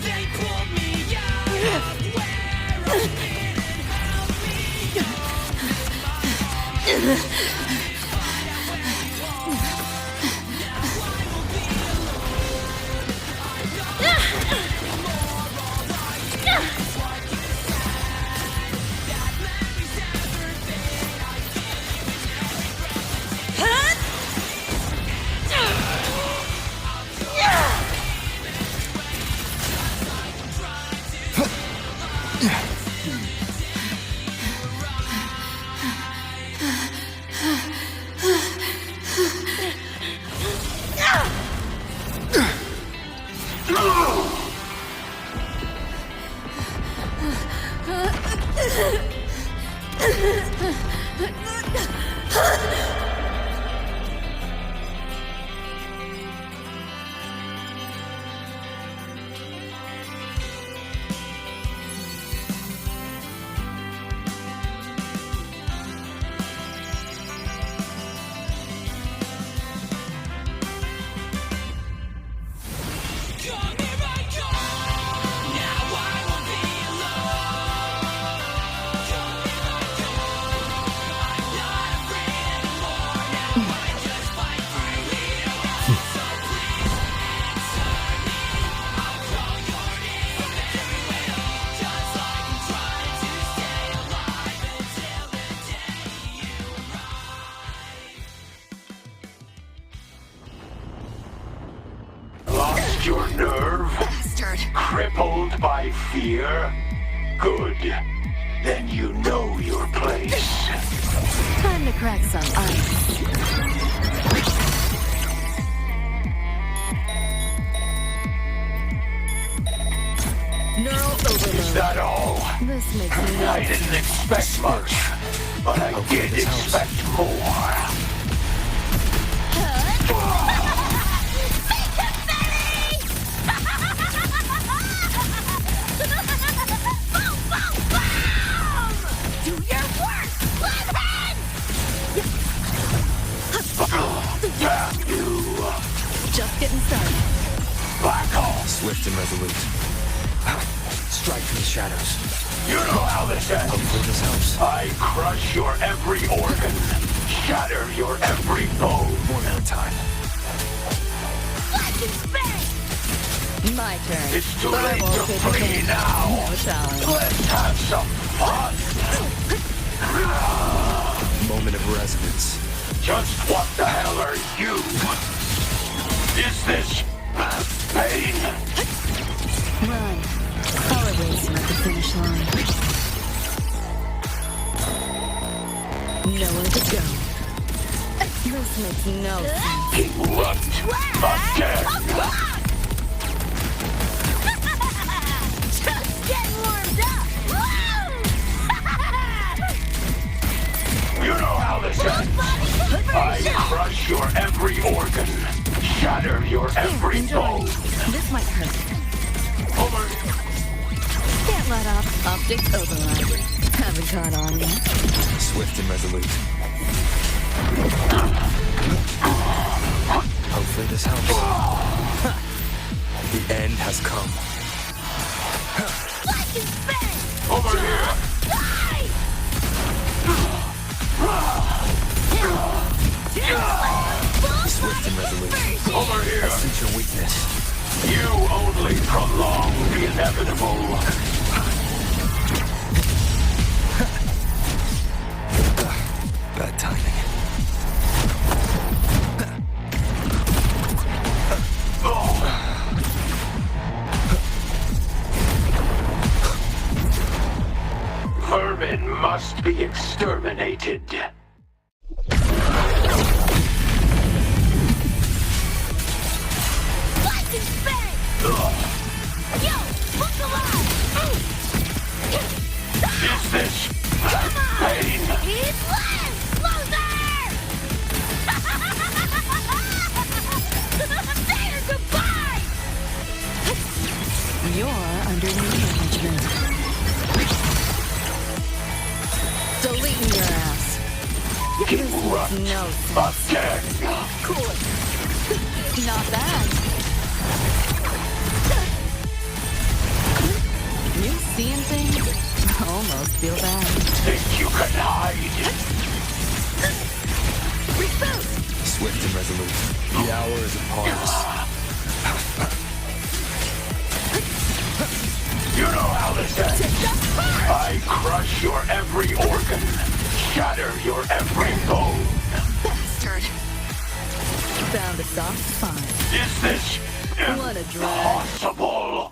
They pulled me out where I didn't help me. Your nerve? Bastard. Crippled by fear? Good. Then you know your place. Time to crack some ice. Neural overload. Is that all? This makes me I didn't expect much, but I did expect more. Just getting started. Back off. Swift and resolute. Strike from the shadows. You know how this ends. Hopefully this helps. I crush your every organ, shatter your every bone. One at a time. My turn. It's too But I late won't to take a flee chance. now. No challenge. Let's have some fun. Moment of resonance. Just what the hell are you? Is this pain? Run. I'll erase him at the finish line. Nowhere to go. This makes no sense. Erupt again! Just getting warmed up! You know how this ends. I crush your every organ, shatter your every bone. This might hurt. Over. Can't let up. Optics override. Haven't caught on yet. Swift and resolute. Hopefully this helps. The end has come. Over here! Swift and resolute. Over here! I sense your weakness. You only prolong the inevitable. Bad timing. Vermin must be exterminated. Is this pain? You're under new management. Deleting your ass. This makes no sense. Again! Cool. Not bad. You seeing things? Almost feel bad. Think you can hide? Reboot! Swift and resolute. The hour is upon us. You know how this ends. I crush your every organ, shatter your every bone. Bastard. Found a soft spot. Is this What a drag. impossible?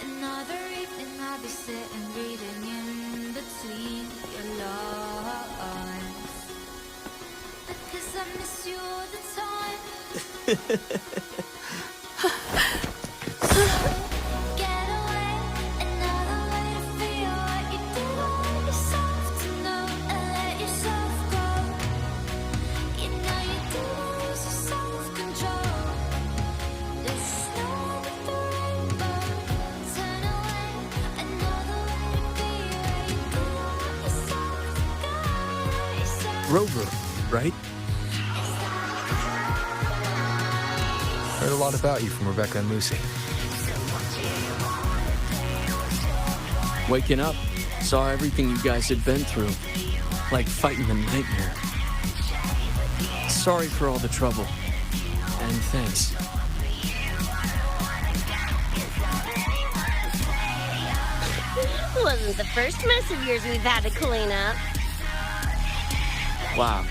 Another evening I'll be sitting reading in between your lines, because I miss you all the time. Get away, another way to feel what you do. Want yourself to know and let yourself go. You know you do lose your self-control. There's snow with the rainbow. Turn away, another way to be where you do want yourself to go. Yourself. Rover, right? Heard a lot about you from Rebecca and Lucy. Waking up, saw everything you guys had been through. Like fighting a nightmare. Sorry for all the trouble. And thanks. Wasn't the first mess of yours we've had to clean up. Wow.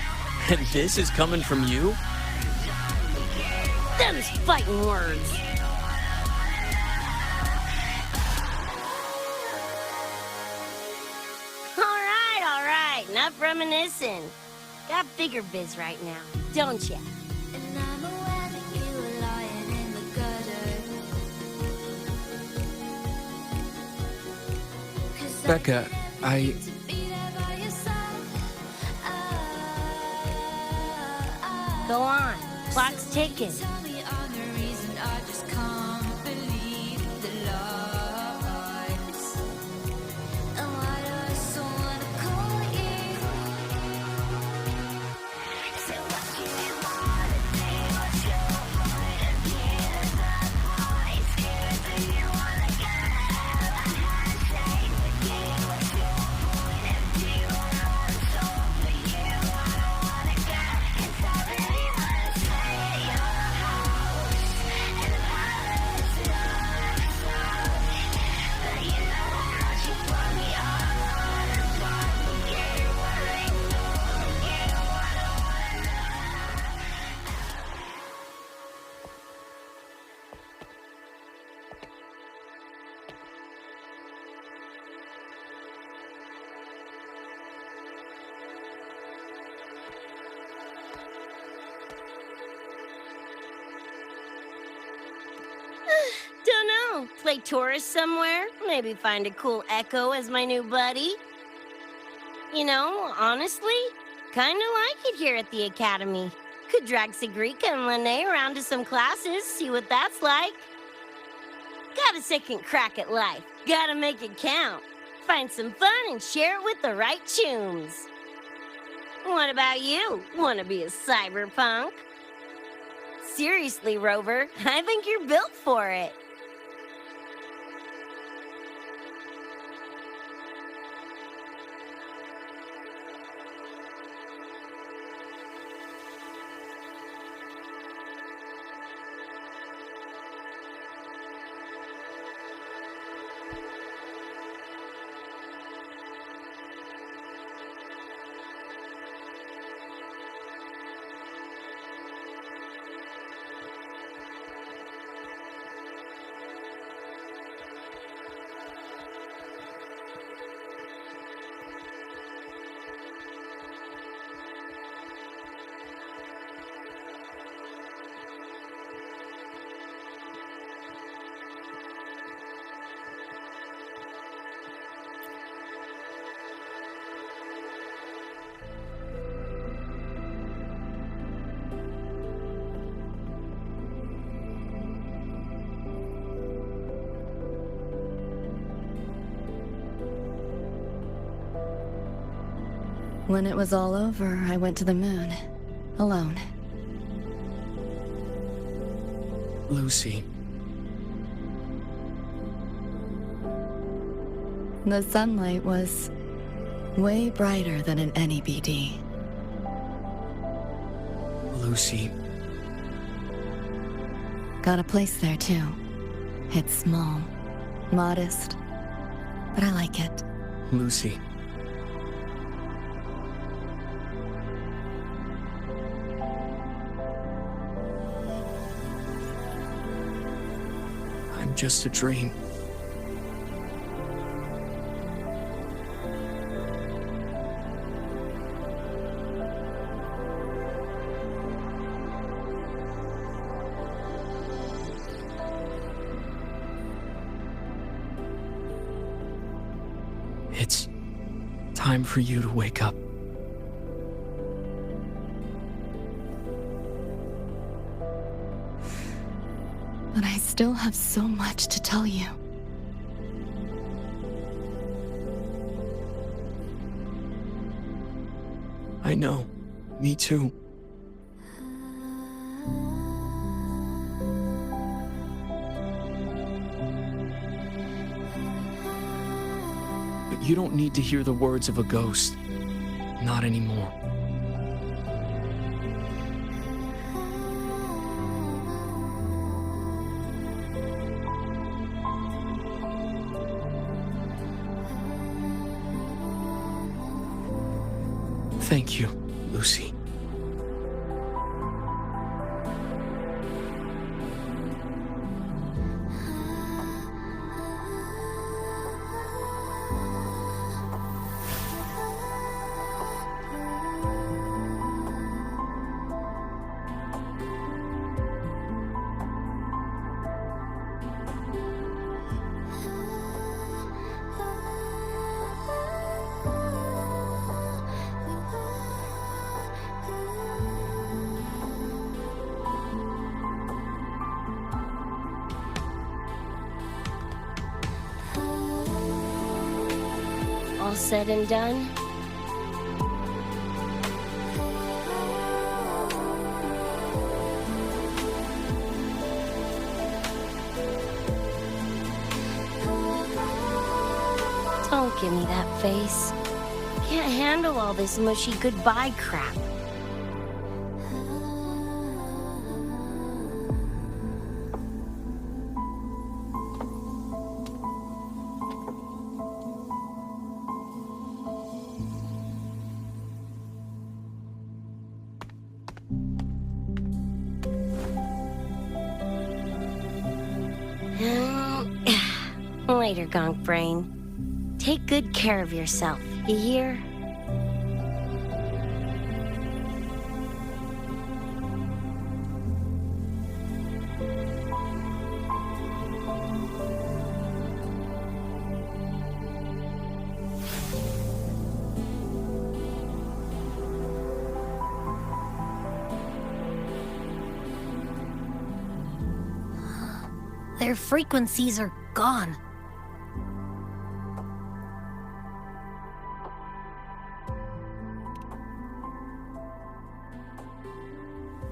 And this is coming from you? Them's fighting words. All right. Enough reminiscing. Got bigger biz right now, don't ya? Becca, Go on. Clock's ticking. Dunno. Play tourist somewhere? Maybe find a cool Echo as my new buddy? You know, honestly, kinda like it here at the Academy. Could drag Sigrika and Lene around to some classes, see what that's like. Got a second crack at life. Gotta make it count. Find some fun and share it with the right chooms. What about you? Wanna be a cyberpunk? Seriously, Rover, I think you're built for it. When it was all over, I went to the moon. Alone. Lucy. The sunlight was way brighter than in any BD. Lucy. Got a place there too. It's small, modest, but I like it. Lucy. I'm just a dream. It's time for you to wake up. But I still have so much to tell you. I know. Me too. But you don't need to hear the words of a ghost. Not anymore. Thank you, Lucy. All said and done? Don't give me that face. Can't handle all this mushy goodbye crap. Later, Gonk Brain. Take good care of yourself, you hear? Their frequencies are gone.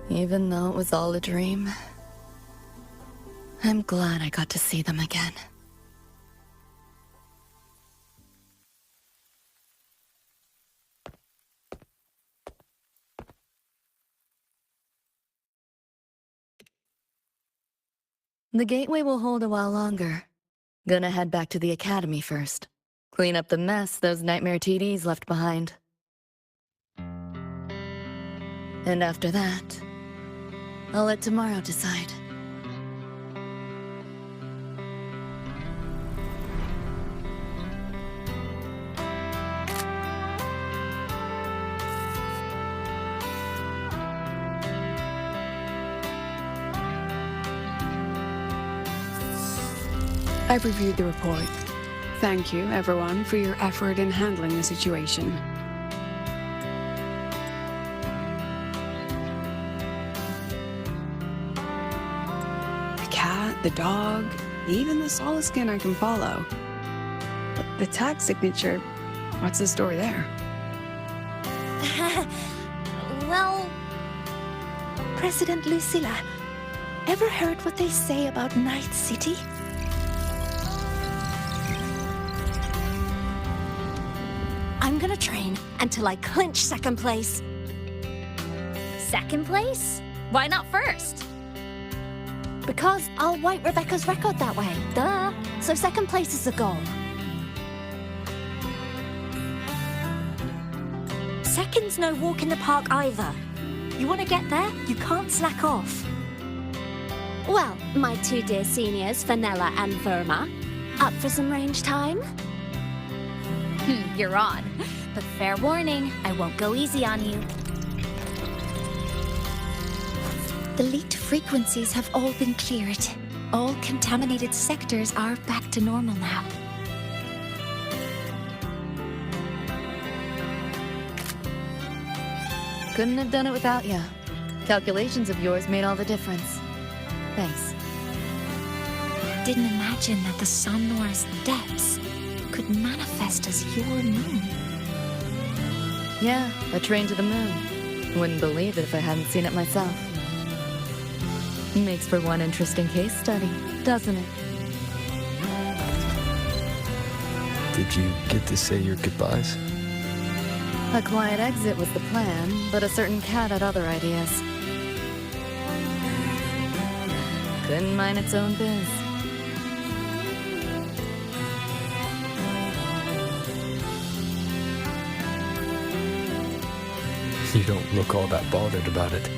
Even though it was all a dream, I'm glad I got to see them again. The gateway will hold a while longer. Gonna head back to the academy first. Clean up the mess those nightmare TDs left behind. And after that, I'll let tomorrow decide. I've reviewed the report. Thank you, everyone, for your effort in handling the situation. The cat, the dog, even the Solaskin I can follow. But the tag signature, what's the story there? Well... President Lucilla, ever heard what they say about Night City? I'm gonna train until I clinch second place. Second place? Why not first? Because I'll wipe Rebecca's record that way. Duh. So second place is the goal. Second's no walk in the park either. You want to get there, you can't slack off. Well, my two dear seniors, Fenella and Verma, up for some range time? You're on. But fair warning, I won't go easy on you. The leaked frequencies have all been cleared. All contaminated sectors are back to normal now. Couldn't have done it without you. Calculations of yours made all the difference. Thanks. Didn't imagine that the Somnor's depths could manifest as your moon. Yeah, a train to the moon. Wouldn't believe it if I hadn't seen it myself. Makes for one interesting case study, doesn't it? Did you get to say your goodbyes? A quiet exit was the plan, but a certain cat had other ideas. Couldn't mind its own biz. You don't look all that bothered about it.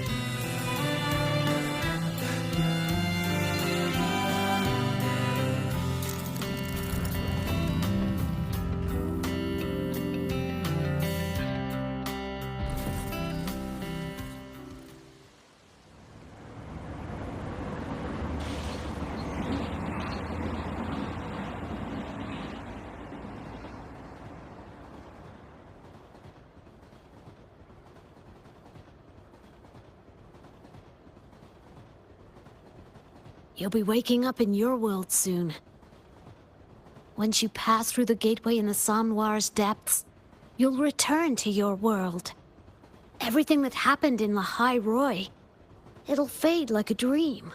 You'll be waking up in your world soon. Once you pass through the gateway in the Somnoir's depths, you'll return to your world. Everything that happened in Lahai-Roi, it'll fade like a dream.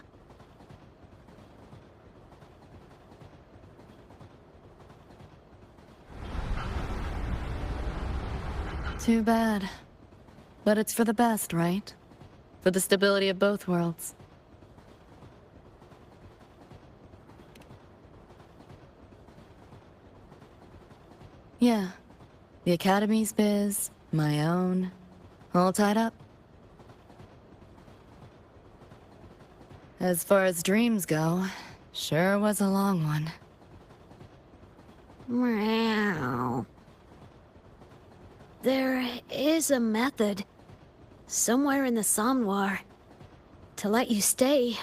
Too bad. But it's for the best, right? For the stability of both worlds. Yeah. The Academy's biz, my own, all tied up. As far as dreams go, sure was a long one. Meow. There is a method, somewhere in the Somnoir, to let you stay.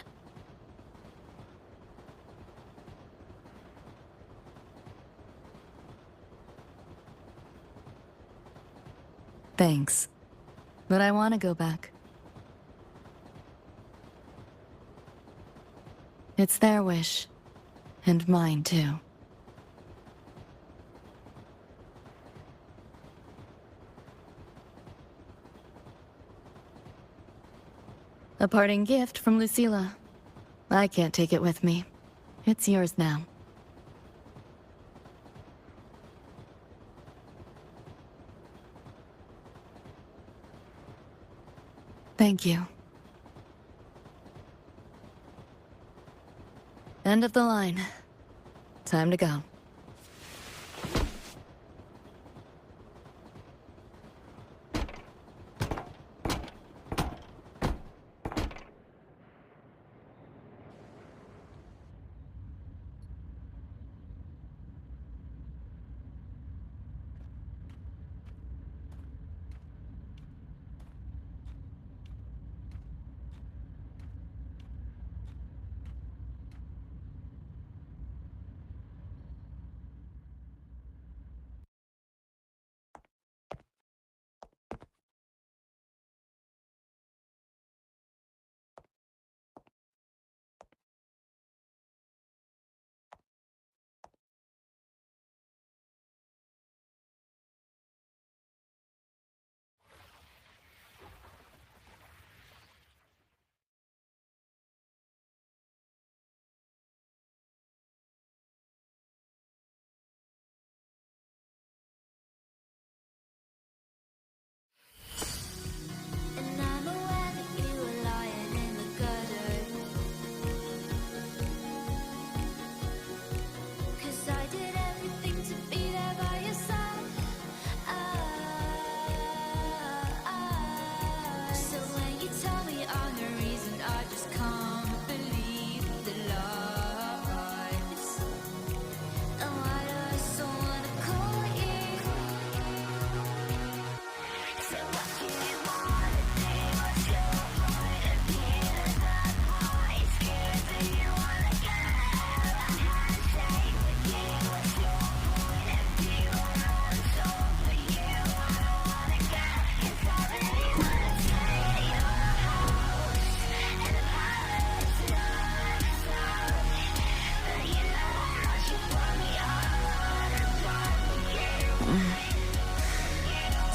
Thanks. But I want to go back. It's their wish. And mine, too. A parting gift from Lucilla. I can't take it with me. It's yours now. Thank you. End of the line. Time to go.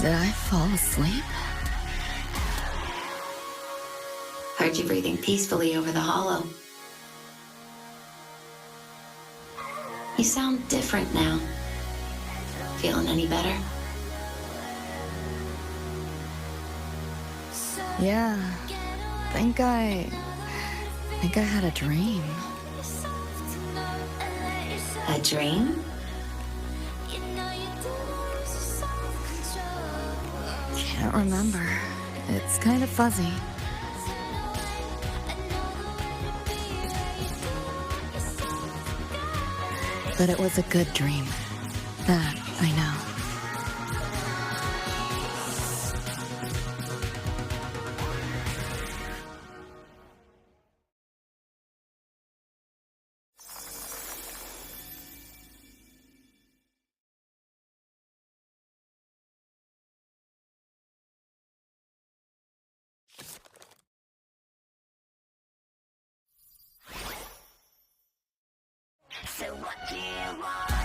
Did I fall asleep? Heard you breathing peacefully over the hollow. You sound different now. Feeling any better? Yeah. Think I had a dream. A dream? Can't remember. It's kind of fuzzy. But it was a good dream. That I know. So what do you want?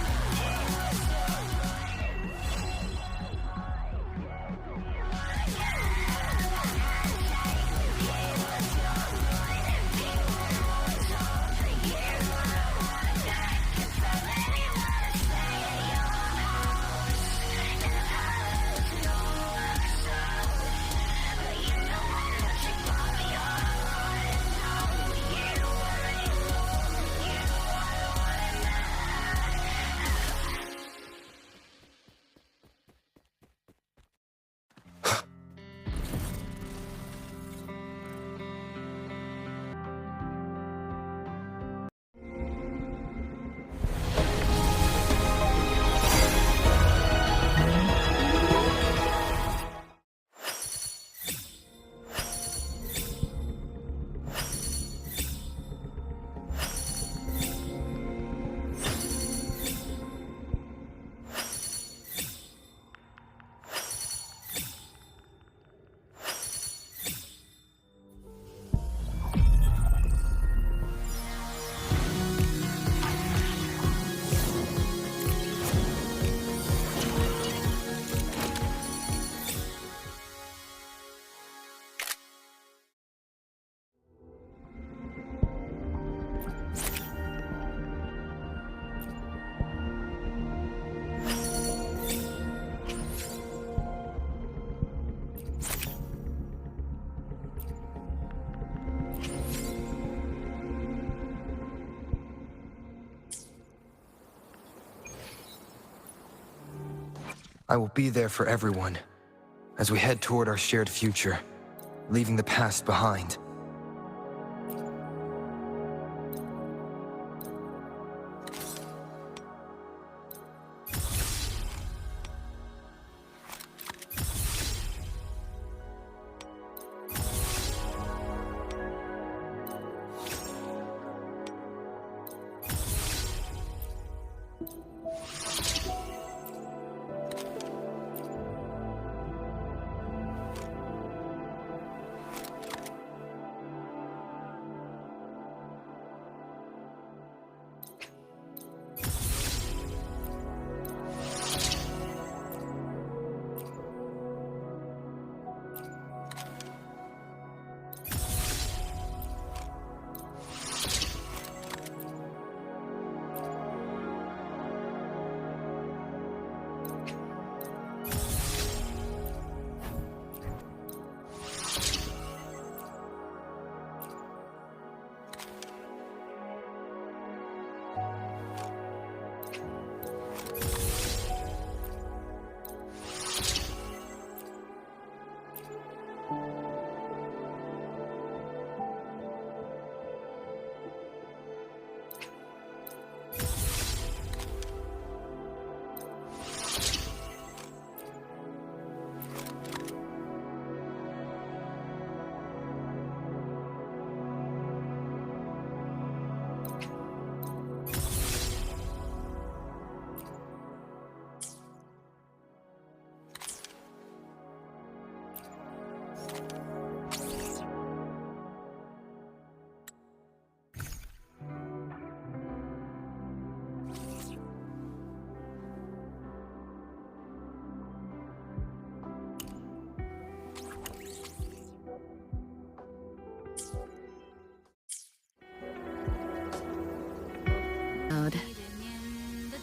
I will be there for everyone as we head toward our shared future, leaving the past behind.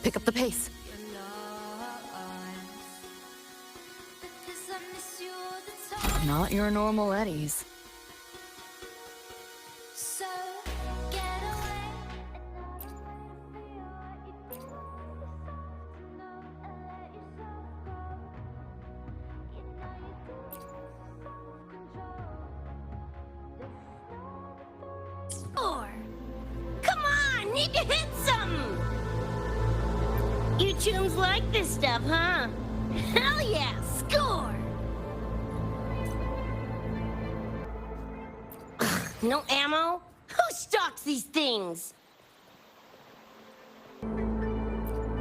Pick up the pace. Not your normal eddies. need to hit something! You chooms like this stuff, huh? Hell yeah, score! Ugh, no ammo? Who stocks these things?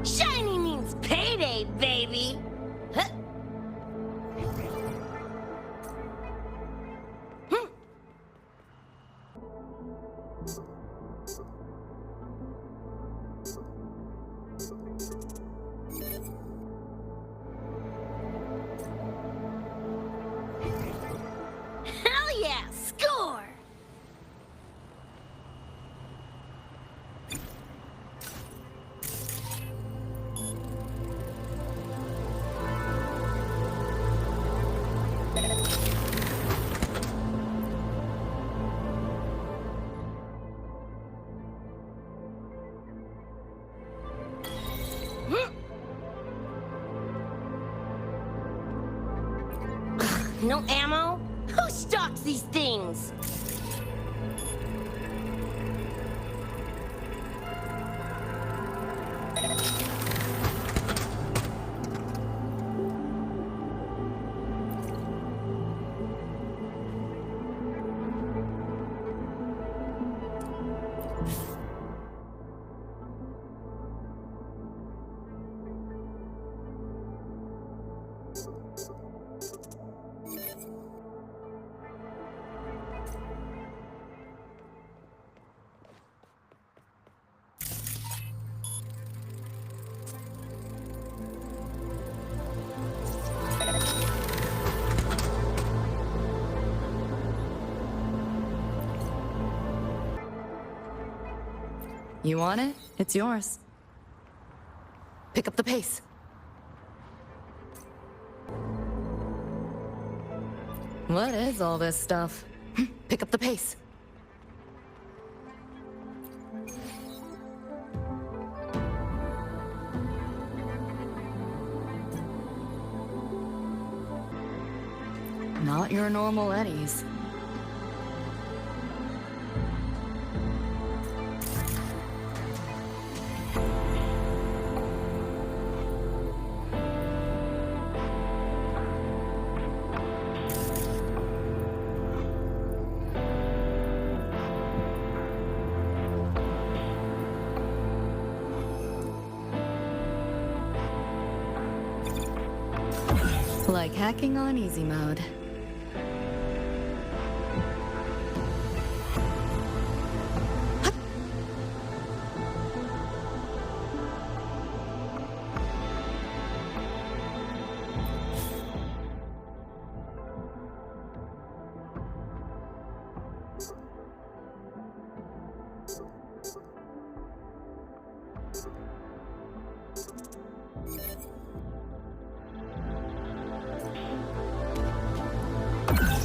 Shiny means payday, baby! Huh. Hell yeah, score! No ammo? Who stocks these things? You want it? It's yours. Pick up the pace. What is all this stuff? Pick up the pace. Not your normal eddies. Like hacking on easy mode.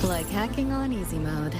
Like hacking on easy mode.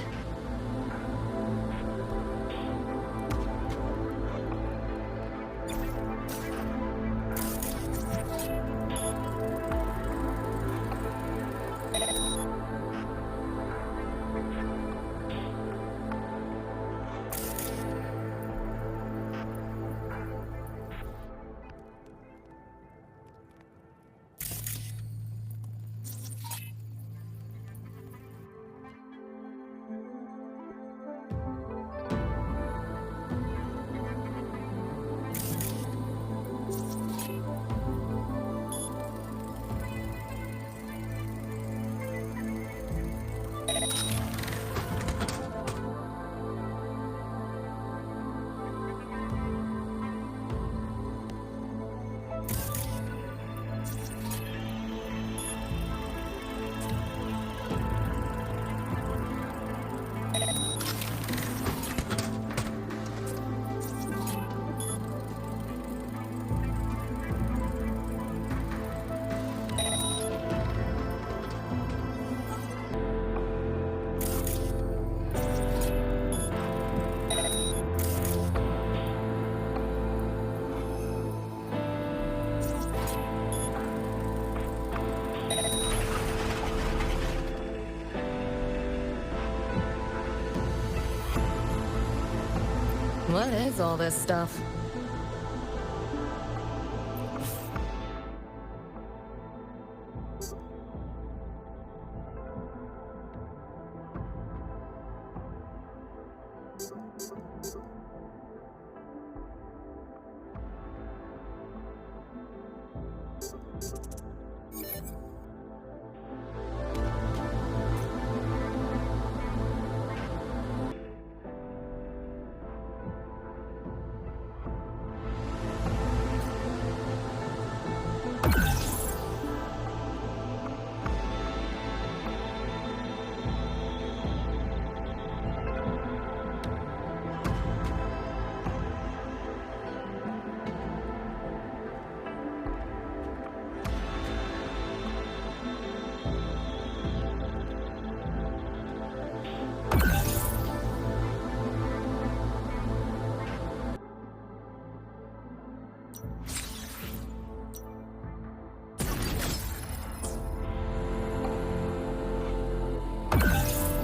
What is all this stuff?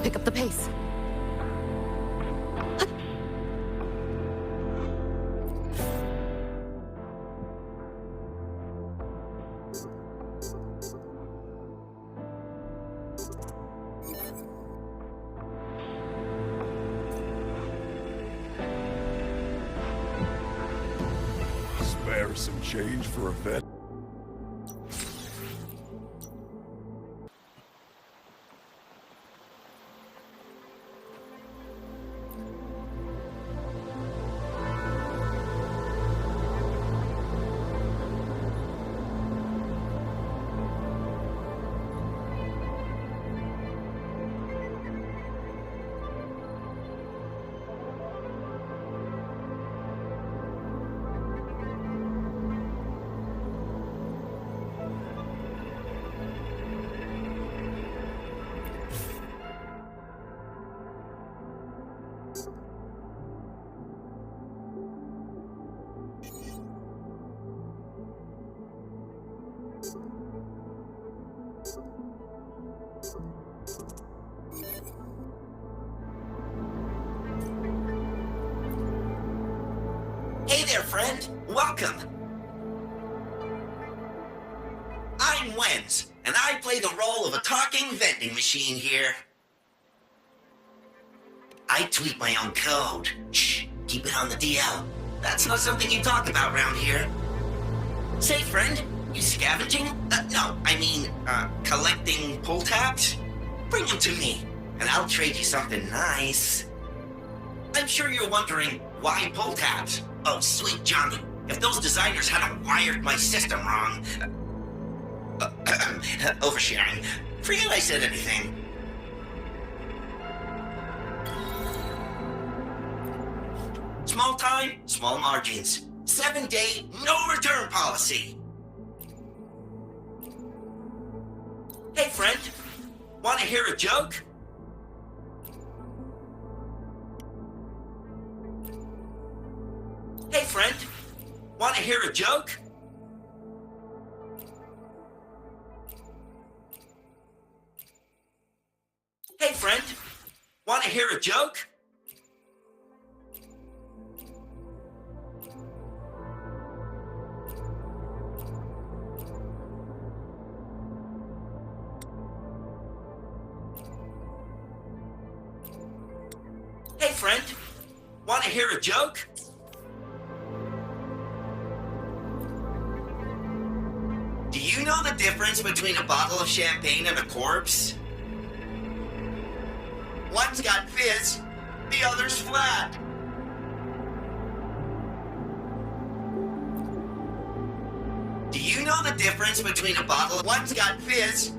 Pick up the pace. Spare some change for a vet. Hey there, friend. Welcome. I'm Wenz, and I play the role of a talking vending machine here. I tweak my own code. Shh, keep it on the DL. That's not something you talk about around here. Say, friend, you scavenging? No, I mean, collecting pull tabs? Bring them to me, and I'll trade you something nice. I'm sure you're wondering, why pull tabs? Oh, sweet Johnny, if those designers hadn't wired my system wrong... oversharing. Forget I said anything. Small time, small margins. 7-day, no return policy. Hey, friend. Want to hear a joke? Hey, friend. Want to hear a joke? Hey, friend. Want to hear a joke? Hey, friend. Want to hear a joke? Do you know the difference between a bottle of champagne and a corpse? One's got fizz, the other's flat. Do you know the difference between a bottle? One's got fizz.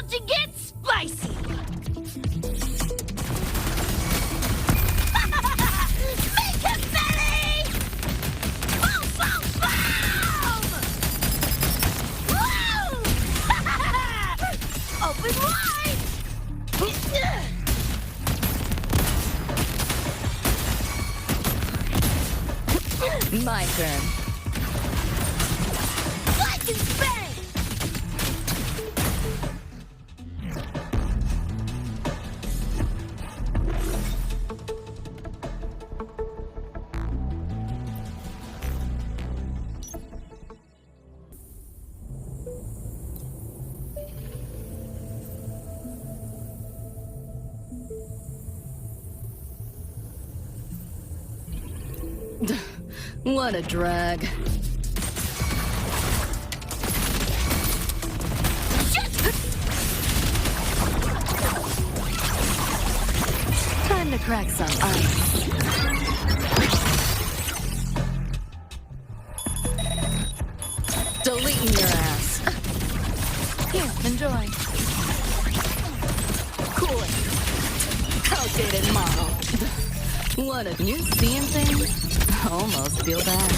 about to get spicy! Make it belly! Boom, boom, boom! Woo! Open wide! My turn. Like and bang! What a drag. Time to crack some ice. Deleting your ass. Here, enjoy. Cool it. Outdated model. What a... You seeing things? Almost feel bad.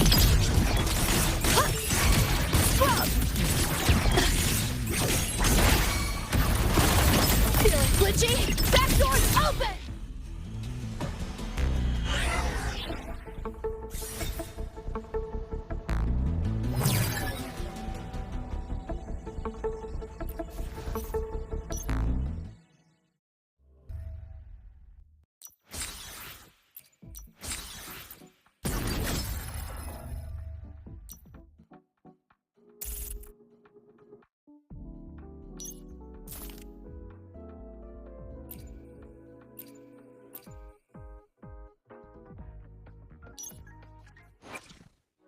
Feeling glitchy? Back door's open!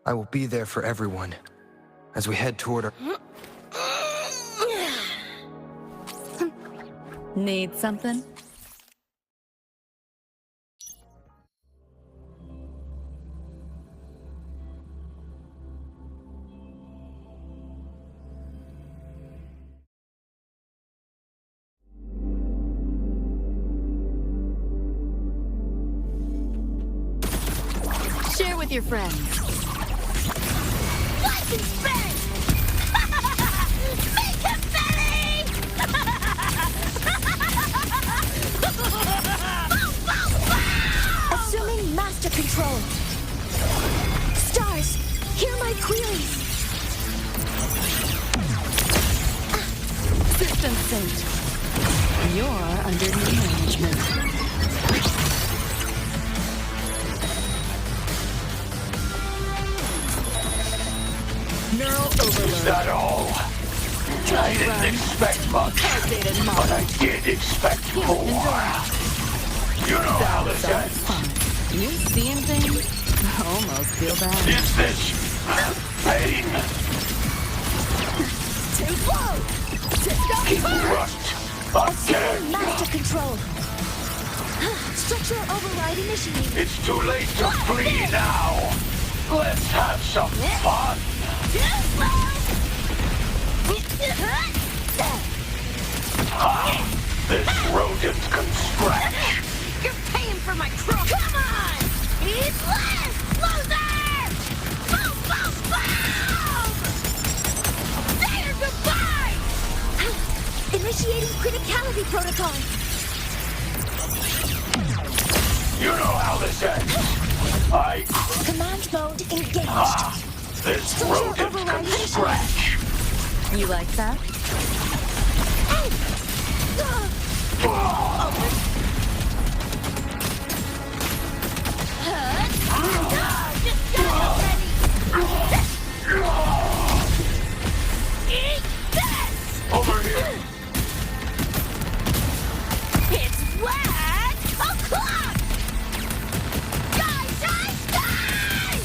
I will be there for everyone as we head toward our... Need something? Share with your friends. Like and bang! Make it belly! Boom, boom, boom! Assuming master control. Stars, hear my queries. System synced. You're under new management. Neural overload. Is that all? I didn't expect much, but I did expect more. You know how this ends. You seeing things? Almost feel bad. Is this pain? Too slow! Keep right again. Assuming master control. Structural override initiated. It's too late to flee now. Let's have some fun. This rodent can scratch. You're paying for my crook! Come on! Eat less, loser! Boom, boom, boom! Say your goodbye! Initiating criticality protocol. You know how this ends. Command mode engaged. This rodent can scratch. You like that? Eat this! Over here. It's wet! O'clock! Die, die, die!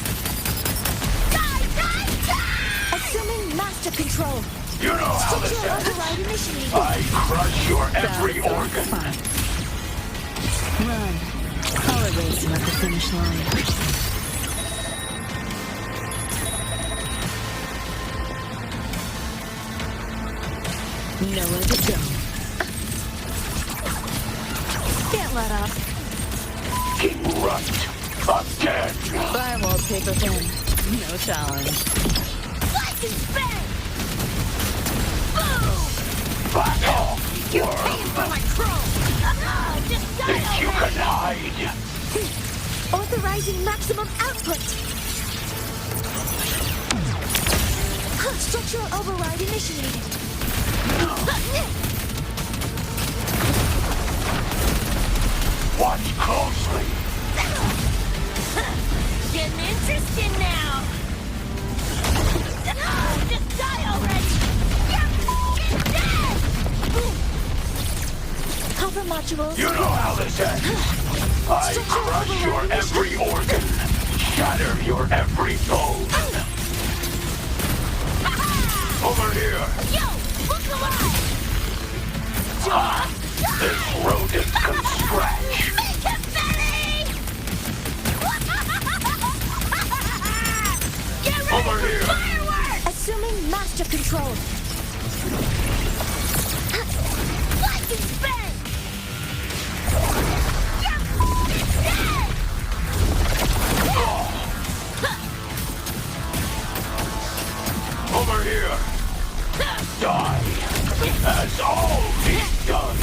Die, die, die! Assuming master control. You know how this Structural ends. override initiated. I crush your every That's organ. fine. Run. I'll erase you at the finish line. Nowhere to go. let up. King right. Again. Firewall paper thin. No challenge. Lightning spin! Boom! Back off, You're paying for my chrome! Just die think you can hide? Authorizing maximum output. Structural override initiated. Watch closely. Getting interesting now! Just die already! You're f***ing dead! Cover modules. You know how this ends. I crush your every organ, shatter your every bone. Over here. Yo! Look alive! This rodent can scratch. Make him belly! Get ready Over for here. fireworks! Assuming master control. Lightning spin! You're f***ing dead! Over here. Die. As all meat does.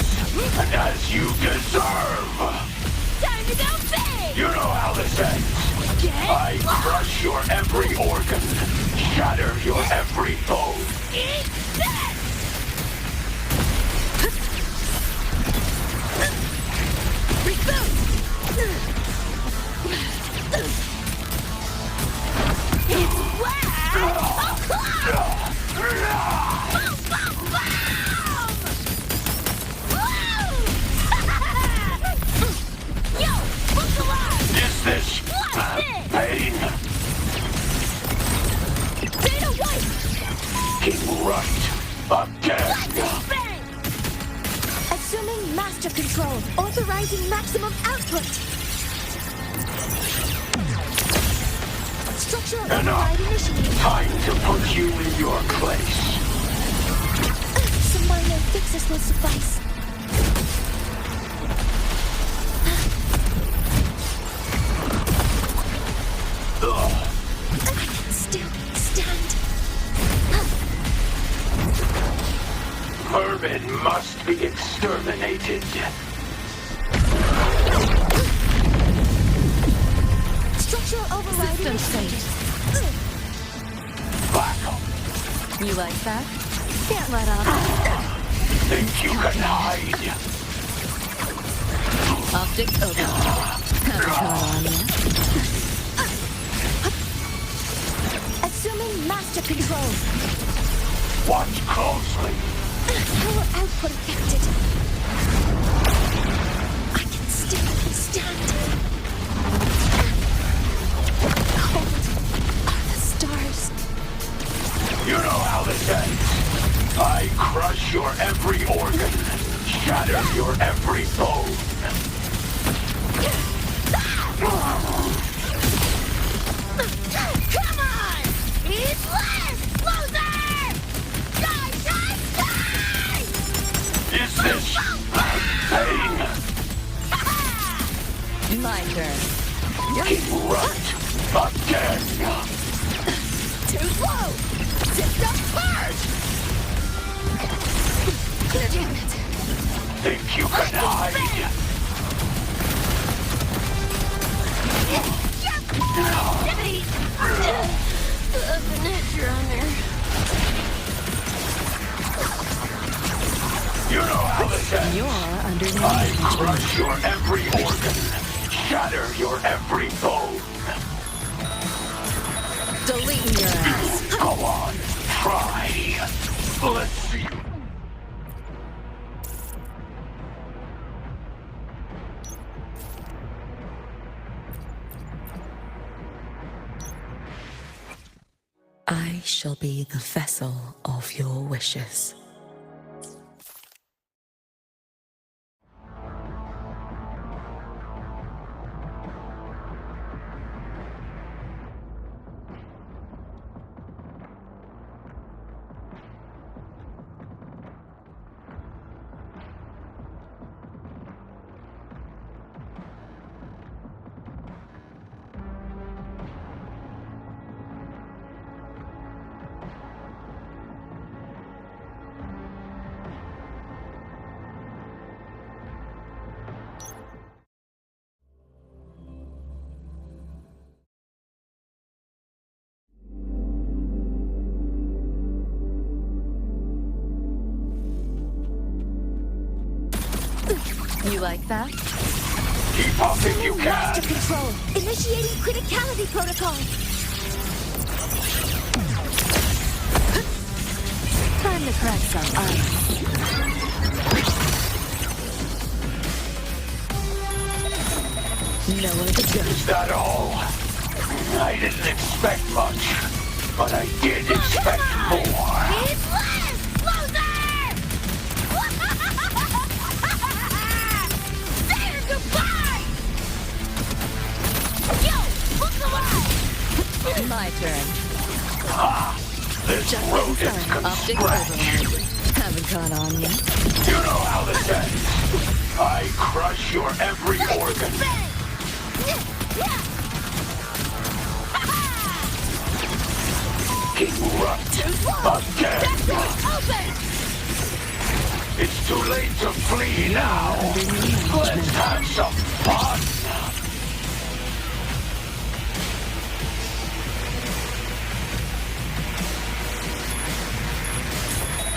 And as you deserve. Time to go big! You know how this ends. I crush your every organ, shatter your every bone. Eat this! Reboot! It's wet! Boom, boom, boom! Yo, look alive! Is this pain? Data white! King right. Again. Bang! Assuming master control. Authorizing maximum output. Structural override initiated. Time to put you in your place. Some minor fixes will suffice. I can still stand. Vermin must be exterminated. Structural override initiated. You like that? Can't let up. Think you can hide? Optics open. Haven't caught on yet. Assuming master control. Watch closely. Power output affected. I can still stand. Cold are the stars. You know how this ends. I crush your every organ, shatter your every bone. Come on! Eat less, loser! Die, die, die! Is this pain? My turn. King right. Again. Too slow! System hard! Damn it. Think you can hide? The net runner. You know how this ends. You're underneath. I crush your every organ, shatter your every bone. Deleting your ass. Go on, try. Let's see. I shall be the vessel of your wishes. You like that? Keep up if you can. Master control. Initiating criticality protocol. Time to crack some ice. Nowhere to go. Is that all? I didn't expect much, but I did expect more. It's less! Loser! Say your goodbye! Yo, look alive! My turn. Ah, this rodent can Optic scratch. override. Haven't caught on yet. You know how this ends. I crush your every organ. King Rut again. It's too late to flee now. Let's have some fun.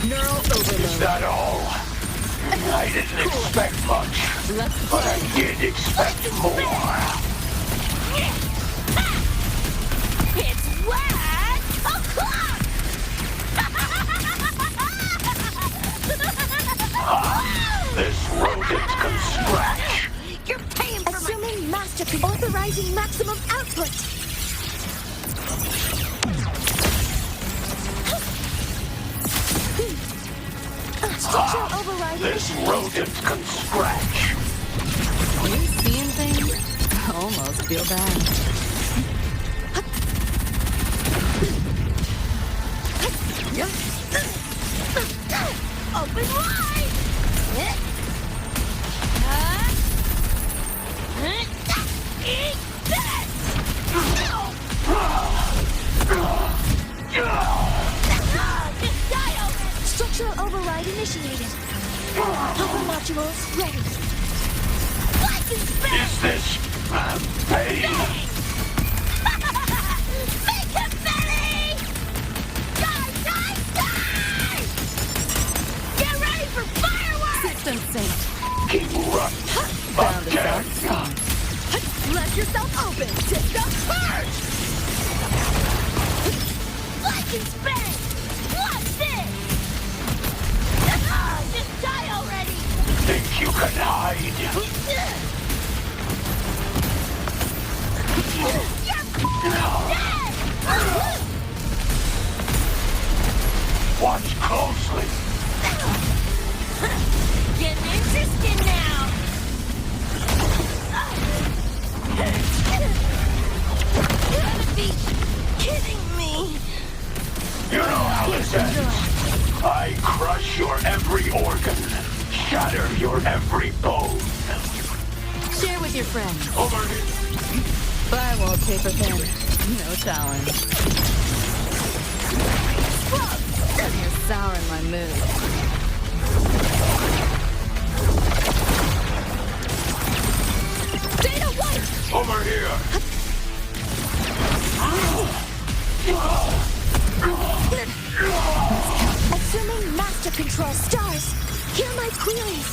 Neural overload. Is that all? I didn't expect much, but I did expect more. It's wet o'clock! This rodent can scratch. You're paying for Assuming master control. Authorizing maximum output. Structural override. This rodent can scratch. You seeing things? I almost feel bad. Open wide! Eat this! Just die already! Structural override initiated. Power modules ready. What is Is this pain? Make him belly! Die, die, die! Get ready for fireworks! System synced. King Rut Found a again. soft spot. Let yourself open. Take the first. Flash and spin! What's this? Just die already! Think you can hide? Watch closely. Getting interested now! You gotta be kidding me! You know how this ends. I crush your every organ, shatter your every bone. Share with your friends. Over here. Bye, wallpaper pen. No challenge. You're souring my mood. Data white! Over here. Assuming master control. Stars, hear my queries.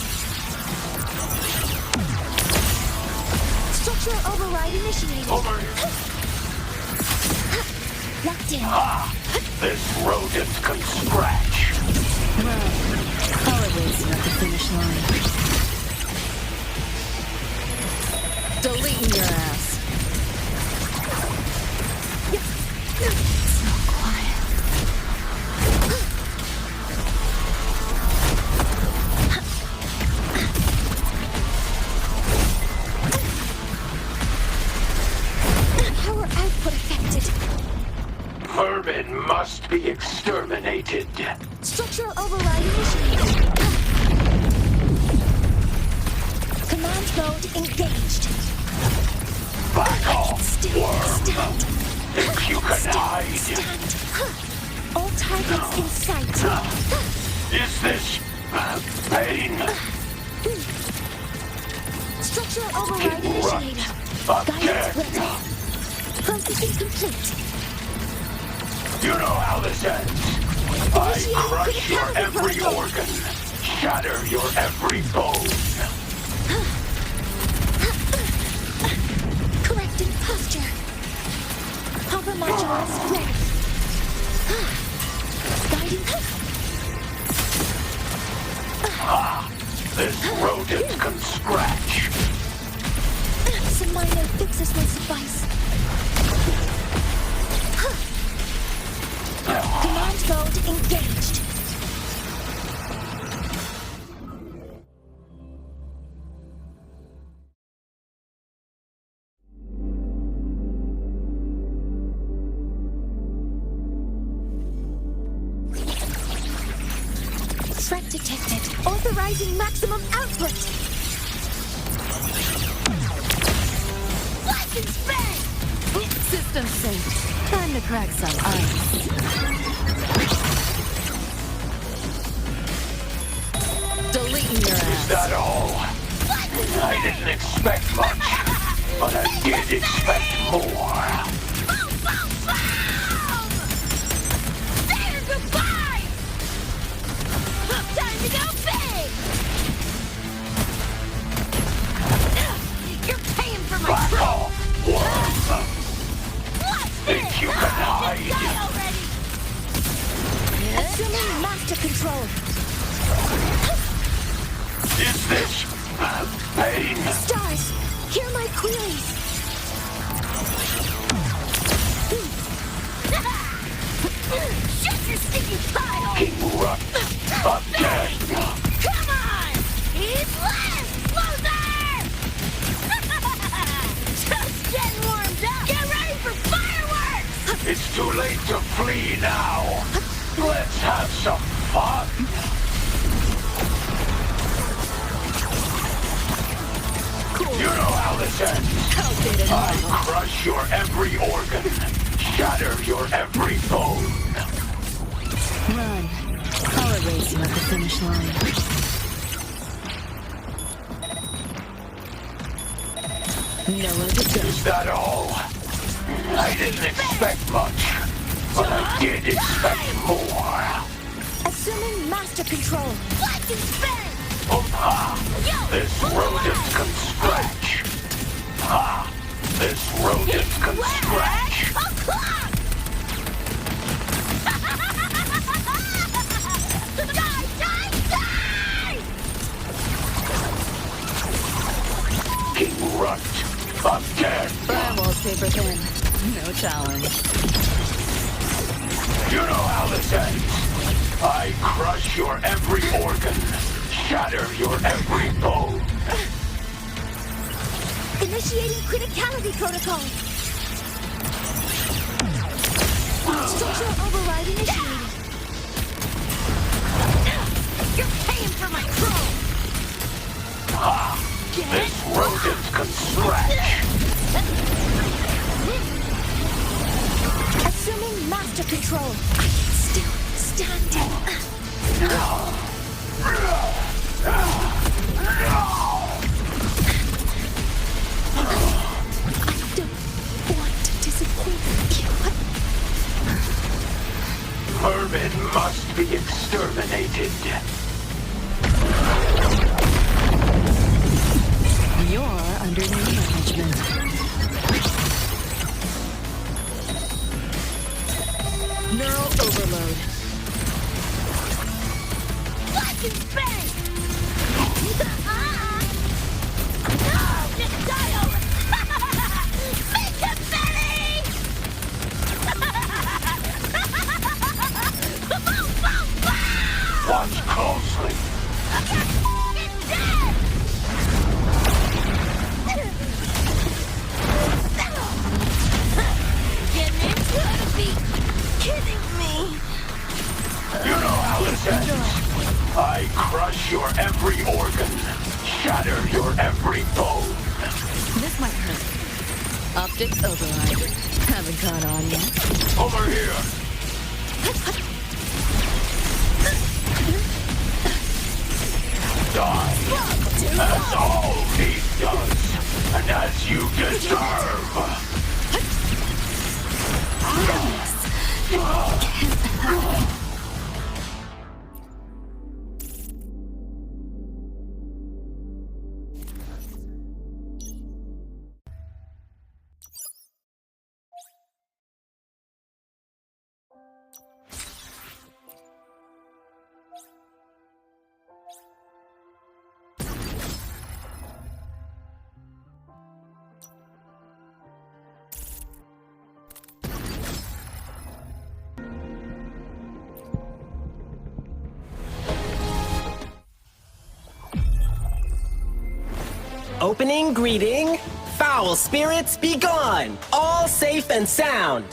Structural override initiated. Over here. Locked in. This rodent can scratch. Holidays at the finish line. Deleting your ass. So quiet. Power output affected. Vermin must be exterminated. Structural override initiated. Command mode engaged. Back off, worm. Stand. Think you can hide? Stand. All targets in sight. Is this pain? Structural override initiated. Guidance ready. Processing complete. You know how this ends. I crush your every organ, shatter your every bone. Supermodular spread. Guiding. This rodent can scratch. Some minor fixes will suffice. Command mode engaged. Threat detected. Authorizing maximum output. Lightning spin! System sync. Time to crack some ice. Deleting your Is ass. that all? I didn't expect much, but I did expect more. There, goodbye! Time to go big! You're paying for my Back trouble! off, worm! Think you can hide? Die already! Assuming master control. Is this pain? Stars, hear my queries. Shut your sticky pie hole! King Rut again! Come on! Eat less, loser! Just getting warmed up! Get ready for fireworks! It's too late to flee now. Let's have some fun. You know how this ends. I crush your every organ, shatter your every bone. Run. I'll erase you at the finish line. Nowhere to go. Is that all? I didn't expect much, but I did expect more. Assuming master control. Lightning spin! This rodent can scratch. This rodent can scratch. Die, die, die! King Rut again. Firewall's paper thin. No challenge. You know how this ends. I crush your every organ, shatter your every bone. Initiating criticality protocol. Structural override initiated. You're paying for my chrome! This rodent can scratch. Assuming master control. I am still standing. I don't want to disappoint you. Vermin must be exterminated. You're under new management. Neural overload. Lightning spin! No! Just die already! Make him belly! Watch closely. It's dead! Getting into it to be kidding me! You know how this ends. I crush your every organ, shatter your every bone. This might hurt. Optics override. Haven't caught on yet. Over here. Die. That's all he does. And as you deserve. opening greeting. Foul spirits be gone. All safe and sound.